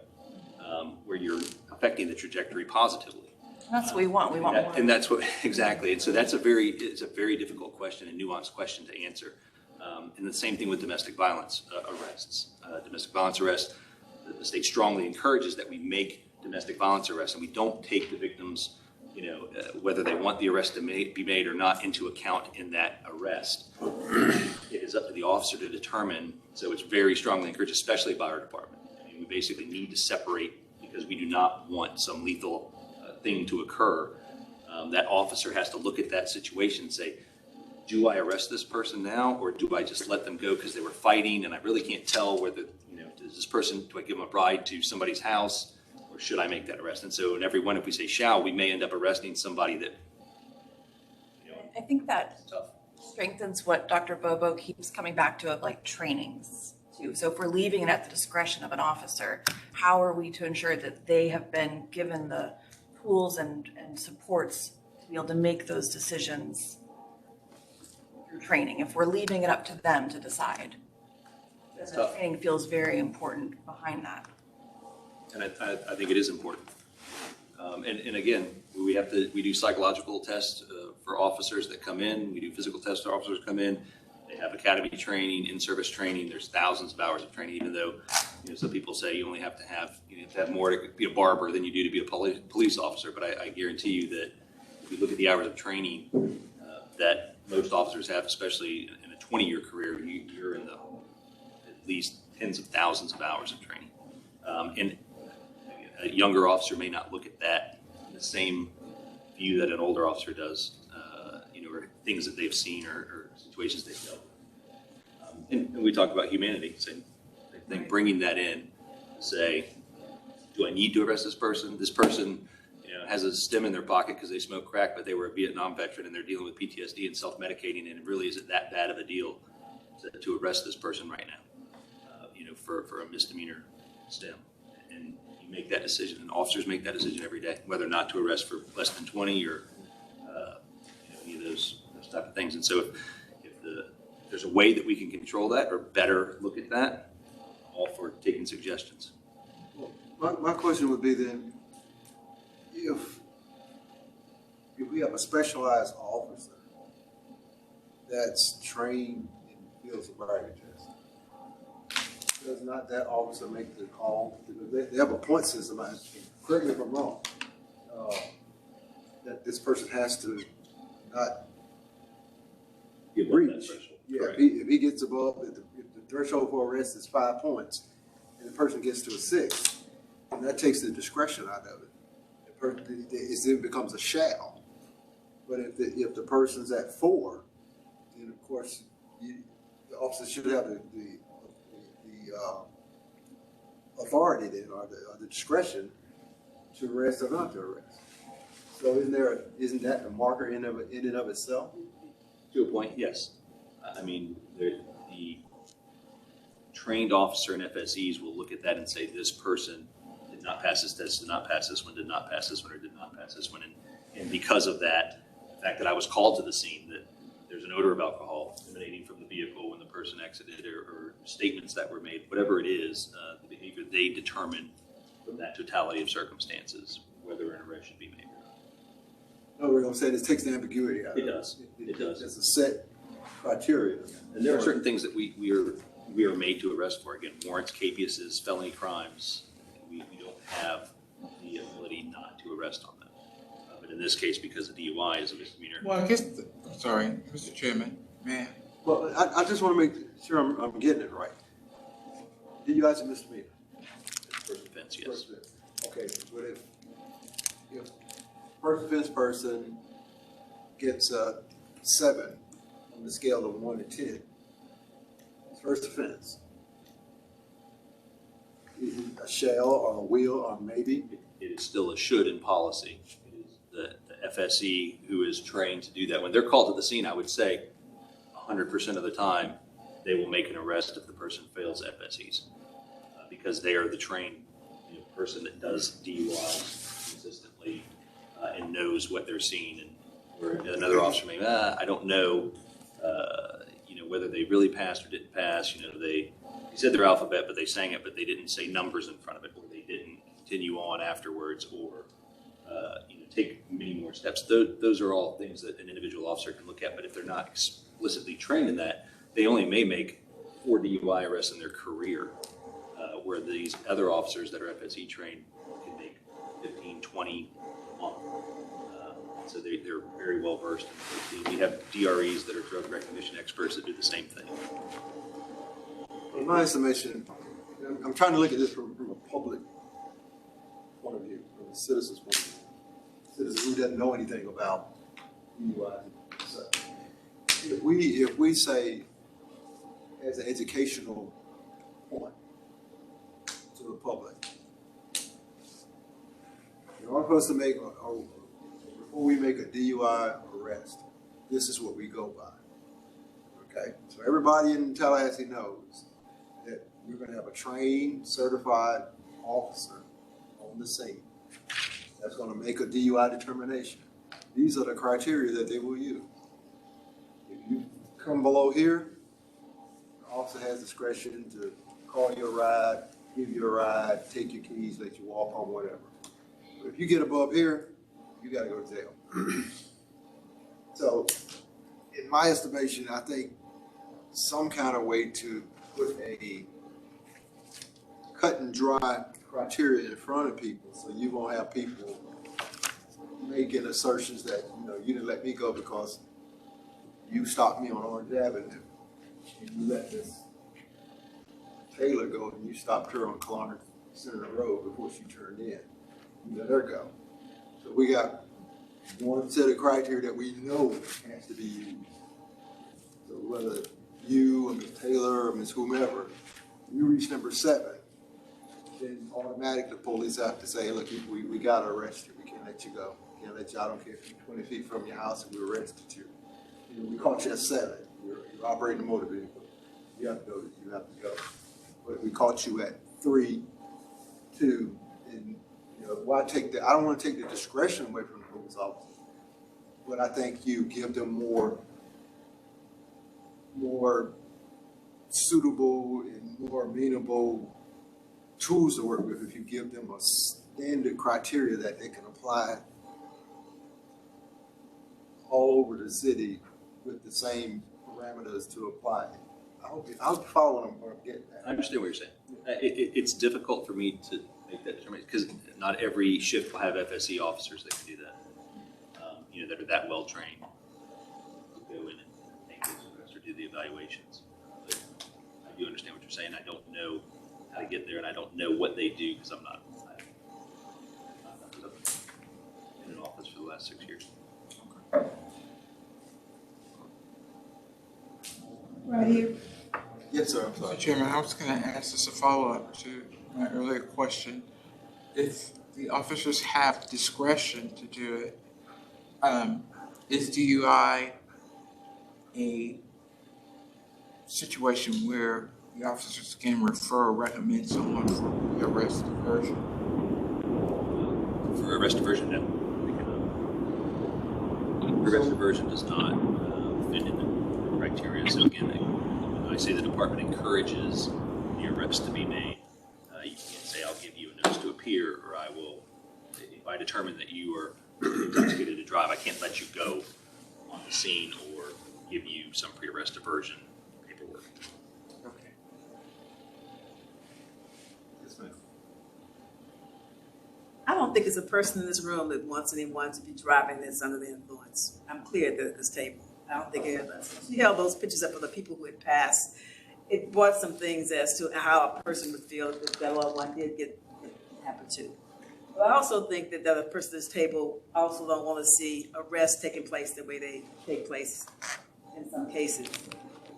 where you're affecting the trajectory positively. That's what we want. We want more. And that's what, exactly. And so it's a very difficult question, a nuanced question to answer. And the same thing with domestic violence arrests. Domestic violence arrests, the state strongly encourages that we make domestic violence arrests and we don't take the victims, whether they want the arrest to be made or not, into account in that arrest. It is up to the officer to determine. So it's very strongly encouraged, especially by our department. I mean, we basically need to separate because we do not want some lethal thing to occur. That officer has to look at that situation and say, do I arrest this person now, or do I just let them go because they were fighting and I really can't tell whether, does this person, do I give them a ride to somebody's house, or should I make that arrest? And so in every one, if we say shall, we may end up arresting somebody that, I think that strengthens what Dr. Bobo keeps coming back to, of like trainings too. So if we're leaving it at the discretion of an officer, how are we to ensure that they have been given the tools and supports to be able to make those decisions through training? If we're leaving it up to them to decide, then the training feels very important behind that. and I think it is important. And again, we do psychological tests for officers that come in. We do physical tests for officers that come in. They have academy training, in-service training. There's thousands of hours of training, even though, some people say you only have to have, you have to have more to be a barber than you do to be a police officer. But I guarantee you that if you look at the hours of training that most officers have, especially in a 20-year career, you're in the at least tens of thousands of hours of training. And a younger officer may not look at that in the same view that an older officer does, or things that they've seen or situations they've dealt with. And we talk about humanity, same thing, bringing that in, say, do I need to arrest this person? This person, has a stem in their pocket because they smoke crack, but they were a Vietnam veteran and they're dealing with PTSD and self-medicating, and really, is it that bad of a deal to arrest this person right now, for a misdemeanor stem? And you make that decision, and officers make that decision every day, whether or not to arrest for less than 20 or any of those type of things. And so if there's a way that we can control that or better look at that, all for taking suggestions. Well, my question would be then, if we have a specialized officer that's trained in the field sobriety test, does not that officer make the call? They have a point system, correct me if I'm wrong, that this person has to not reach. Yeah, if he gets above, if the threshold for arrest is 5 points, and the person gets to a 6, and that takes the discretion out of it. It becomes a shall. But if the person's at 4, then of course the officer should have the authority then, or the discretion to arrest or not to arrest. So isn't that the marker in and of itself? To a point, yes. I mean, the trained officer and FSEs will look at that and say, this person did not pass this test, did not pass this one, did not pass this one, or did not pass this one. And because of that, the fact that I was called to the scene, that there's an odor of alcohol emanating from the vehicle when the person exited, or statements that were made, whatever it is, the behavior, they determine from that totality of circumstances whether an arrest should be made or not. No, what I'm saying is it takes the ambiguity out of it. It does. It does. It's a set criteria. And there are certain things that we are made to arrest for. Again, warrants, capiases, felony crimes. We don't have the ability not to arrest on them. But in this case, because a DUI is a misdemeanor. Well, I guess, I'm sorry, Mr. Chairman, man. Well, I just want to make sure I'm getting it right. DUI is a misdemeanor. First offense, yes. First offense. Okay, but if first offense person gets a 7 on the scale of 1 to 10, first offense. Is it a shall or a will or maybe? It is still a should in policy. It is the FSE who is trained to do that. When they're called to the scene, I would say 100% of the time they will make an arrest if the person fails FSEs, because they are the trained person that does DUIs consistently and knows what they're seeing. And where another officer may, I don't know, whether they really passed or didn't pass. They said their alphabet, but they sang it, but they didn't say numbers in front of it, or they didn't continue on afterwards, or take many more steps. Those are all things that an individual officer can look at. But if they're not explicitly trained in that, they only may make 4 DUI arrests in their career, where these other officers that are FSE trained can make 15, 20 a month. So they're very well versed. We have DREs that are drug recognition experts that do the same thing. In my estimation, I'm trying to look at this from a public point of view, from a citizen's point of view. Citizen who doesn't know anything about DUI. So if we say as an educational point to the public, you're supposed to make before we make a DUI arrest, this is what we go by. Okay, so everybody in Tallahassee knows that we're going to have a trained, certified officer on the scene that's going to make a DUI determination. These are the criteria that they will use. If you come below here, the officer has discretion to call you a ride, give you a ride, take your keys, let you walk home, whatever. But if you get above here, you got to go to jail. So, in my estimation, I think some kind of way to put a cut and dry criteria in front of people, so you won't have people making assertions that, you know, you didn't let me go because you stopped me on Orange Avenue. And you let this Taylor go and you stopped her on Clarence Center Road before she turned in. You let her go. So we got one set of criteria that we know has to be used. So whether you or Ms. Taylor or Ms. whomever, you reach number 7, then automatically the police have to say, look, we gotta arrest you. We can't let you go. We can't let you, I don't care if you're 20 feet from your house and we arrested you. You know, we caught you at 7. You're operating a motor vehicle. You have to go, you have to go. But if we caught you at 3, 2, and you know, why take the, I don't want to take the discretion away from the police officer, but I think you give them more suitable and more amenable tools to work with if you give them a standard criteria that they can apply all over the city with the same parameters to apply it. I'll follow them or get that. I understand what you're saying. It's difficult for me to make that determination because not every shift will have FSE officers that can do that. You know, that are that well trained to go in and make those arrests or do the evaluations. But I do understand what you're saying. I don't know how to get there, and I don't know what they do because I'm not in an office for the last 6 years. Right here. Yes, sir. I'm sorry. Mr. Chairman, I was going to ask as a follow-up to my earlier question. If the officers have discretion to do it, is DUI a situation where the officers can refer or recommend someone for arrest diversion? For arrest diversion, no. Arrest diversion does not fit in the criteria. So again, when I say the department encourages the arrest to be made, you can't say I'll give you a notice to appear, or I will, if I determine that you are intoxicated to drive, I can't let you go on the scene or give you some pre-arrest diversion paperwork. Okay. Yes, ma'am. I don't think it's a person in this room that wants anyone to be driving that's under the influence. I'm clear at this table. I don't think any of us. She held those pictures up of the people who had passed. It brought some things as to how a person would feel if that loved one did get happen to. But I also think that the other person at this table also don't want to see arrests taking place the way they take place in some cases.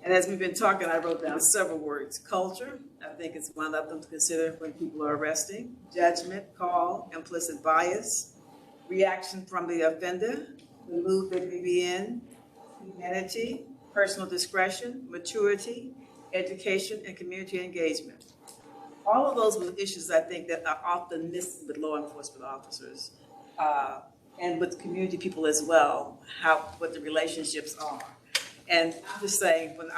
And as we've been talking, I wrote down several words. Culture, I think it's one of them to consider when people are arresting. Judgment, call, implicit bias, reaction from the offender, the mood they may be in, humanity, personal discretion, maturity, education, and community engagement. All of those were issues I think that are often missing with law enforcement officers and with community people as well, what the relationships are. And I'm just saying, when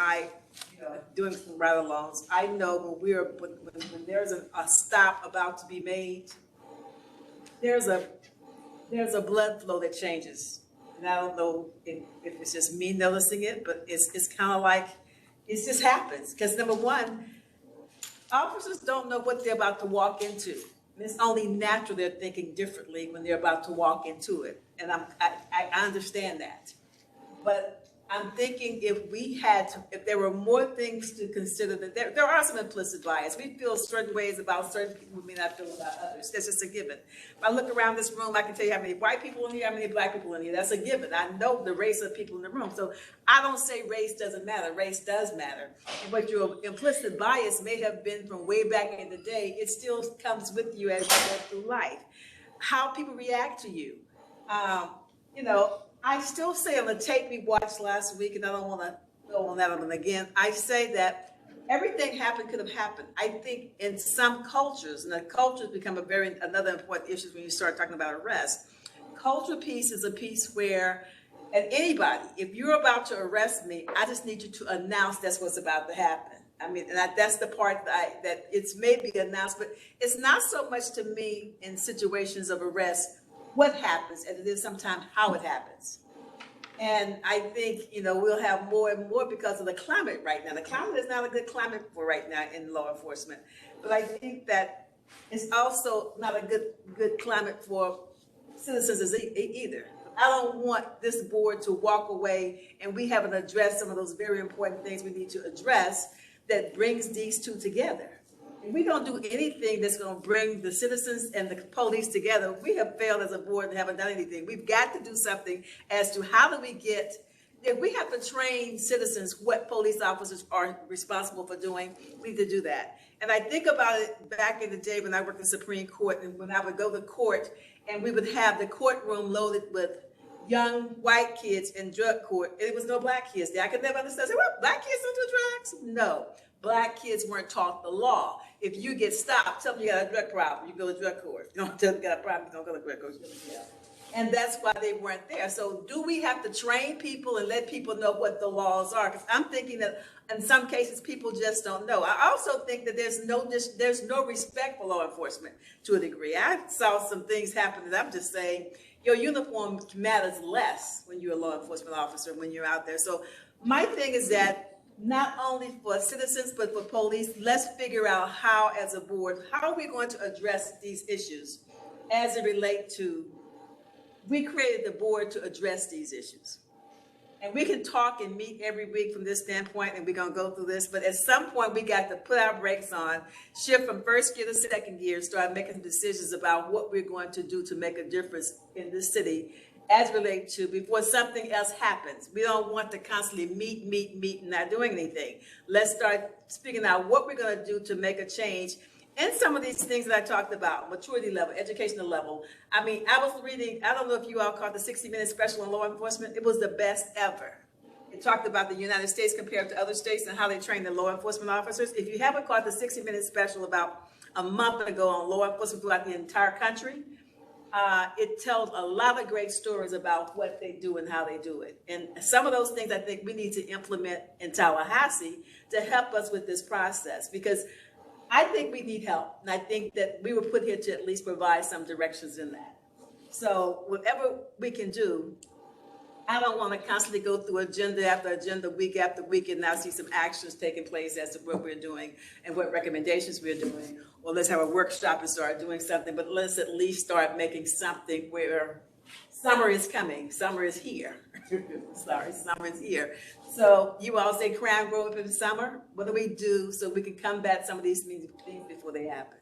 doing some ride-alongs, I know when there's a stop about to be made, there's a blood flow that changes. And I don't know if it's just me noticing it, but it's kind of like, it just happens. Because number one, officers don't know what they're about to walk into. And it's only natural they're thinking differently when they're about to walk into it. And I understand that. But I'm thinking if there were more things to consider, that there are some implicit bias. We feel certain ways about certain people we may not feel about others. That's just a given. If I look around this room, I can tell you how many white people in here, how many black people in here. That's a given. I know the race of people in the room. So I don't say race doesn't matter. Race does matter. And what your implicit bias may have been from way back in the day, it still comes with you as you go through life. How people react to you. I still say on the tape we watched last week, and I don't want to go on that one again, I say that everything could have happened. I think in some cultures, and the cultures become another important issue when you start talking about arrest. Culture piece is a piece where, and anybody, if you're about to arrest me, I just need you to announce that's what's about to happen. I mean, and that's the part that it's maybe announced, but it's not so much to me in situations of arrest what happens, and it is sometimes how it happens. And I think, we'll have more and more because of the climate right now. The climate is not a good climate for right now in law enforcement. But I think that it's also not a good climate for citizens either. I don't want this board to walk away and we haven't addressed some of those very important things we need to address that brings these two together. If we don't do anything that's going to bring the citizens and the police together, we have failed as a board and haven't done anything. We've got to do something as to how do we get, if we have to train citizens what police officers are responsible for doing, we need to do that. And I think about it back in the day when I worked in Supreme Court and when I would go to court and we would have the courtroom loaded with young white kids in drug court, and there was no black kids there. I could never understand. Say, well, black kids don't do drugs? No. Black kids weren't taught the law. If you get stopped, tell them you got a drug problem, you go to drug court. You don't tell them you got a problem, you don't go to drug court, you go to jail. And that's why they weren't there. So do we have to train people and let people know what the laws are? Because I'm thinking that in some cases, people just don't know. I also think that there's no respect for law enforcement to a degree. I saw some things happen that I'm just saying, your uniform matters less when you're a law enforcement officer, when you're out there. So my thing is that not only for citizens, but for police, let's figure out how, as a board, how are we going to address these issues as it relates to, we created the board to address these issues. And we can talk and meet every week from this standpoint, and we're going to go through this. But at some point, we got to put our brakes on, shift from first gear to second gear, start making decisions about what we're going to do to make a difference in this city as related to before something else happens. We don't want to constantly meet, and not doing anything. Let's start speaking out what we're going to do to make a change. And some of these things that I talked about, maturity level, educational level. I mean, I was reading, I don't know if you all caught the 60-minute special on law enforcement. It was the best ever. It talked about the United States compared to other states and how they train their law enforcement officers. If you haven't caught the 60-minute special about a month ago on law enforcement throughout the entire country, it tells a lot of great stories about what they do and how they do it. And some of those things I think we need to implement in Tallahassee to help us with this process, because I think we need help, and I think that we were put here to at least provide some directions in that. So whatever we can do, I don't want to constantly go through agenda after agenda, week after week, and now see some actions taking place as to what we're doing and what recommendations we're doing. Well, let's have a workshop and start doing something, but let's at least start making something where summer is coming, summer is here. Sorry, summer is here. So you all say crime grow up in the summer. What do we do so we can combat some of these things before they happen?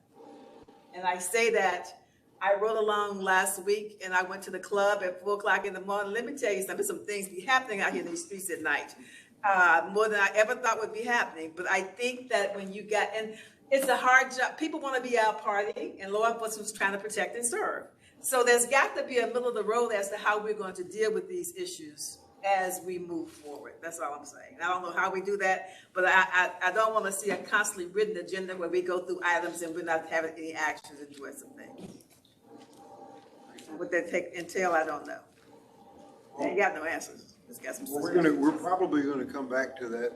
And I say that I rode along last week and I went to the club at 4 o'clock in the morning. Let me tell you something, some things be happening out here in these streets at night, more than I ever thought would be happening. But I think that when you got, and it's a hard job. People want to be out partying, and law enforcement's trying to protect and serve. So there's got to be a middle of the road as to how we're going to deal with these issues as we move forward. That's all I'm saying. I don't know how we do that, but I don't want to see a constantly written agenda where we go through items and we're not having any actions and doing some things. What that entail, I don't know. They ain't got no answers. Just got some. Well, we're probably gonna come back to that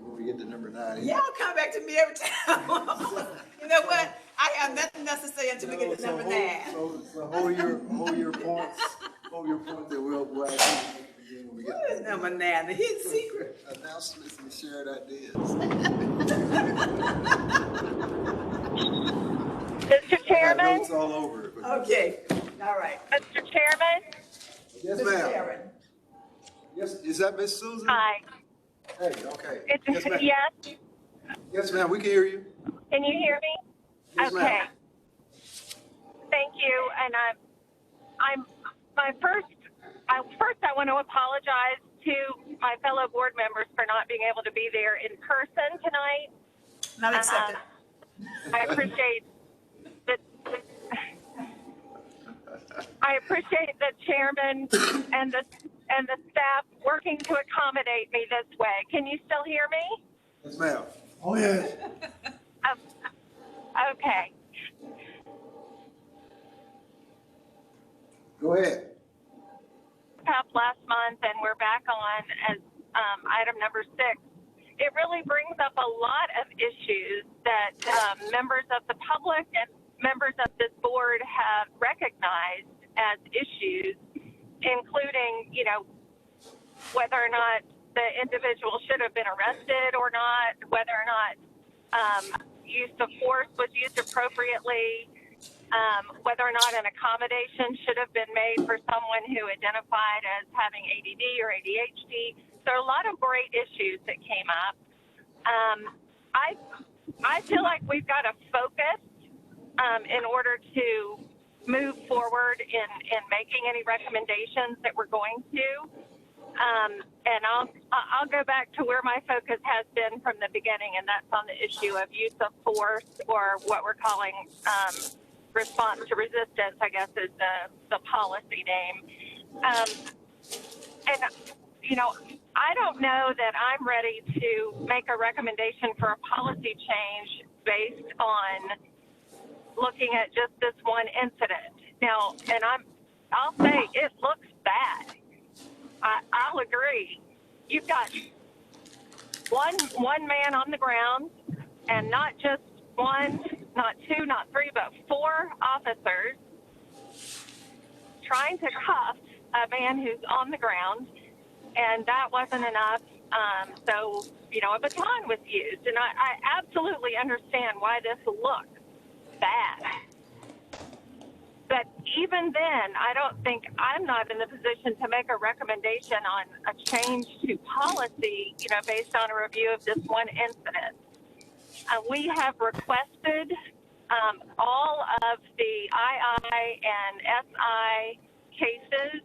when we get to number 9. Y'all come back to me every time. You know what? I have nothing else to say until we get to number 9. So hold your points that we'll actually begin when we get. What is number 9? The hidden secret. Announcements and shared ideas. Mr. Chairman? Notes all over it. Okay, all right. Mr. Chairman? Yes, ma'am. Yes, is that Miss Susan? Hi. Hey, okay. Yes, ma'am. Yes? Yes, ma'am, we can hear you. Can you hear me? Yes, okay. ma'am. Thank you. And I want to apologize to my fellow board members for not being able to be there in person tonight. Not accepted. I appreciate that. I appreciate the chairman and the staff working to accommodate me this way. Can you still hear me? Yes, ma'am. Oh, yes. Okay. Go ahead. Up last month, and we're back on as item number 6. It really brings up a lot of issues that members of the public and members of this board have recognized as issues, including, whether or not the individual should have been arrested or not, whether or not use of force was used appropriately, whether or not an accommodation should have been made for someone who identified as having ADD or ADHD. So a lot of great issues that came up. I feel like we've got to focus in order to move forward in making any recommendations that we're going to. And I'll go back to where my focus has been from the beginning, and that's on the issue of use of force, or what we're calling response to resistance, I guess is the policy name. And, you know, I don't know that I'm ready to make a recommendation for a policy change based on looking at just this one incident. Now, and I'll say it looks bad. I'll agree. You've got one man on the ground, and not just one, not two, not three, but 4 officers trying to cuff a man who's on the ground, and that wasn't enough. So, you know, a baton was used, and I absolutely understand why this looks bad. But even then, I don't think I'm not in the position to make a recommendation on a change to policy, you know, based on a review of this one incident. We have requested all of the II and SI cases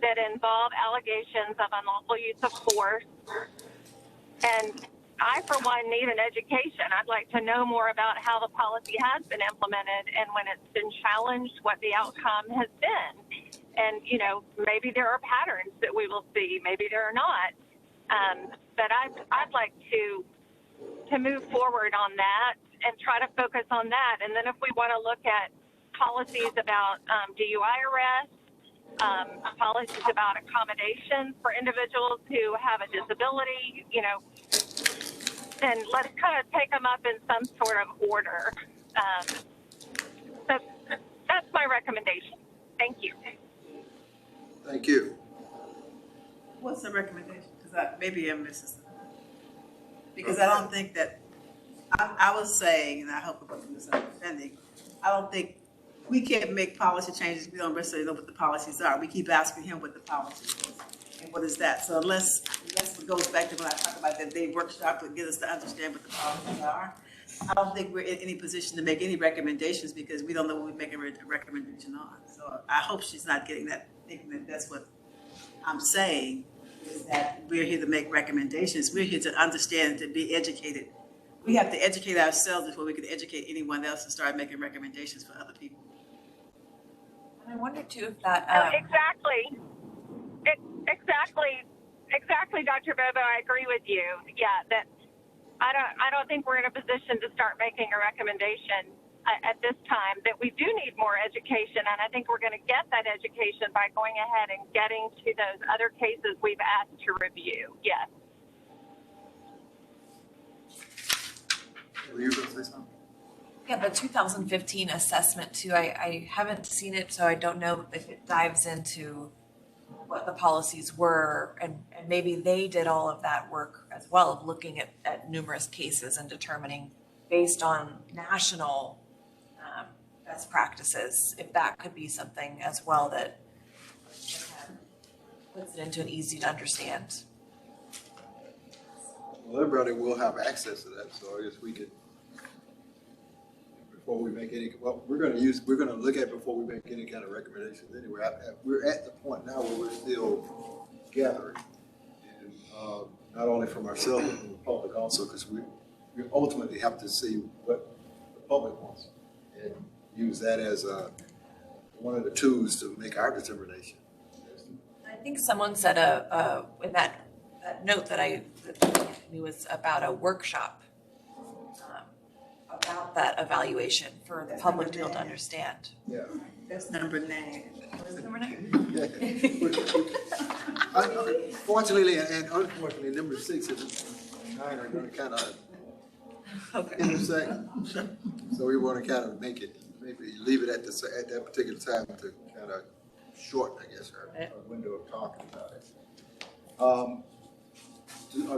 that involve allegations of unlawful use of force. And I, for one, need an education. I'd like to know more about how the policy has been implemented, and when it's been challenged, what the outcome has been. And, you know, maybe there are patterns that we will see, maybe there are not. But I'd like to move forward on that and try to focus on that. And then if we want to look at policies about DUI arrests, policies about accommodations for individuals who have a disability, you know, and let's kind of take them up in some sort of order. So that's my recommendation. Thank you. Thank you. What's the recommendation? Because maybe I'm missing something. Because I don't think that, I was saying, and I hope it wasn't misunderstanding, I don't think we can't make policy changes. We don't necessarily know what the policies are. We keep asking him what the policy is. And what is that? So unless it goes back to when I talk about that day workshop to get us to understand what the policies are, I don't think we're in any position to make any recommendations because we don't know what we're making a recommendation on. So I hope she's not getting that, thinking that that's what I'm saying, is that we're here to make recommendations. We're here to understand, to be educated. We have to educate ourselves before we can educate anyone else and start making recommendations for other people. And I wonder too if that. Exactly, Dr. Bobo. I agree with you. Yeah, that I don't think we're in a position to start making a recommendation at this time. That we do need more education, and I think we're going to get that education by going ahead and getting to those other cases we've asked to review. Yes. Were you going to say something? Yeah, the 2015 assessment too, I haven't seen it, so I don't know if it dives into what the policies were, and maybe they did all of that work as well, of looking at numerous cases and determining based on national best practices, if that could be something as well that puts it into an easy to understand. Well, everybody will have access to that, so I guess we could, before we make any, well, we're going to look at before we make any kind of recommendations anyway. We're at the point now where we're still gathering, and not only from ourselves, but from the public also, because we ultimately have to see what the public wants and use that as one of the tools to make our determination. I think someone said in that note that it was about a workshop about that evaluation for the public to be able to understand. Yeah. That's number 9. What is number 9? Fortunately and unfortunately, number 6 and 9 are going to kind of intersect. So we want to kind of make it, maybe leave it at that particular time to kind of shorten, I guess, our window of talking about it. Are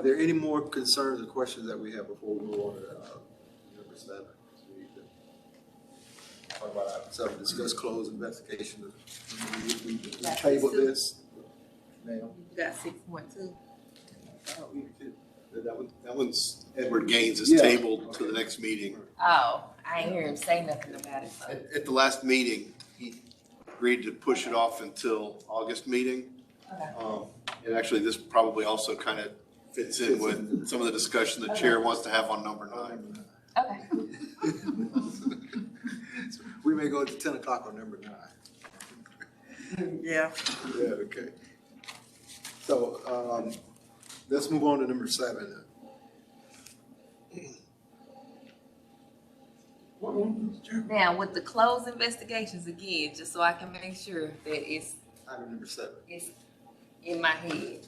there any more concerns or questions that we have before we move on to number 7? We need to talk about item 7, discuss closed investigation. We tabled this. Ma'am? You got 6.2. That one's Edward Gaines is Yeah. tabled to the next meeting. Oh, I ain't hear him say nothing about it. So. At the last meeting, he agreed to push it off until August meeting. Okay. And actually, this probably also kind of fits in with some of the discussion the chair wants to have on number 9. Okay. We may go to 10 o'clock on number 9. Yeah. Yeah, okay. So, let's move on to number 7. Now, with the closed investigations again, just so I can make sure that it's item number 7. It's in my head.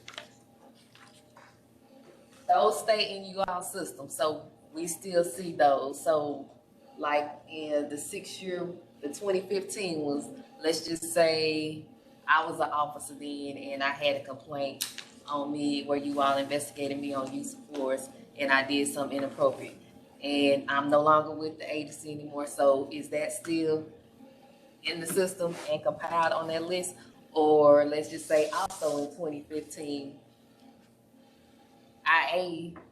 Those stay in you all system, so we still see those. So, like in the 6th year, the 2015 was, let's just say I was an officer then and I had a complaint on me where you all investigated me on use of force and I did something inappropriate. And I'm no longer with the agency anymore, so is that still in the system and compiled on that list? Or let's just say also in 2015,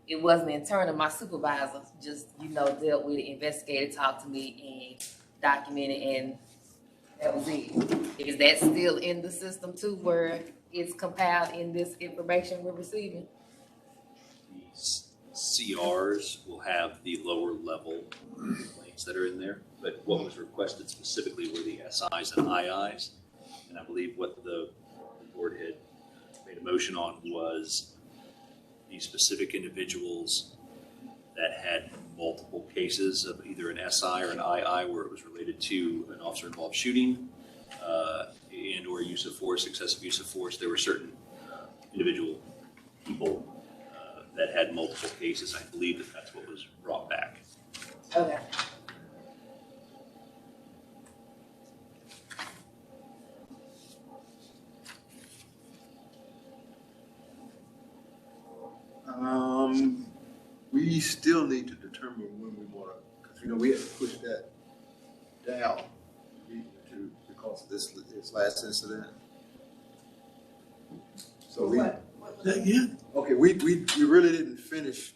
it wasn't internal, my supervisor just, dealt with it, investigated, talked to me and documented, and that was it. Is that still in the system too, where it's compiled in this information we're receiving? CRs will have the lower level complaints that are in there, but what was requested specifically were the SIs and IIs. And I believe what the board had made a motion on was the specific individuals that had multiple cases of either an SI or an II where it was related to an officer-involved shooting and or use of force, excessive use of force. There were certain individual people that had multiple cases. I believe that that's what was brought back. Okay. We still need to determine when we want to, because we had to push that down because of this last incident. So Again? Okay, we really didn't finish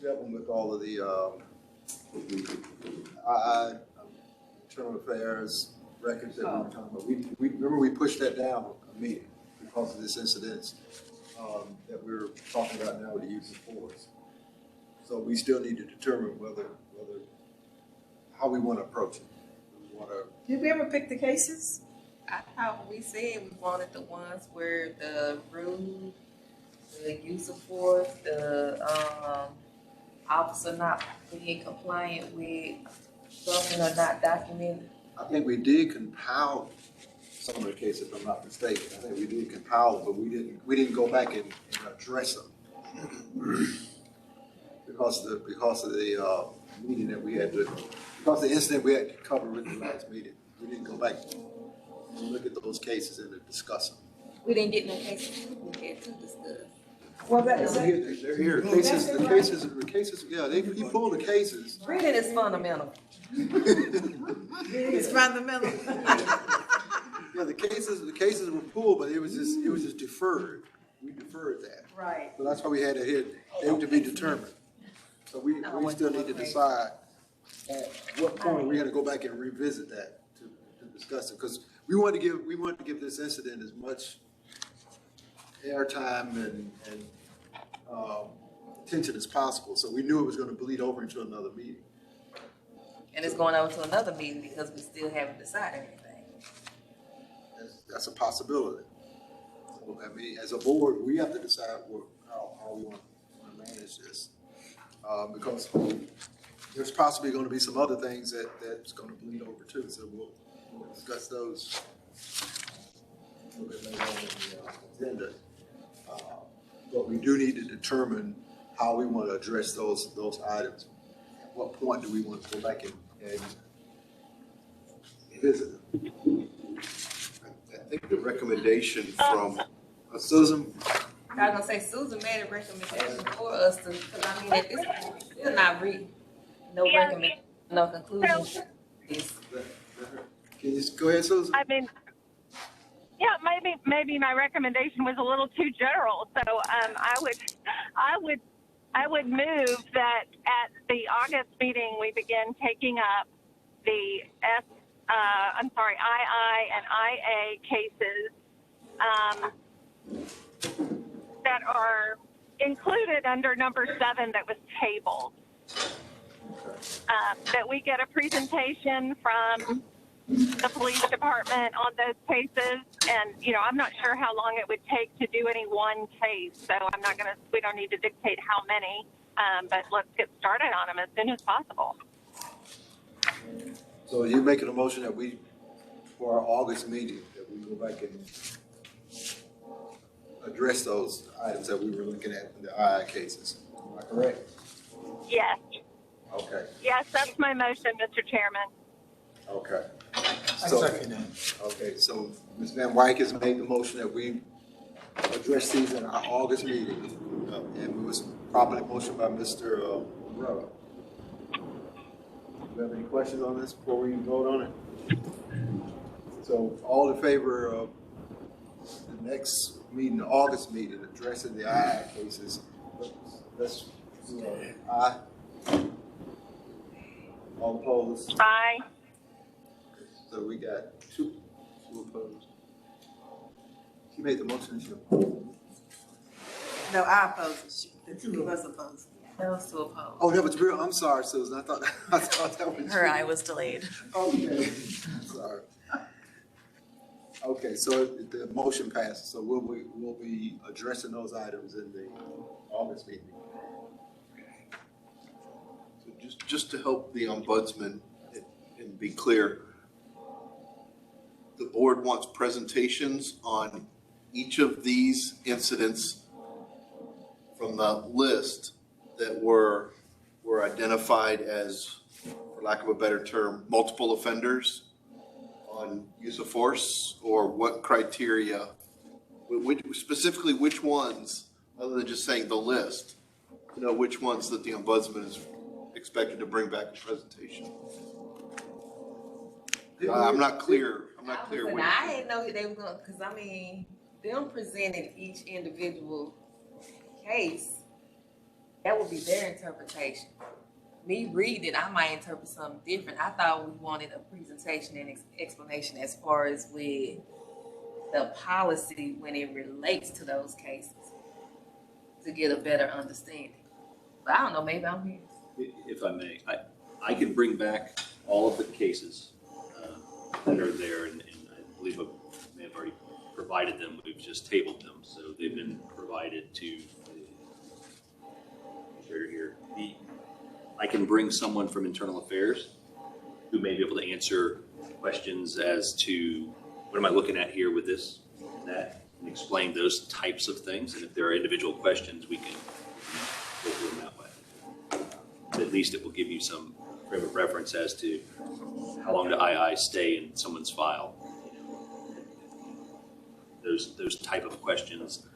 dealing with all of the internal affairs records that we were talking about. We remember we pushed that down a meeting because of this incident that we're talking about now with the use of force. So we still need to determine how we want to approach it. Did we ever pick the cases? I thought we said we wanted the ones where the rude, the use of force, the officer not being compliant with something or not documented. I think we did compile some of the cases, if I'm not mistaken. I think we did compile them, but we didn't go back and address them. Because of the meeting that we had because the incident we had to cover with the last meeting. We didn't go back and look at those cases and discuss them. We didn't get no cases. We had to discuss. Well, They're here. The cases, yeah, he pulled the cases. Reading is fundamental. It's fundamental. Yeah, the cases were pulled, but it was just deferred. We deferred that. Right. So that's why we had it here, they to be determined. So we still need to decide at what point we're gonna go back and revisit that to discuss it. Because we want to give this incident as much airtime and attention as possible. So we knew it was gonna bleed over into another meeting. And it's going over to another meeting because we still haven't decided anything. That's a possibility. So, I mean, as a board, we have to decide how we want to manage this. Because there's possibly going to be some other things that's going to bleed over too. So we'll discuss those a little bit later on in the agenda. But we do need to determine how we want to address those items. At what point do we want to go back and visit them? I think the recommendation from Susan, I was gonna say Susan made a recommendation for us to, because I mean, at this point, we still not reading. No Yeah. recommendation, no conclusions. Can you just go ahead, Susan? I mean, yeah, maybe my recommendation was a little too general. So I would move that at the August meeting we begin taking up the II and IA cases that are included under number 7 that was tabled. That we get a presentation from the police department on those cases, and I'm not sure how long it would take to do any one case, so we don't need to dictate how many, but let's get started on them as soon as possible. So you're making a motion that for our August meeting, that we go back and address those items that we were looking at in the II cases. Am I correct? Yes. Okay. Yes, that's my motion, Mr. Chairman. Okay. second Okay, so Ms. Van Wyk has made the motion that we address these in our August meeting. And it was properly motioned by Mr. Brother. Do you have any questions on this before we vote on it? So all in favor of the next meeting, the August meeting, addressing the II cases, let's do aye. All opposed? Aye. So we got two opposed. She made the motion, she opposed. No, I oppose it. The two of us opposed. Those two opposed. Oh, that was real. I'm sorry, Susan. I thought that was. Her eye was delayed. Okay. Sorry. Okay, so the motion passes. So we'll be addressing those items in the August meeting. So just to help the ombudsman and be clear, the board wants presentations on each of these incidents from the list that were identified as, for lack of a better term, multiple offenders on use of force, or what criteria, specifically which ones, other than just saying the list, which ones that the ombudsman is expected to bring back a presentation. I'm not clear. And I didn't know they were gonna, because I mean, them presenting each individual case, that would be their interpretation. Me reading, I might interpret something different. I thought we wanted a presentation and explanation as far as with the policy when it relates to those cases to get a better understanding. But I don't know, maybe I'm here. If I may, I can bring back all of the cases that are there, and I believe I may have already provided them. We've just tabled them, so they've been provided to the administrator here. I can bring someone from Internal Affairs who may be able to answer questions as to what am I looking at here with this and that, and explain those types of things. And if there are individual questions, we can go through them that way. At least it will give you some frame of reference as to how long do II stay in someone's file. Those type of questions,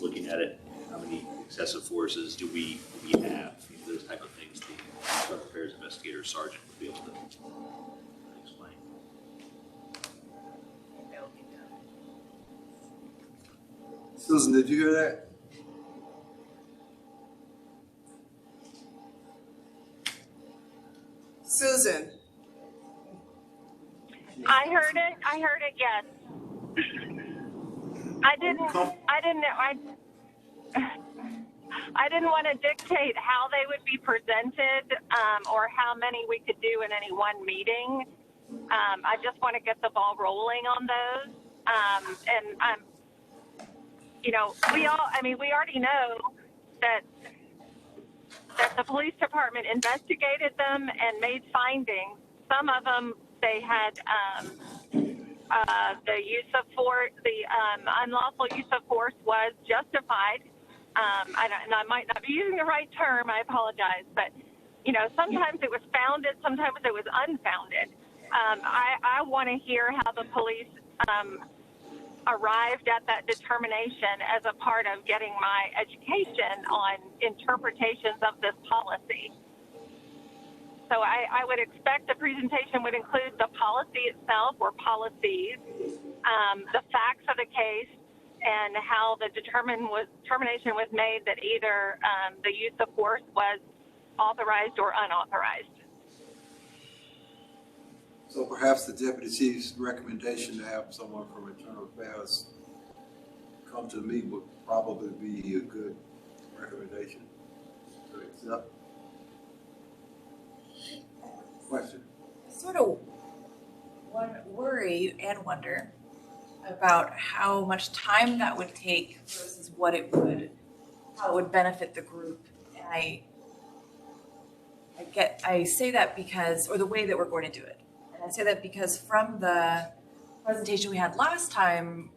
looking at it, how many excessive forces do we have? Those type of things, the Internal Affairs investigator sergeant would be able to explain. Susan, did you hear that? Susan. I heard it, yes. I didn't want to dictate how they would be presented, or how many we could do in any one meeting. I just want to get the ball rolling on those. We already know that the police department investigated them and made findings. Some of them, they had the use of force, the unlawful use of force was justified. And I might not be using the right term, I apologize, but, sometimes it was founded, sometimes it was unfounded. I want to hear how the police arrived at that determination as a part of getting my education on interpretations of this policy. So I would expect the presentation would include the policy itself or policies, the facts of the case, and how the determination was made that either the use of force was authorized or unauthorized. So perhaps the deputy chief's recommendation to have someone from Internal Affairs come to me would probably be a good recommendation to accept. Question? Sort of worry and wonder about how much time that would take versus how it would benefit the group. And I say that because, or the way that we're going to do it. And I say that because from the presentation we had last time,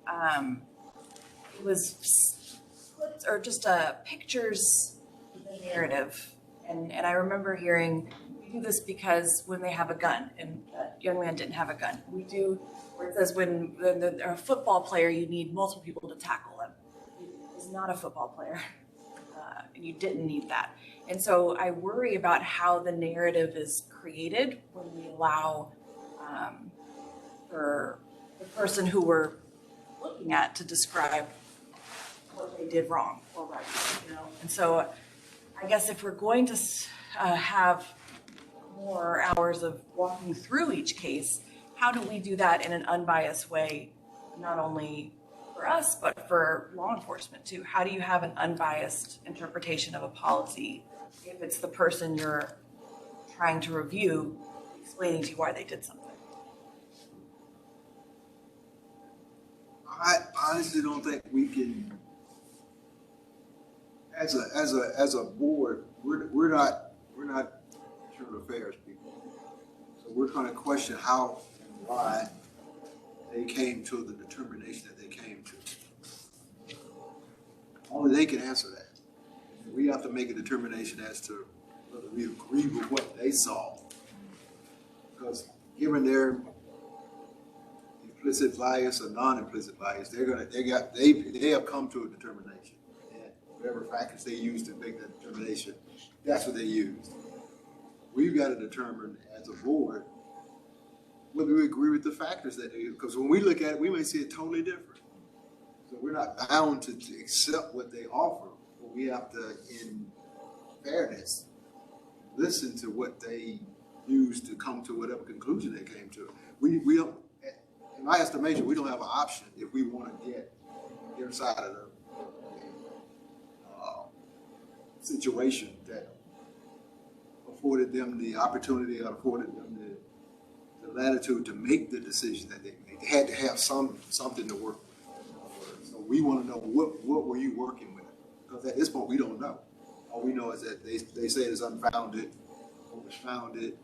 it was clips or just pictures of the narrative. And I remember hearing, we do this because when they have a gun, and that young man didn't have a gun. We do, where it says when they're a football player, you need multiple people to tackle him. He's not a football player, and you didn't need that. And so I worry about how the narrative is created when we allow for the person who we're looking at to describe what they did wrong or right, you know? And so I guess if we're going to have more hours of walking through each case, how do we do that in an unbiased way, not only for us, but for law enforcement too? How do you have an unbiased interpretation of a policy if it's the person you're trying to review explaining to you why they did something? I honestly don't think we can, as a board, we're not internal affairs people. So we're going to question how and why they came to the determination that they came to. Only they can answer that. We have to make a determination as to whether we agree with what they saw. Because given their implicit bias or non-implicit bias, they have come to a determination. And whatever factors they use to make that determination, that's what they used. We've got to determine as a board whether we agree with the factors that they use. Because when we look at it, we may see it totally different. So we're not bound to accept what they offer, but we have to, in fairness, listen to what they use to come to whatever conclusion they came to. We don't, in my estimation, we don't have an option if we want to get their side of the situation that afforded them the opportunity or afforded them the latitude to make the decision that they made. They had to have something to work with. So we want to know what were you working with? Because at this point, we don't know. All we know is that they say it's unfounded, or was founded.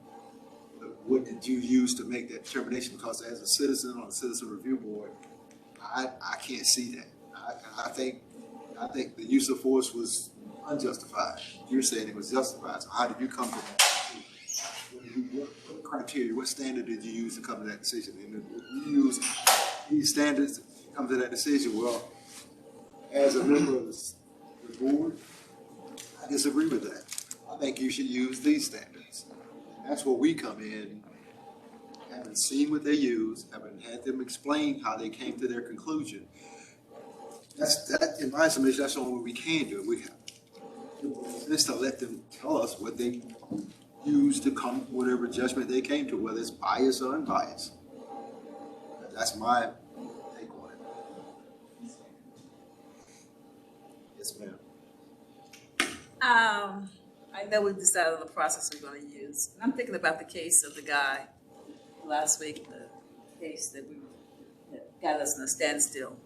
What did you use to make that determination? Because as a citizen on a citizen review board, I can't see that. I think the use of force was unjustified. You're saying it was justified. So how did you come to that decision? What criteria, what standard did you use to come to that decision? And if you use these standards to come to that decision, well, as a member of the board, I disagree with that. I think you should use these standards. That's where we come in, having seen what they use, having had them explain how they came to their conclusion. That, in my estimation, that's the only way we can do it. We have just to let them tell us what they used to come to whatever judgment they came to, whether it's biased or unbiased. That's my take on it. Yes, ma'am. I know we've decided on the process we're going to use. And I'm thinking about the case of the guy last week, the case that got us in a standstill.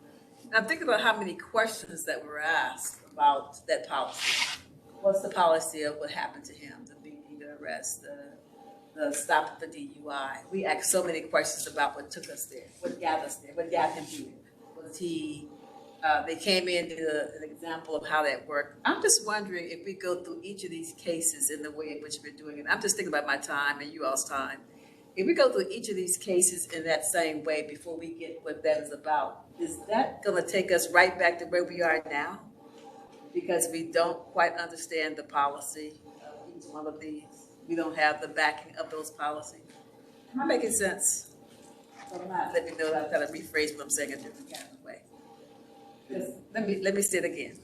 And I'm thinking about how many questions that were asked about that policy. What's the policy of what happened to him, the beating, the arrest, the stop at the DUI? We asked so many questions about what took us there, what got us there, what got him here. Was he, they came in, did an example of how that worked. I'm just wondering if we go through each of these cases in the way in which we're doing it. I'm just thinking about my time and you all's time. if we go through each of these cases in that same way before we get what that is about, is that gonna take us right back to where we are now? Because we don't quite understand the policy of each one of these. We don't have the backing of those policies. Am I making sense? If I'm not, let me know. I'll try to rephrase what I'm saying a different kind of way. Let me say it again.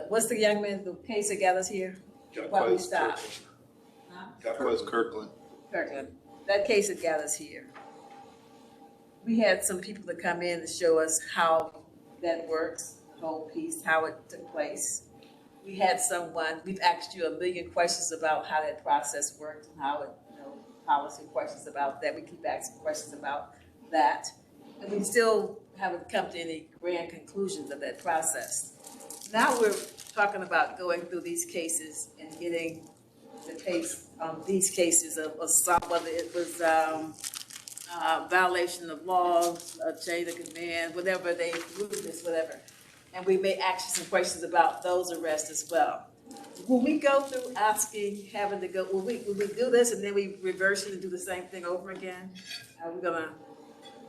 What's the young man, the case that got us here? Why we stopped? Jacquez Kirkland. Kirkland. That case that got us here. We had some people to come in to show us how that works, the whole piece, how it took place. We had someone, we've asked you a million questions about how that process worked and how it, policy questions about that. We keep asking questions about that. And we still haven't come to any grand conclusions of that process. Now we're talking about going through these cases and getting the case, these cases of assault, whether it was violation of laws, a chain of command, whatever they rudeness, whatever. And we may ask you some questions about those arrests as well. Will we go through asking, having to go, will we do this and then we reverse it and do the same thing over again? Are we gonna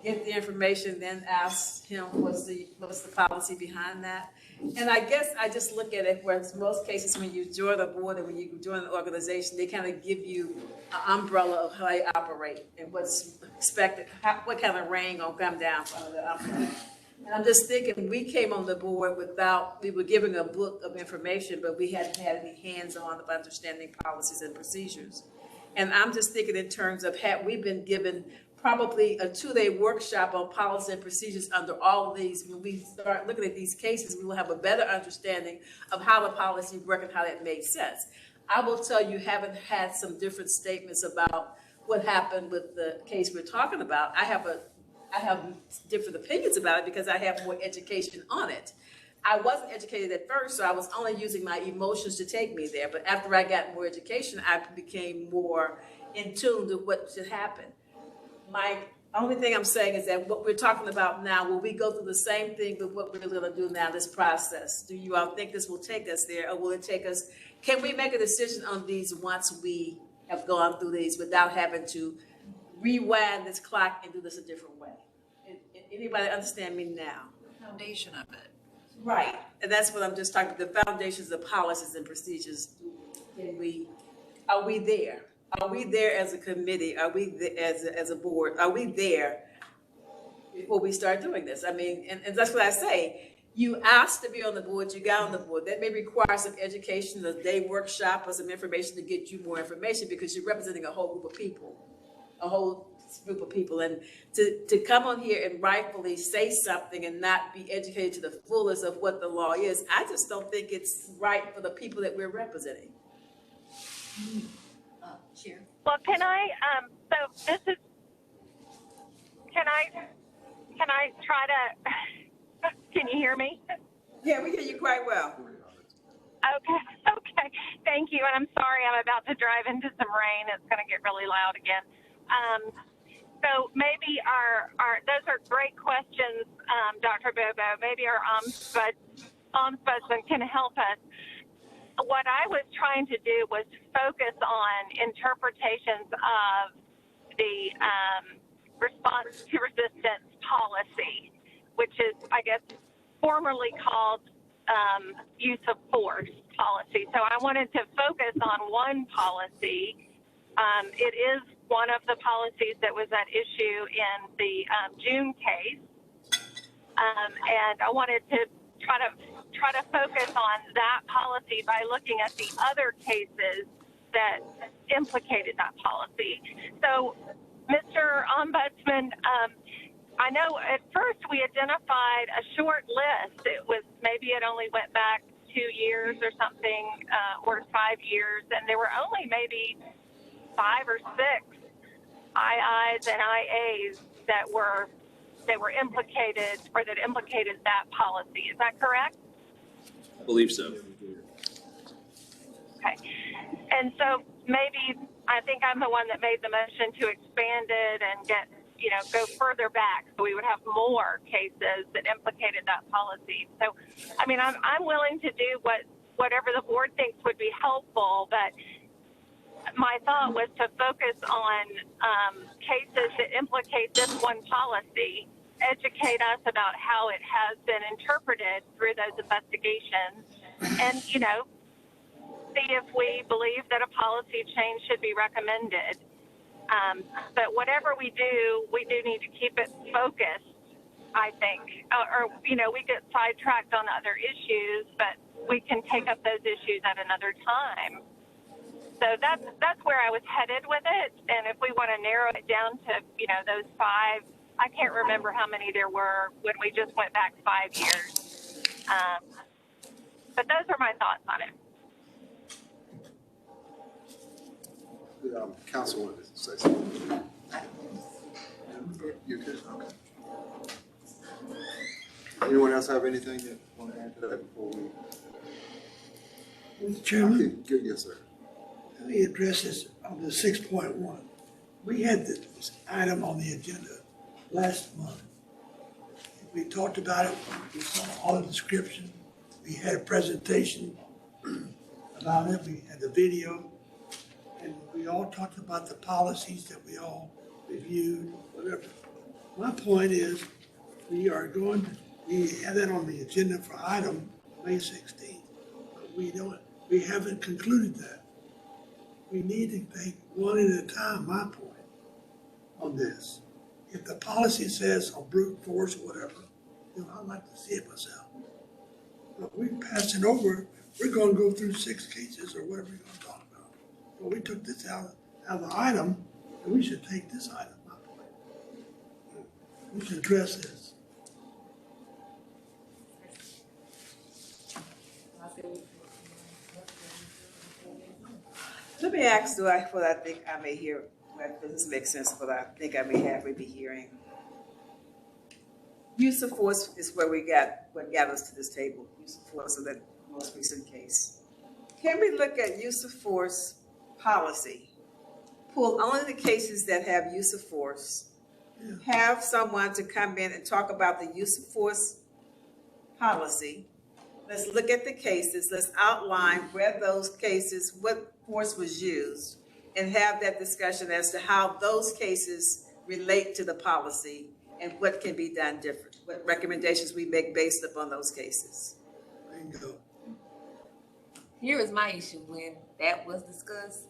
get the information, then ask him what's the policy behind that? And I guess I just look at it where in most cases when you join a board or when you join an organization, they kind of give you an umbrella of how they operate and what's expected, what kind of rain gonna come down from the umbrella. And I'm just thinking, we came on the board we were given a book of information, but we hadn't had any hands-on of understanding policies and procedures. And I'm just thinking in terms of, had we been given probably a 2-day workshop on policy and procedures under all of these, when we start looking at these cases, we will have a better understanding of how the policy worked and how that made sense. I will tell you, having had some different statements about what happened with the case we're talking about, I have different opinions about it because I have more education on it. I wasn't educated at first, so I was only using my emotions to take me there. But after I got more education, I became more in tune to what should happen. My only thing I'm saying is that what we're talking about now, will we go through the same thing with what we're going to do now, this process? Do you all think this will take us there, or will it take us, can we make a decision on these once we have gone through these without having to rewind this clock and do this a different way? Anybody understand me now? Foundation of it. Right, and that's what I'm just talking about, the foundations of policies and procedures. Are we there? Are we there as a committee? Are we as a board? Are we there before we start doing this? I mean, and that's what I say. You asked to be on the board, you got on the board. That may require some education, a day workshop, or some information to get you more information because you're representing a whole group of people, and to come on here and rightfully say something and not be educated to the fullest of what the law is, I just don't think it's right for the people that we're representing. Chair. Well, can I try to, can you hear me? Yeah, we hear you quite well. Okay, thank you, and I'm sorry I'm about to drive into some rain. It's going to get really loud again. So maybe those are great questions, Dr. Bobo. Maybe our ombudsman can help us. What I was trying to do was focus on interpretations of the response to resistance policy, which is, I guess, formerly called use of force policy. So I wanted to focus on one policy. It is one of the policies that was at issue in the June case, and I wanted to try to focus on that policy by looking at the other cases that implicated that policy. So, Mr. Ombudsman, I know at first we identified a short list. Maybe it only went back 2 years or something, or 5 years, and there were only maybe 5 or 6 IIs and IAs that were implicated, or that implicated that policy. Is that correct? I believe so. Okay. And so maybe I think I'm the one that made the motion to expand it and go further back so we would have more cases that implicated that policy. So, I mean, I'm willing to do whatever the board thinks would be helpful, but my thought was to focus on cases that implicate this one policy, educate us about how it has been interpreted through those investigations, and, you know, see if we believe that a policy change should be recommended. But whatever we do need to keep it focused, I think. Or, you know, we get sidetracked on other issues, but we can take up those issues at another time. So that's where I was headed with it. And if we want to narrow it down to, you know, those 5, I can't remember how many there were when we just went back 5 years. But those are my thoughts on it. Council wanted to say something. You good? Okay. Anyone else have anything that want to add to that before we? Mr. Chairman? Good, yes, sir. Let me address this on the 6.1. We had this item on the agenda last month. We talked about it, we saw all the description, we had a presentation about it, we had the video, and we all talked about the policies that we all reviewed, whatever. My point is, we have that on the agenda for item May 16th, but we haven't concluded that. We need to take one at a time, my point, on this. If the policy says on brute force or whatever, then I'd like to see it myself. But we pass it over, we're gonna go through 6 cases or whatever we're gonna talk about. But we took this out of the item, and we should take this item, my point. We should address this. Let me ask, what I think I may hear, this makes sense, what I think I may halfway be hearing. Use of force is what got us to this table, use of force of that most recent case. Can we look at use of force policy? Pull only the cases that have use of force, have someone to come in and talk about the use of force policy. Let's look at the cases, let's outline where those cases, what force was used, and have that discussion as to how those cases relate to the policy and what can be done different, what recommendations we make based upon those cases. Bingo. Here is my issue when that was discussed.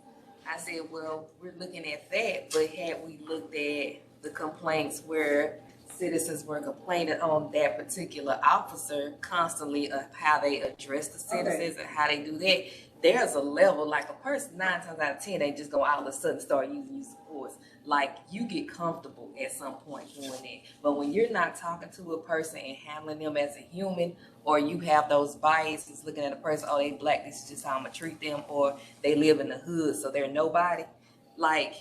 I said, well, we're looking at that, but had we looked at the complaints where citizens were complaining on that particular officer constantly of how they address the citizens and how they do that, there's a level, like a person 9 times out of 10, they just go all of a sudden start using use of force. Like, you get comfortable at some point doing that. But when you're not talking to a person and handling them as a human, or you have those biases looking at a person, oh, they black, this is just how I'm gonna treat them, or they live in the hood, so they're nobody. Like,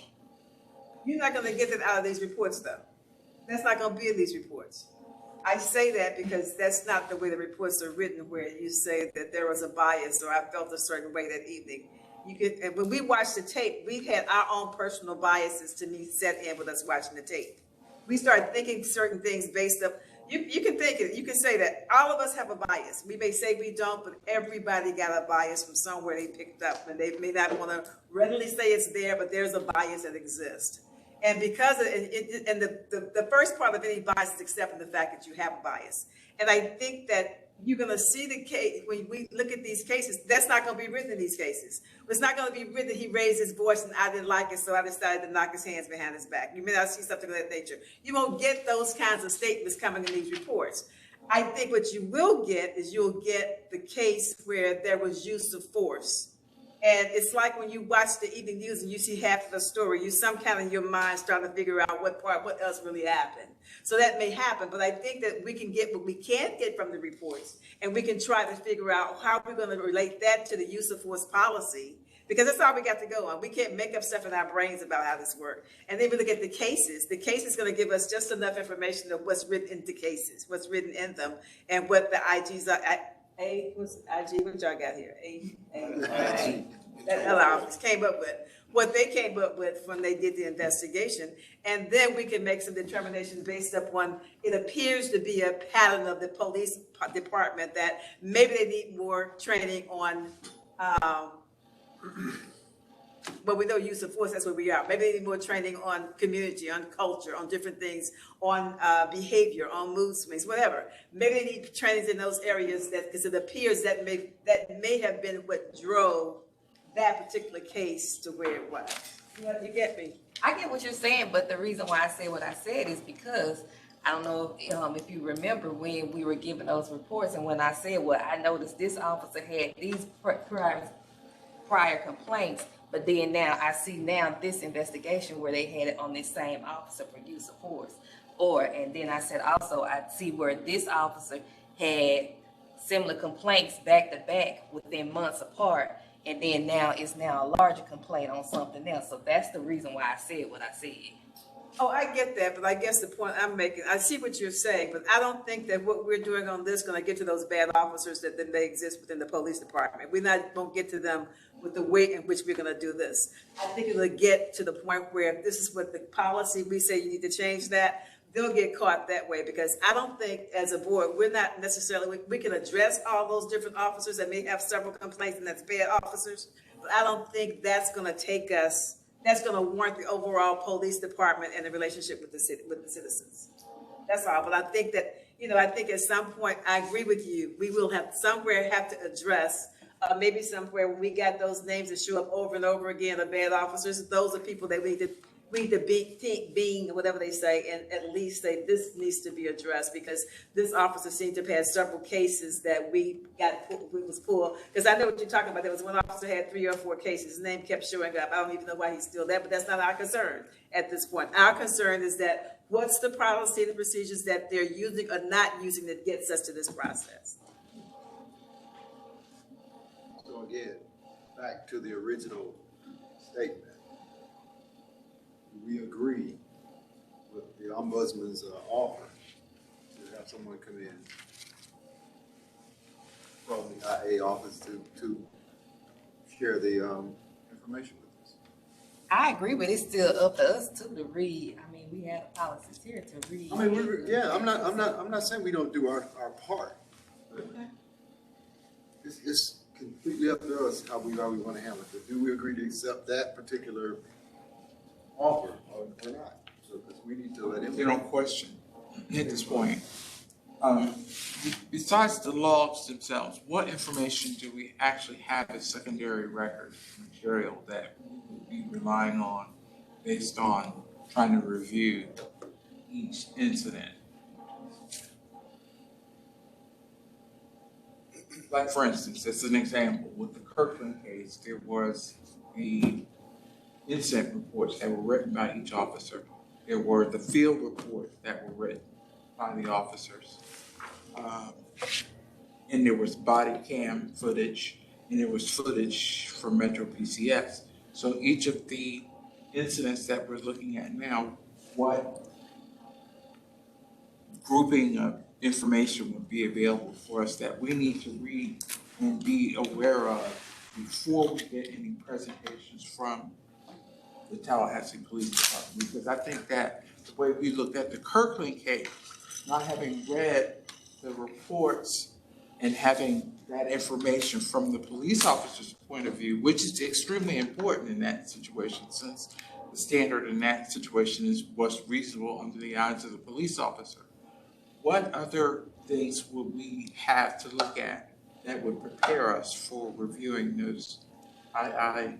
you're not gonna get that out of these reports though. That's not gonna be in these reports. I say that because that's not the way the reports are written, where you say that there was a bias or I felt a certain way that evening. And when we watched the tape, we had our own personal biases to me set in with us watching the tape. We started thinking certain things based up. You can think it. You can say that all of us have a bias. We may say we don't, but everybody got a bias from somewhere they picked up, and they may not want to readily say it's there, but there's a bias that exists. And because the first part of any bias is accepting the fact that you have a bias. And I think that you're going to see the case, when we look at these cases, that's not going to be written in these cases. It's not going to be written that he raised his voice and I didn't like it, so I decided to knock his hands behind his back. You may not see something of that nature. You won't get those kinds of statements coming in these reports. I think what you will get is you'll get the case where there was use of force. And it's like when you watch the evening news and you see half of the story, you some kind of in your mind start to figure out what else really happened. So that may happen, but I think that we can get what we can get from the reports, and we can try to figure out how we're going to relate that to the use of force policy, because that's all we got to go on. We can't make up stuff in our brains about how this works. And then we look at the cases. The case is going to give us just enough information of what's written into cases, what's written in them, and what the IGs are. What's IG? What y'all got here? That our office came up with, what they came up with when they did the investigation, and then we can make some determinations based upon it appears to be a pattern of the police department that maybe they need more training on but we know use of force, that's where we are. Maybe they need more training on community, on culture, on different things, on behavior, on mood swings, whatever. Maybe they need trainings in those areas because it appears that may have been what drove that particular case to where it was. You get me? I get what you're saying, but the reason why I say what I said is because I don't know if you remember when we were giving those reports, and when I said, well, I noticed this officer had these prior complaints, but then now I see now this investigation where they had it on this same officer for use of force. And then I said also, I see where this officer had similar complaints back to back within months apart. And then it's now a larger complaint on something else. So that's the reason why I said what I said. Oh, I get that, but I guess the point I'm making, I see what you're saying, but I don't think that what we're doing on this is going to get to those bad officers that may exist within the police department. We're not going to get to them with the way in which we're going to do this. I think it'll get to the point where if this is what the policy, we say you need to change that, they'll get caught that way, because I don't think as a board, we're not necessarily, we can address all those different officers that may have several complaints and that's bad officers, but I don't think that's going to take us, that's going to warrant the overall police department and the relationship with the citizens. That's all. But I think that, I think at some point, I agree with you. We will have to address, maybe somewhere when we got those names that show up over and over again of bad officers. Those are people that we need to be whatever they say, and at least say this needs to be addressed, because this officer seemed to have had several cases that we was pulled. Because I know what you're talking about. There was one officer who had 3 or 4 cases. His name kept showing up. I don't even know why he's still there, but that's not our concern at this point. Our concern is that what's the policy, the procedures that they're using or not using that gets us to this process. So again, back to the original statement. We agree with the ombudsman's offer to have someone come in from the IA office to share the information with us. I agree, but it's still up to us to read. I mean, we have policies here to read. I mean, I'm not saying we don't do our part. Okay. It's completely up to us how we want to handle it. Do we agree to accept that particular offer or not? So, because we need to let him. They don't question at this point. Besides the logs themselves, what information do we actually have as secondary record material that we would be relying on based on trying to review each incident? Like, for instance, as an example, with the Kirkland case, there was the incident reports that were written by each officer. There were the field reports that were written by the officers. And there was body cam footage, and there was footage from Metro PCS. So each of the incidents that we're looking at now, what grouping of information would be available for us that we need to read and be aware of before we get any presentations from the Tallahassee Police Department? Because I think that the way we looked at the Kirkland case, not having read the reports and having that information from the police officer's point of view, which is extremely important in that situation, since the standard in that situation is what's reasonable under the eyes of the police officer. What other things would we have to look at that would prepare us for reviewing those II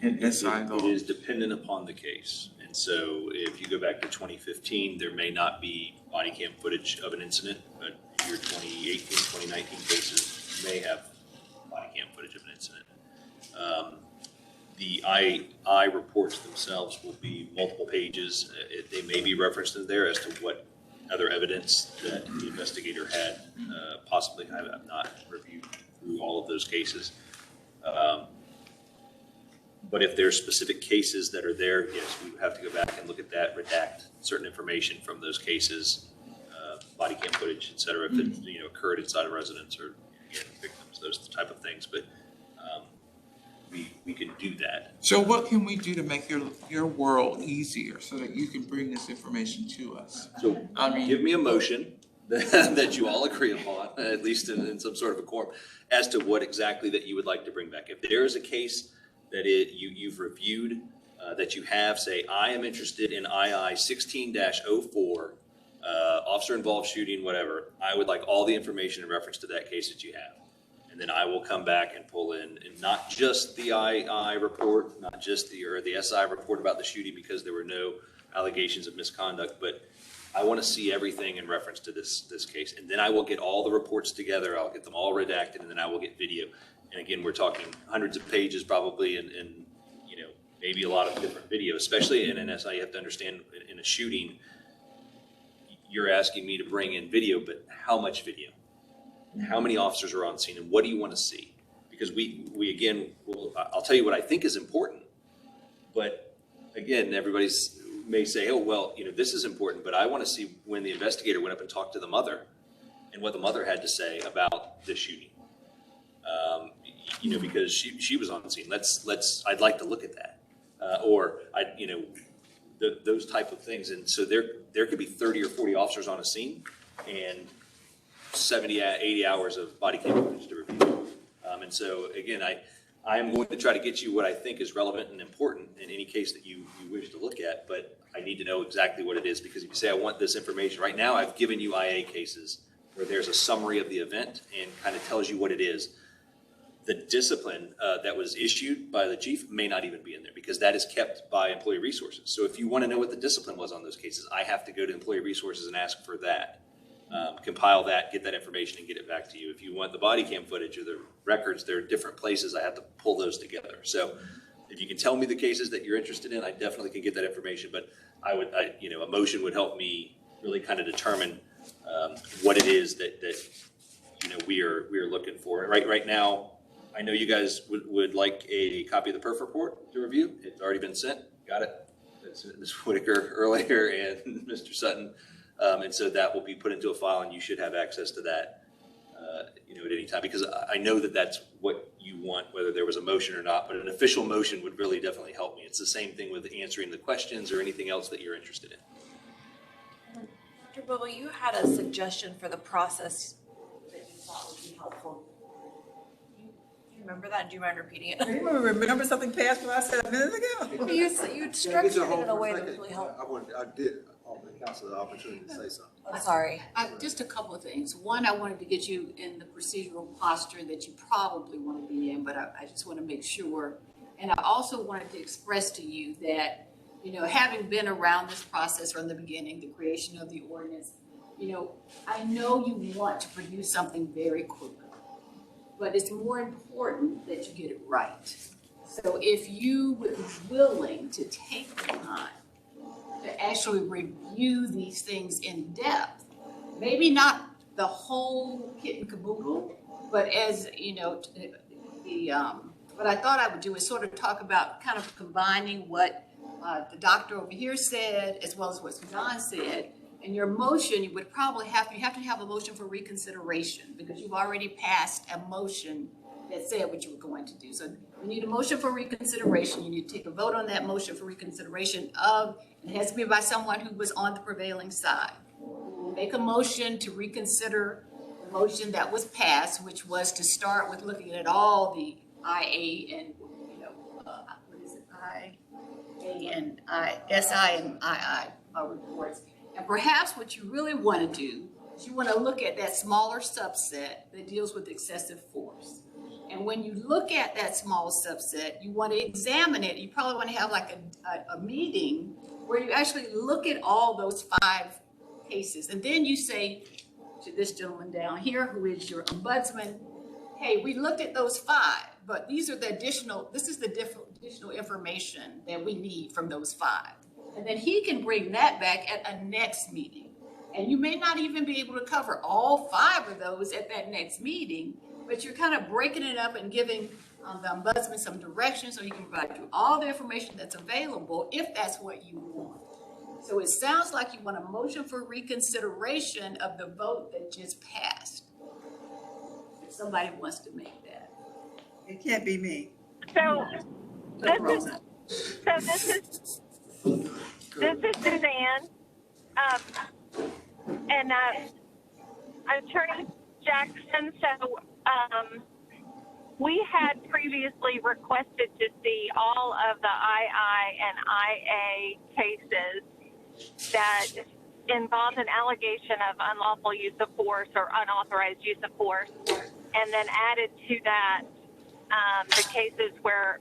and SI logs? It is dependent upon the case. And so if you go back to 2015, there may not be body cam footage of an incident, but your 2018, 2019 cases may have body cam footage of an incident. The I reports themselves will be multiple pages. They may be referenced in there as to what other evidence that the investigator had. Possibly, I have not reviewed through all of those cases. But if there's specific cases that are there, yes, we would have to go back and look at that, redact certain information from those cases, body cam footage, et cetera, if it occurred inside a residence or victims, those type of things. But we can do that. So what can we do to make your world easier so that you can bring this information to us? So give me a motion that you all agree upon, at least in some sort of a quorum, as to what exactly that you would like to bring back. If there is a case that you've reviewed, that you have, say, I am interested in II 16-04, officer-involved shooting, whatever. I would like all the information in reference to that case that you have. And then I will come back and pull in, and not just the II report, not just the SI report about the shooting because there were no allegations of misconduct, but I want to see everything in reference to this case. And then I will get all the reports together. I'll get them all redacted, and then I will get video. And again, we're talking hundreds of pages probably, and maybe a lot of different video, especially in an SI. You have to understand in a shooting, you're asking me to bring in video, but how much video? How many officers are on scene, and what do you want to see? Because we again, I'll tell you what I think is important, but again, everybody's may say, oh, well, this is important, but I want to see when the investigator went up and talked to the mother and what the mother had to say about the shooting. Because she was on the scene. I'd like to look at that. Those type of things. And so there could be 30 or 40 officers on a scene and 70, 80 hours of body cam footage to review. And so again, I am going to try to get you what I think is relevant and important in any case that you wish to look at, but I need to know exactly what it is, because if you say I want this information, right now I've given you IA cases where there's a summary of the event and kind of tells you what it is. The discipline that was issued by the chief may not even be in there because that is kept by employee resources. So if you want to know what the discipline was on those cases, I have to go to employee resources and ask for that. Compile that, get that information, and get it back to you. If you want the body cam footage or the records, there are different places I have to pull those together. So if you can tell me the cases that you're interested in, I definitely can get that information. But a motion would help me really kind of determine what it is that we are looking for. Right now, I know you guys would like a copy of the perf report to review. It's already been sent. Got it. That's Ms. Whitaker earlier and Mr. Sutton. And so that will be put into a file, and you should have access to that, at any time, because I know that that's what you want, whether there was a motion or not, but an official motion would really definitely help me. It's the same thing with answering the questions or anything else that you're interested in. Dr. Bobo, you had a suggestion for the process that you thought would be helpful. Do you remember that? Do you mind repeating it? You remember something past what I said a minute ago? You structured it in a way that was really helpful. I did offer the council the opportunity to say something. I'm sorry. Just a couple of things. One, I wanted to get you in the procedural posture that you probably want to be in, but I just want to make sure. And I also wanted to express to you that, having been around this process from the beginning, the creation of the ordinance, I know you want to produce something very quickly, but it's more important that you get it right. So if you would be willing to take the time to actually review these things in depth, maybe not the whole kit and caboodle, but as what I thought I would do is sort of talk about kind of combining what the doctor over here said as well as what Suzanne said. And your motion, you would probably have to have a motion for reconsideration because you've already passed a motion that said what you were going to do. So you need a motion for reconsideration. You need to take a vote on that motion for reconsideration it has to be by someone who was on the prevailing side. We'll make a motion to reconsider the motion that was passed, which was to start with looking at all the IA and, IA and SI and II reports. And perhaps what you really want to do is you want to look at that smaller subset that deals with excessive force. And when you look at that small subset, you want to examine it. You probably want to have like a meeting where you actually look at all those 5 cases. And then you say to this gentleman down here, who is your ombudsman, hey, we looked at those 5, but this is the additional information that we need from those 5. And then he can bring that back at a next meeting. And you may not even be able to cover all 5 of those at that next meeting, but you're kind of breaking it up and giving the ombudsman some direction so he can provide you all the information that's available if that's what you want. So it sounds like you want a motion for reconsideration of the vote that just passed. If somebody wants to make that. It can't be me. So this is Suzanne, and Attorney Jackson. So we had previously requested to see all of the II and IA cases that involved an allegation of unlawful use of force or unauthorized use of force, and then added to that the cases where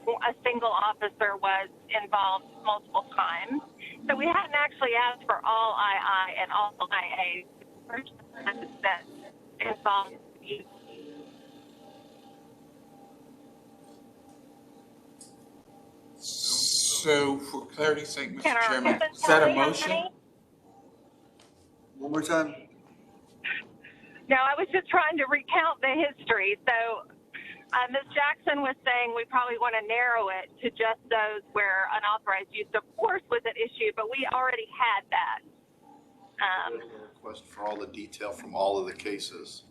a single officer was involved multiple times. So we hadn't actually asked for all II and all IA that involved use. So for clarity's sake, Can Mr. our Chairman, assistant is that tell a me how motion? many? One more time. No, I was just trying to recount the history. So Ms. Jackson was saying we probably want to narrow it to just those where unauthorized use of force was an issue, but we already had that. Request for all the detail from all of the cases.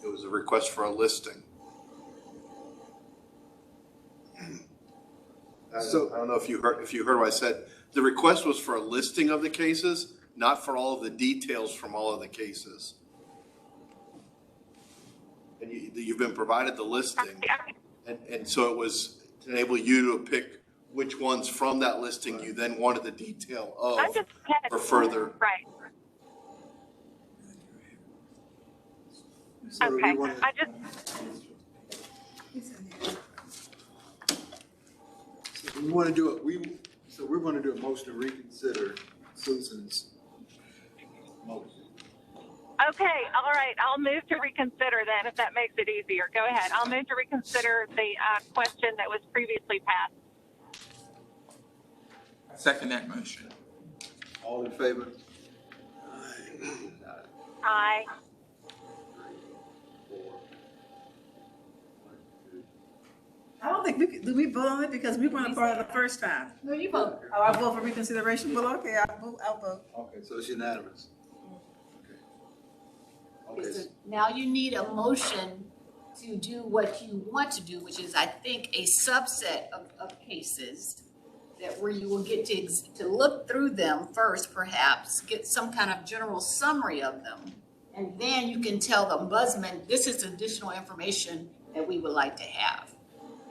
It was a request for a listing. So I don't know if you heard what I said. The request was for a listing of the cases, not for all of the details from all of the cases. And you've been provided the listing, and so it was to enable you to pick which ones from that listing you then wanted the detail of for further. Right. So okay. I just. So we want to do it. So we're going to do a motion to reconsider Susan's motion. Okay, all right. I'll move to reconsider then, if that makes it easier. Go ahead. I'll move to reconsider the question that was previously passed. I second that motion. All in favor? Aye. I don't think do we vote on it because we weren't a part of the first time? No, you vote. Oh, I vote for reconsideration, well, okay, I'll vote. Okay, so it's unanimous. Okay. So now you need a motion to do what you want to do, which is, I think, a subset of cases that where you will get to look through them first, perhaps, get some kind of general summary of them. And then you can tell the ombudsman, this is additional information that we would like to have.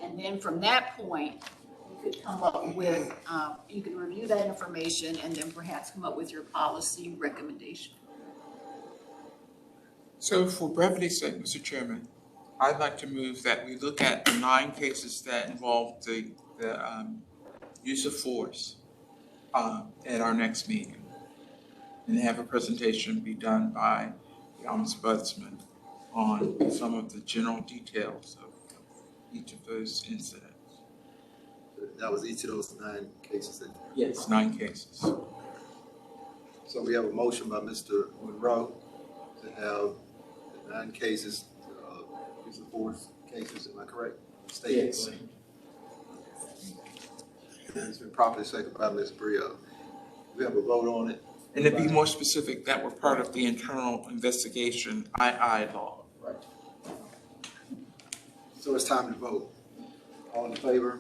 And then from that point, you could come up with, you can review that information and then perhaps come up with your policy recommendation. So for brevity's sake, Mr. Chairman, I'd like to move that we look at the 9 cases that involve the use of force at our next meeting, and have a presentation be done by the ombudsman on some of the general details of each of those incidents. That was each of those 9 cases. Yes, 9 cases. So we have a motion by Mr. Monroe to have the 9 cases, use of force cases, am I correct? Yes. It's been properly seconded by Ms. Brio. We have a vote on it. And to be more specific, that were part of the internal investigation II law. Right. So it's time to vote. All in favor?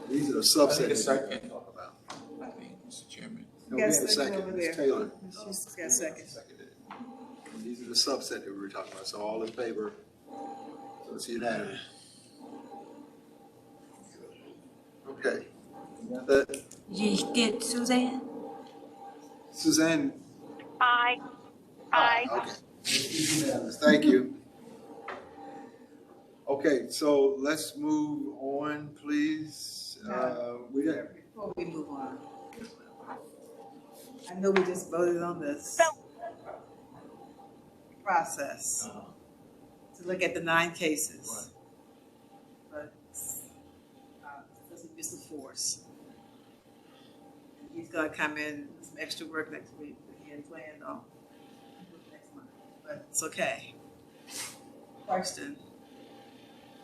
These are the subsets that we talk about. I think, Mr. Chairman. No, we have a second, Ms. Taylor. She's got a second. And these are the subset that we were talking about, so all in favor? So it's unanimous. Okay. You got that? You get Suzanne? Suzanne? Aye. Aye. Okay. Unanimous. Thank you. Okay, so let's move on, please. We got. Before we move on, I know we just voted on this process to look at the 9 cases. But this is use of force. He's gonna come in with some extra work next week that he had planned on next month, but it's okay. Question.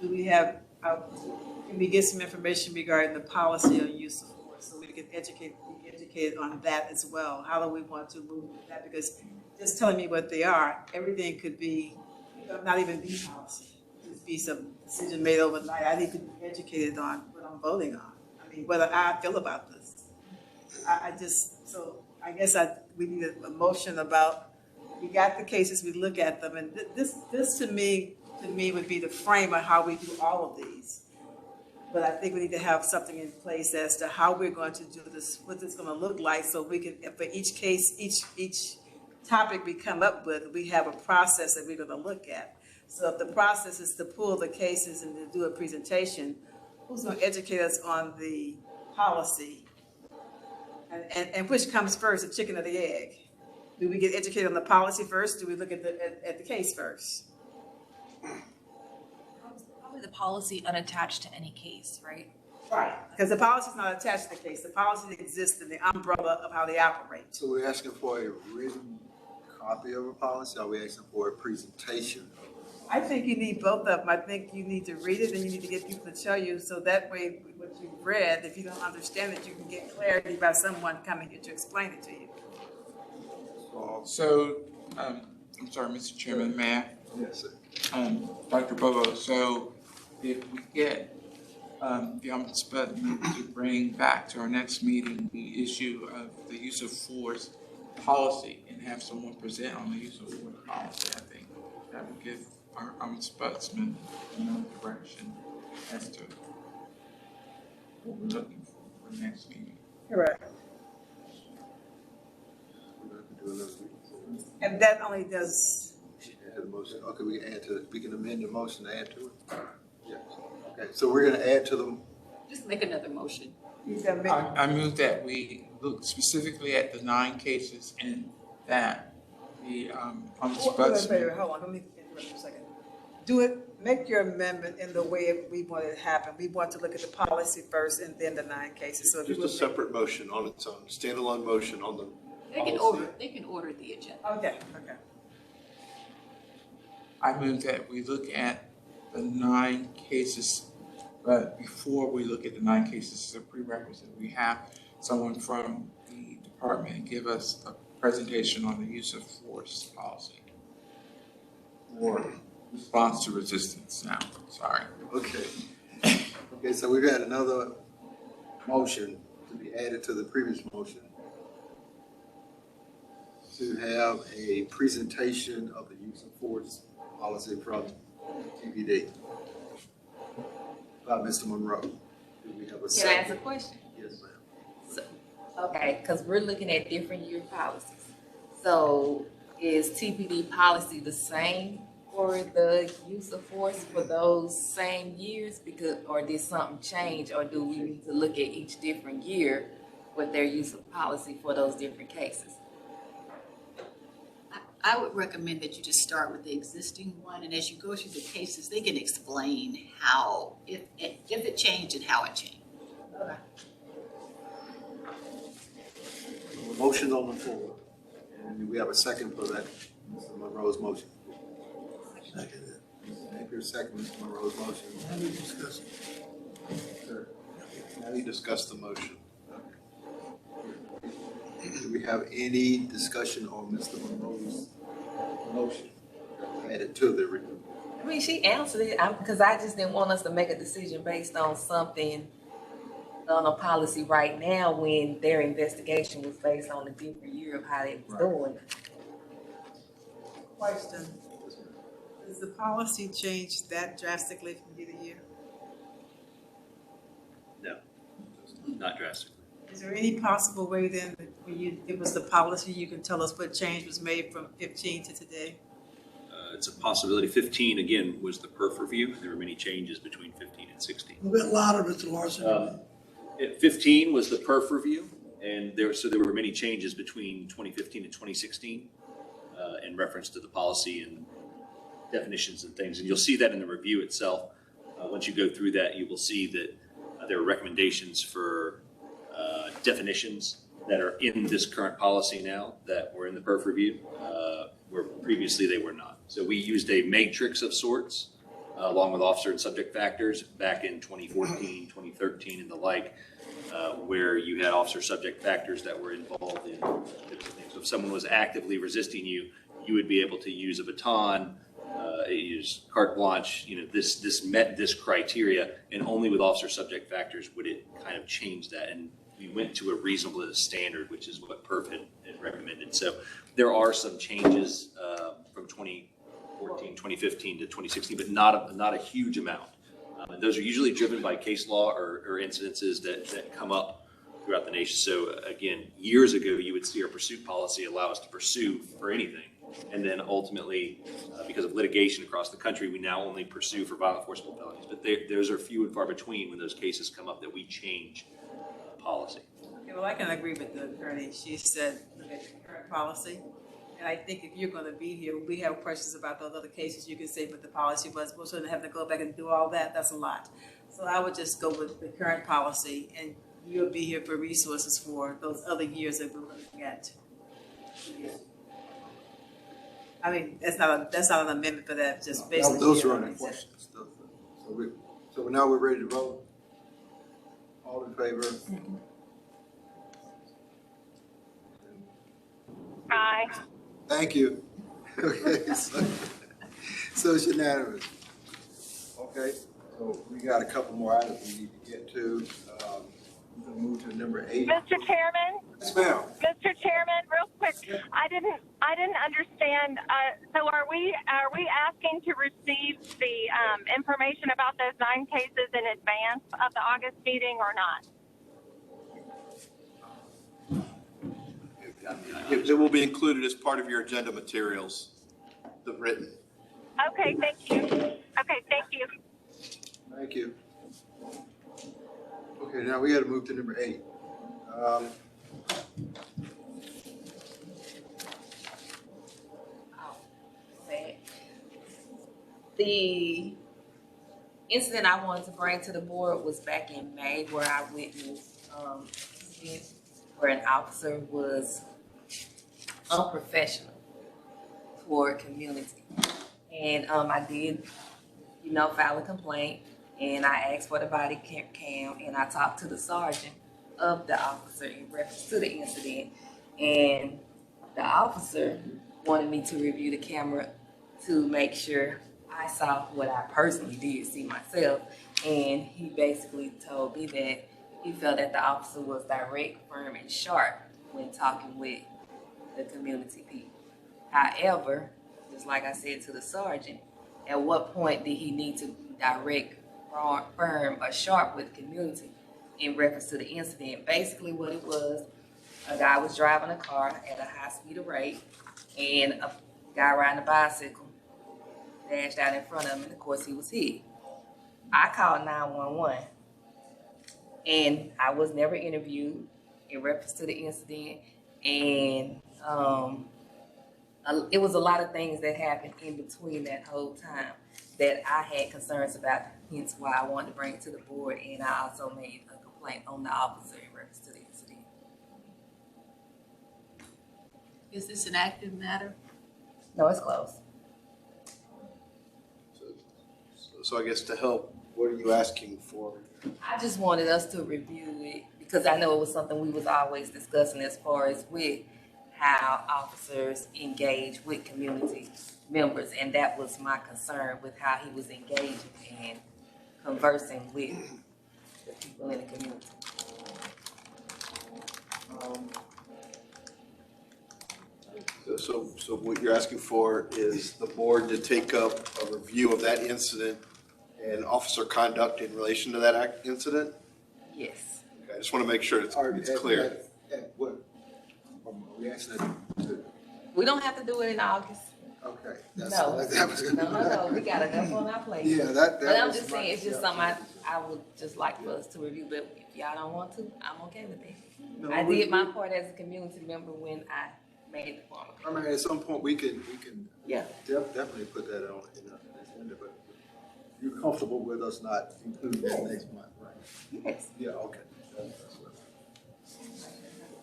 Do we have, can we get some information regarding the policy on use of force so we can be educated on that as well? How do we want to move with that? Because just telling me what they are, everything could be, not even be policy. It could be some decision made overnight. I need to be educated on what I'm voting on. I mean, whether I feel about this. I guess we need a motion about, we got the cases, we look at them, and this to me, to me, would be the frame of how we do all of these. But I think we need to have something in place as to how we're going to do this, what it's gonna look like, so we can, for each case, each topic we come up with, we have a process that we're gonna look at. So if the process is to pull the cases and to do a presentation, who's gonna educate us on the policy? And which comes first, the chicken or the egg? Do we get educated on the policy first? Do we look at the case first? Probably the policy unattached to any case, right? Right, because the policy is not attached to the case. The policy exists in the umbrella of how they operate. So we're asking for a written copy of a policy, or are we asking for a presentation? I think you need both of them. I think you need to read it and you need to get people to tell you, so that way what you've read, if you don't understand it, you can get clarity by someone coming here to explain it to you. So, I'm sorry, Mr. Chairman, may I? Yes, sir. Dr. Bobo, so if we get the ombudsman to bring back to our next meeting the issue of the use of force policy and have someone present on the use of force policy, I think that would give our ombudsman another direction as to what we're looking for the next meeting. Correct. And that only does. Add the motion. Okay, we can amend the motion to add to it? Yes. Okay, so we're gonna add to the. Just make another motion. I move that we look specifically at the 9 cases and that the ombudsman. Hold on, let me interrupt for a second. Do it, make your amendment in the way we want it to happen. We want to look at the policy first and then the 9 cases. So if Just a separate motion on its own, standalone motion on the They can order the agenda. Okay, okay. I move that we look at the 9 cases, but before we look at the 9 cases, as a prerequisite, we have someone from the department give us a presentation on the use of force policy or response to resistance now, sorry. Okay. Okay, so we've got another motion to be added to the previous motion to have a presentation of the use of force policy from TPD by Mr. Monroe. Do we have a Can I second? ask a question? Yes, ma'am. Okay, because we're looking at different year policies. So is TPD policy the same for the use of force for those same years? Or did something change, or do we need to look at each different year with their use of policy for those different cases? I would recommend that you just start with the existing one, and as you go through the cases, they can explain how, if it changed and how it changed. Okay. Motion on the floor. And we have a second for that, Mr. Monroe's motion. Second. Napier, second, Mr. Monroe's motion. Now we discuss it. Sure. Now you discuss the motion. Do we have any discussion on Mr. Monroe's motion added to the review? I mean, she answered it, because I just didn't want us to make a decision based on something on a policy right now when their investigation was based on a different year of how they was doing it. Question. Does the policy change that drastically from year to year? No, not drastically. Is there any possible way then, that when you give us the policy, you can tell us what change was made from 15 to today? It's a possibility. 15, again, was the perf review. There were many changes between 15 and 16. A bit louder, Mr. Larson. 15 was the perf review, and there were many changes between 2015 and 2016 in reference to the policy and definitions and things. And you'll see that in the review itself. Once you go through that, you will see that there are recommendations for definitions that are in this current policy now that were in the perf review, where previously they were not. So we used a matrix of sorts along with officer and subject factors back in 2014, 2013 and the like, where you had officer subject factors that were involved in different things. So if someone was actively resisting you, you would be able to use a baton, use carte blanche, this met this criteria, and only with officer subject factors would it kind of change that. And we went to a reasonableness standard, which is what PERF had recommended. So there are some changes from 2015 2015 to 2016, but not a huge amount. And those are usually driven by case law or incidences that come up throughout the nation. So again, years ago, you would see our pursuit policy allow us to pursue for anything. And then ultimately, because of litigation across the country, we now only pursue for violent forcible felonies. But those are few and far between when those cases come up that we change policy. Okay, well, I can agree with the attorney. She said, look at the current policy. And I think if you're going to be here, we have questions about those other cases. You can say what the policy was. We're going to have to go back and do all that. That's a lot. So I would just go with the current policy, and you'll be here for resources for those other years that we're looking at. I mean, that's not an amendment for that, just basically. Those are only questions. So now we're ready to vote. All in favor? Aye. Thank you. Okay, so it's unanimous. Okay, so we got a couple more items we need to get to. We're gonna move to number 8. Mr. Chairman? Yes, ma'am. Mr. Chairman, real quick, I didn't understand, so are we asking to receive the information about those 9 cases in advance of the August meeting or not? It will be included as part of your agenda materials, the written. Okay, thank you. Okay, thank you. Thank you. Okay, now we got to move to number 8. The incident I wanted to bring to the board was back in May, where I witnessed where an officer was unprofessional toward community. And I did, file a complaint, and I asked for the body cam, and I talked to the sergeant of the officer in reference to the incident. And the officer wanted me to review the camera to make sure I saw what I personally did see myself. And he basically told me that he felt that the officer was direct, firm, and sharp when talking with the community people. However, just like I said to the sergeant, at what point did he need to be direct, firm, or sharp with the community in reference to the incident? Basically what it was, a guy was driving a car at a high speed rate, and a guy riding a bicycle dashed out in front of him, and of course he was hit. I called 911, and I was never interviewed in reference to the incident, and it was a lot of things that happened in between that whole time that I had concerns about, hence why I wanted to bring it to the board, and I also made a complaint on the officer in reference to the incident. Is this an active matter? No, it's closed. So I guess to help, what are you asking for? I just wanted us to review it because I know it was something we was always discussing as far as with how officers engage with community members, and that was my concern with how he was engaging and conversing with the people in the community. So what you're asking for is the board to take up a review of that incident and officer conduct in relation to that incident? Yes. Okay, I just want to make sure it's clear. We don't have to do it in August. Okay. No, we got enough on our plate. Yeah, that But I'm was just saying, it's just something I would just like for us to review, but if y'all don't want to, I'm okay with it. No, I did my part as a community member when I made the form. I mean, at some point, we can Yeah. definitely put that on in the agenda, but you're comfortable with us not including that next month, right? Yes. Yeah, okay. That's what.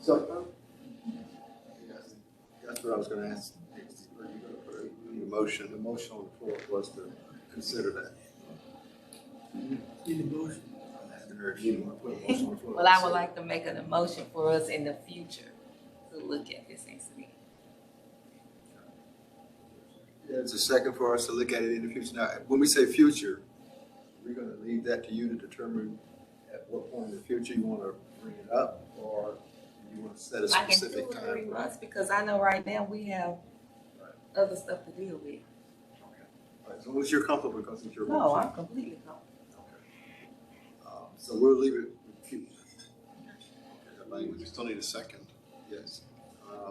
So, that's what I was gonna ask. Are you gonna put a motion on the floor for us to consider that? Need a motion? Well, I would like to make an emotion for us in the future to look at this incident. Yeah, it's a second for us to look at it in the future. Now, when we say future, we're gonna leave that to you to determine at what point in the future you wanna bring it up, or you wanna set a specific time. I can do it 3 months because I know right now we have other stuff to deal with. As long as you're comfortable, because it's your motion. No, I'm completely comfortable. So we'll leave it with you. We still need a second. Yes.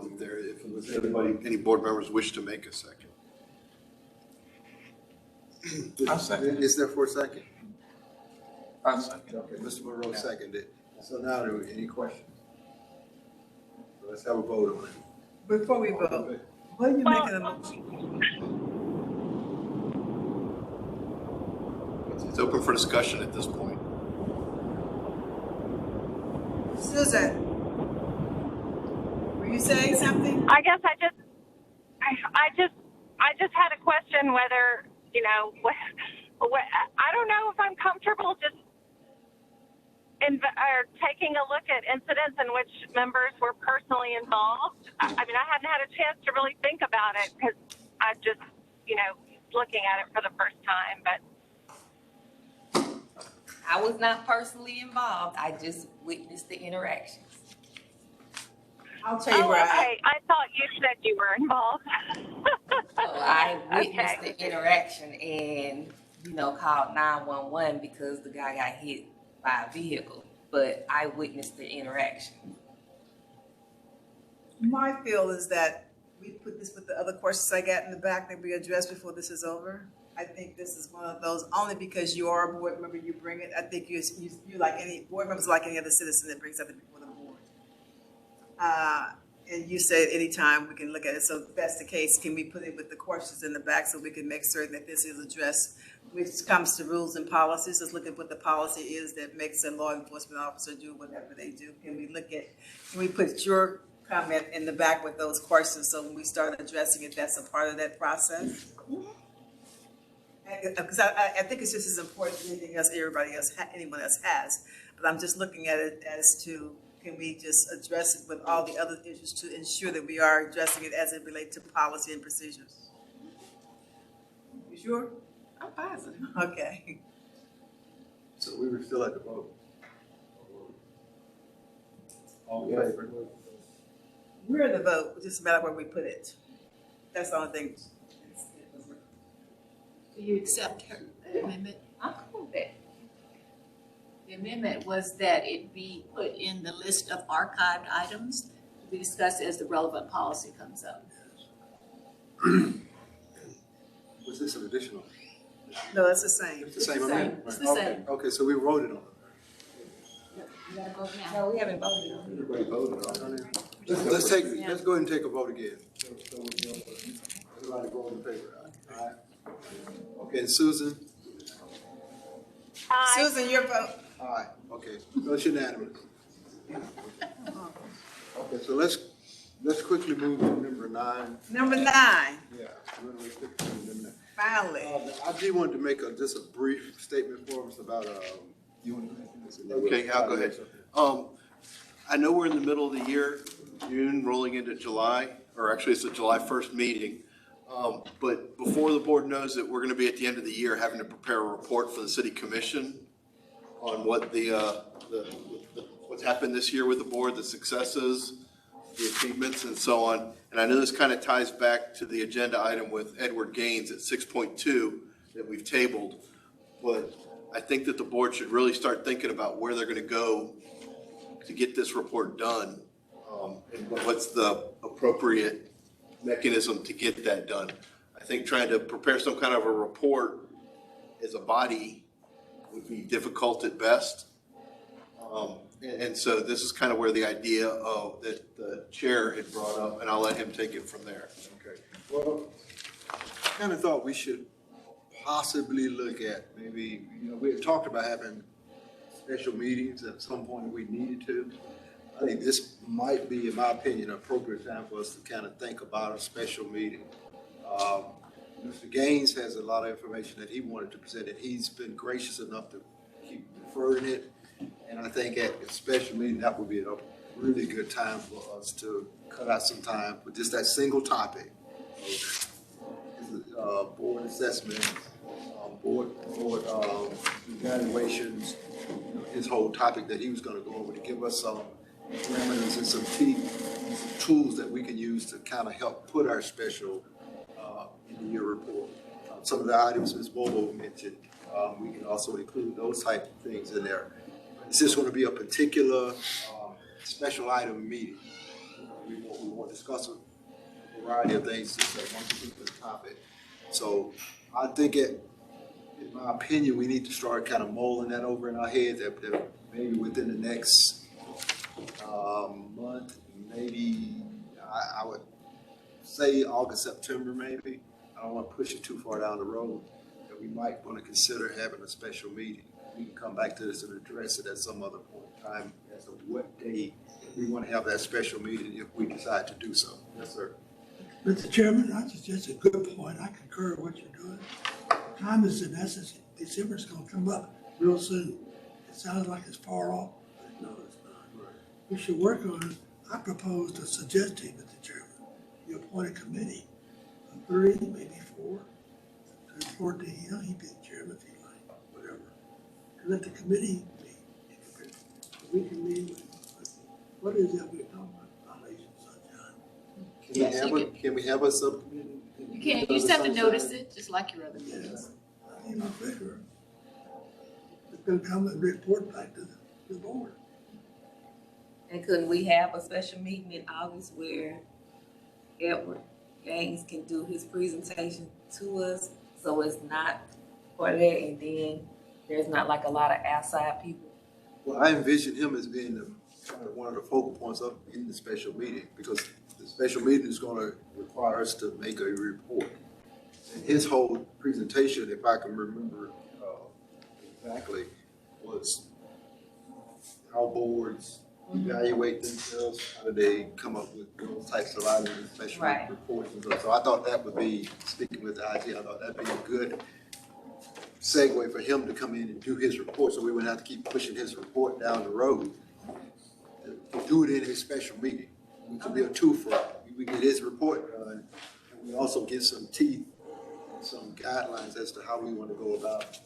If anybody, any board members wish to make a second. I'll second. Is there for a second? I'll second. Okay, Mr. Monroe seconded. So now, any questions? So let's have a vote on it. Before we vote, what are you making a motion? It's open for discussion at this point. Susan, were you saying something? I guess I just had a question whether, you know, I don't know if I'm comfortable just taking a look at incidents in which members were personally involved. I mean, I hadn't had a chance to really think about it because I'm just, you know, looking at it for the first time, but. I was not personally involved. I just witnessed the interactions. I'll tell you where I thought you said you were involved. So I witnessed the interaction and, you know, called 911 because the guy got hit by a vehicle, but I witnessed the interaction. My feel is that we put this with the other questions I got in the back that we address before this is over. I think this is one of those, only because you are a board member, you bring it. I think you're like any board members, like any other citizen that brings something before the board. And you said anytime we can look at it. So if that's the case, can we put it with the questions in the back so we can make certain that this is addressed? When it comes to rules and policies, let's look at what the policy is that makes a law enforcement officer do whatever they do. Can we put your comment in the back with those questions so when we start addressing it, that's a part of that process? Because I think it's just as important as anything else anyone else has. But I'm just looking at it as to, can we just address it with all the other issues to ensure that we are addressing it as it relates to policy and procedures? You sure? I'm positive. Okay. So we were still at the vote. All in favor? We're in the vote, it's just a matter of where we put it. That's the only thing. Do you accept her amendment? I'm cool with that. The amendment was that it be put in the list of archived items to be discussed as the relevant policy comes up. Was this an additional? No, it's the same. It's the same amendment? It's the same. Okay, so we voted on it. You gotta vote now. No, we haven't voted on it. Everybody voted on it. Let's go ahead and take a vote again. Everybody vote in favor, all right? Okay, Susan? Aye. Susan, your vote. All right, okay, that's unanimous. Okay, so let's quickly move to number 9. Number 9, Yeah. we're gonna skip to number 9. finally. I do want to make just a brief statement for us about, you want to? Okay, I'll go ahead. I know we're in the middle of the year, June rolling into July, or actually it's the July 1st meeting. But before the board knows that we're gonna be at the end of the year having to prepare a report for the city commission on what what's happened this year with the board, the successes, the achievements and so on. And I know this kind of ties back to the agenda item with Edward Gaines at 6.2 that we've tabled. But I think that the board should really start thinking about where they're gonna go to get this report done. And what's the appropriate mechanism to get that done. I think trying to prepare some kind of a report as a body would be difficult at best. And so this is kind of where the idea of that the chair had brought up, and I'll let him take it from there. Okay, well, I kind of thought we should possibly look at maybe, we had talked about having special meetings at some point if we needed to. I think this might be, in my opinion, an appropriate time for us to kind of think about a special meeting. Mr. Gaines has a lot of information that he wanted to present, and he's been gracious enough to keep referring it. And I think at a special meeting, that would be a really good time for us to cut out some time for just that single topic. Board assessments, board evaluations, his whole topic that he was going to go over to give us some parameters and some key tools that we can use to kind of help put our special end-of-year report some of the items Ms. Bobo mentioned. We can also include those type of things in there. Is this going to be a particular special item meeting? We want to discuss a variety of things, just like one particular topic. So I think in my opinion, we need to start kind of mulling that over in our heads that maybe within the next month, maybe I would say August, September, maybe. I don't want to push it too far down the road. That we might want to consider having a special meeting. We can come back to this and address it at some other point in time as to what day we want to have that special meeting if we decide to do so. Yes, sir. Mr. Chairman, I just, that's a good point. I concur with what you're doing. Time is an essence. December's gonna come up real soon. It sounds like it's far off, but no, it's not. We should work on it. I propose to suggest to you, Mr. Chairman, you appoint a committee of 3, maybe 4, to report to him. He'd be the chairman if he like, whatever. And let the committee meet. We can meet with what is that we're talking about? Violation sunshine. Can we have a subcommittee? You can't, you just have to notice it, just like your other meetings. You know, figure. It's gonna come and report back to the board. And couldn't we have a special meeting in August where Edward Gaines can do his presentation to us? So it's not part of that, and then there's not like a lot of outside people. Well, I envision him as being kind of one of the focal points in the special meeting, because the special meeting is gonna require us to make a report. And his whole presentation, if I can remember exactly, was how boards evaluate themselves, how do they come up with those types of items, special reports and stuff. So I thought that would be, speaking with the IT, I thought that'd be a good segue for him to come in and do his report, so we wouldn't have to keep pushing his report down the road. To do it in his special meeting, which will be a two-for. We get his report done, and we also get some teeth, some guidelines as to how we want to go about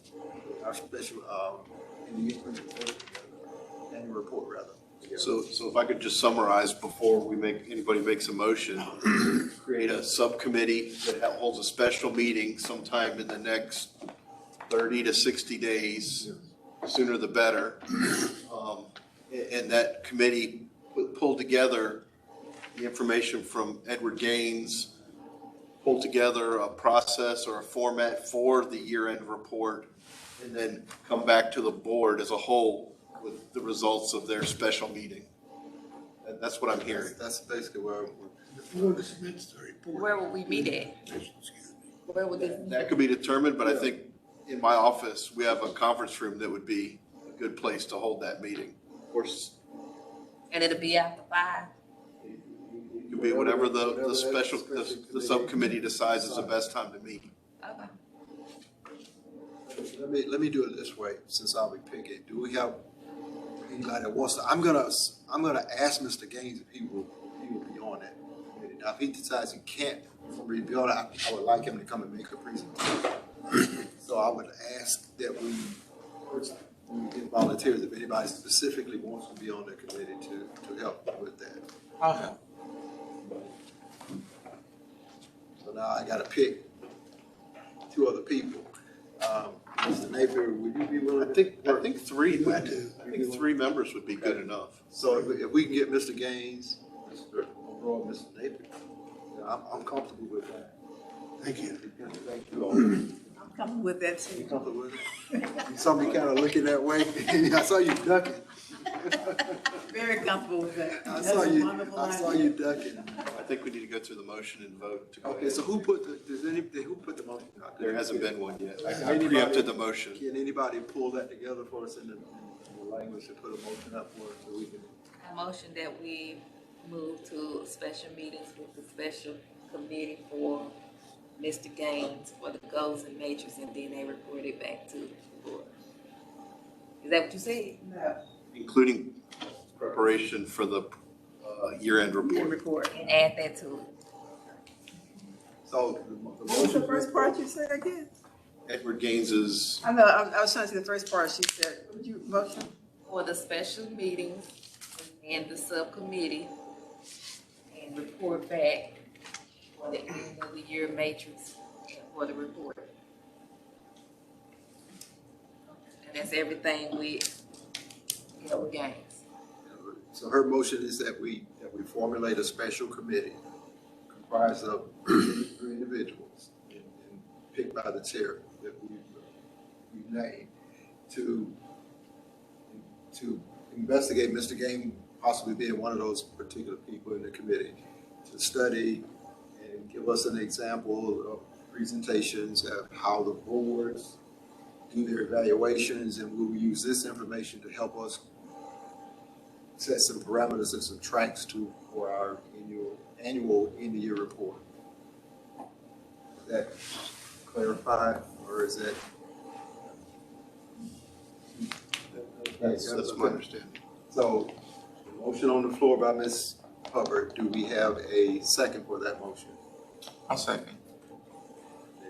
our special, annual report, rather. So if I could just summarize before anybody makes a motion, create a subcommittee that holds a special meeting sometime in the next 30 to 60 days, sooner the better. And that committee pull together the information from Edward Gaines, pull together a process or a format for the year-end report, and then come back to the board as a whole with the results of their special meeting. And that's what I'm hearing. That's basically where The board submits the report. Where would we meet at? Where would this? That could be determined, but I think in my office, we have a conference room that would be a good place to hold that meeting. Of course, And it'll be after 5? it could be whatever the subcommittee decides is the best time to meet. Okay. let me do it this way, since I'll be picking. Do we have anybody that wants to? I'm gonna ask Mr. Gaines if he will be on that committee. Now, if he decides he can't rebuild, I would like him to come and make a presentation. So I would ask that we get volunteers, if anybody specifically wants to be on the committee to help with that. Okay. So now I gotta pick 2 other people. Mr. Napier, would you be willing? I think 3 members would be good enough. So if we can get Mr. Gaines, Mr. Monroe, and Mr. Napier, I'm comfortable with that. Thank you. Thank you all. I'm comfortable with that too. You comfortable with it? You saw me kind of looking that way. I saw you ducking. Very comfortable with that. I saw you ducking. I think we need to go through the motion and vote to go Okay, ahead. so who put the motion out? There hasn't been one yet. I preempted the motion. Can anybody pull that together for us in the language to put a motion up for us so we can? I motion that we move to special meetings with the special committee for Mr. Gaines for the goals and matrix, and then they report it back to the board. Is that what you said? No. Including preparation for the year-end report. And add that to it. So What was the first part you said again? Edward Gaines's, I know, I was trying to see the first part she said. Would you motion? For the special meetings and the subcommittee, and report back for the end of the year matrix for the report. That's everything with gangs. So her motion is that we formulate a special committee comprised of three individuals and picked by the chair that we named to investigate Mr. Gang possibly being one of those particular people in the committee, to study and give us an example of presentations of how the boards do their evaluations, and we will use this information to help us set some parameters and some tracks for our annual end-of-year report. Is that clarified, or is that? That's my understanding. So, motion on the floor by Ms. Hubbard. Do we have a second for that motion? I'll second.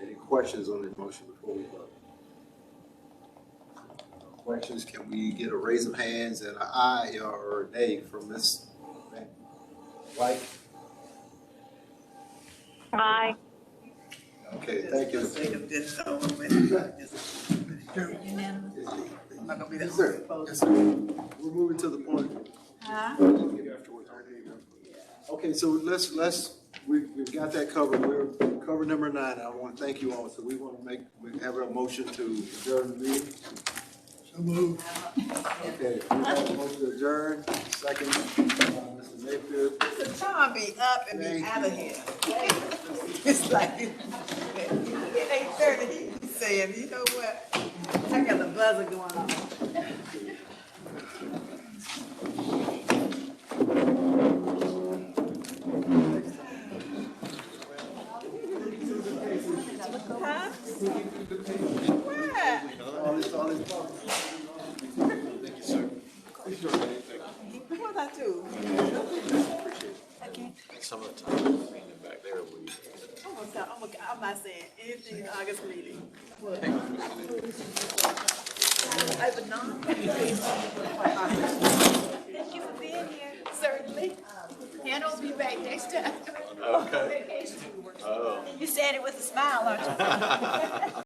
Any questions on this motion before we vote? Questions? Can we get a raise of hands and an aye or a nay from Ms. White? Aye. Okay, thank you. I'm not gonna be that Yes, sir. opposed. Yes, sir. We're moving to the point. Okay, so we've got that covered. We're covered number 9. I want to thank you all. So we have a motion to adjourn the meeting. So moved. Okay, we have a motion to adjourn. Second, Mr. Mayfield. The time be up and be out of here. It's like, it ain't 30, he's saying, you know what? I got the buzzer going on. Huh? What? Thank you, sir. What I do? Some of the time, back there, we. I'm not saying anything in August meeting. What? Thank you for being here. Certainly. Hannah will be back next time. Okay. You said it with a smile, aren't you?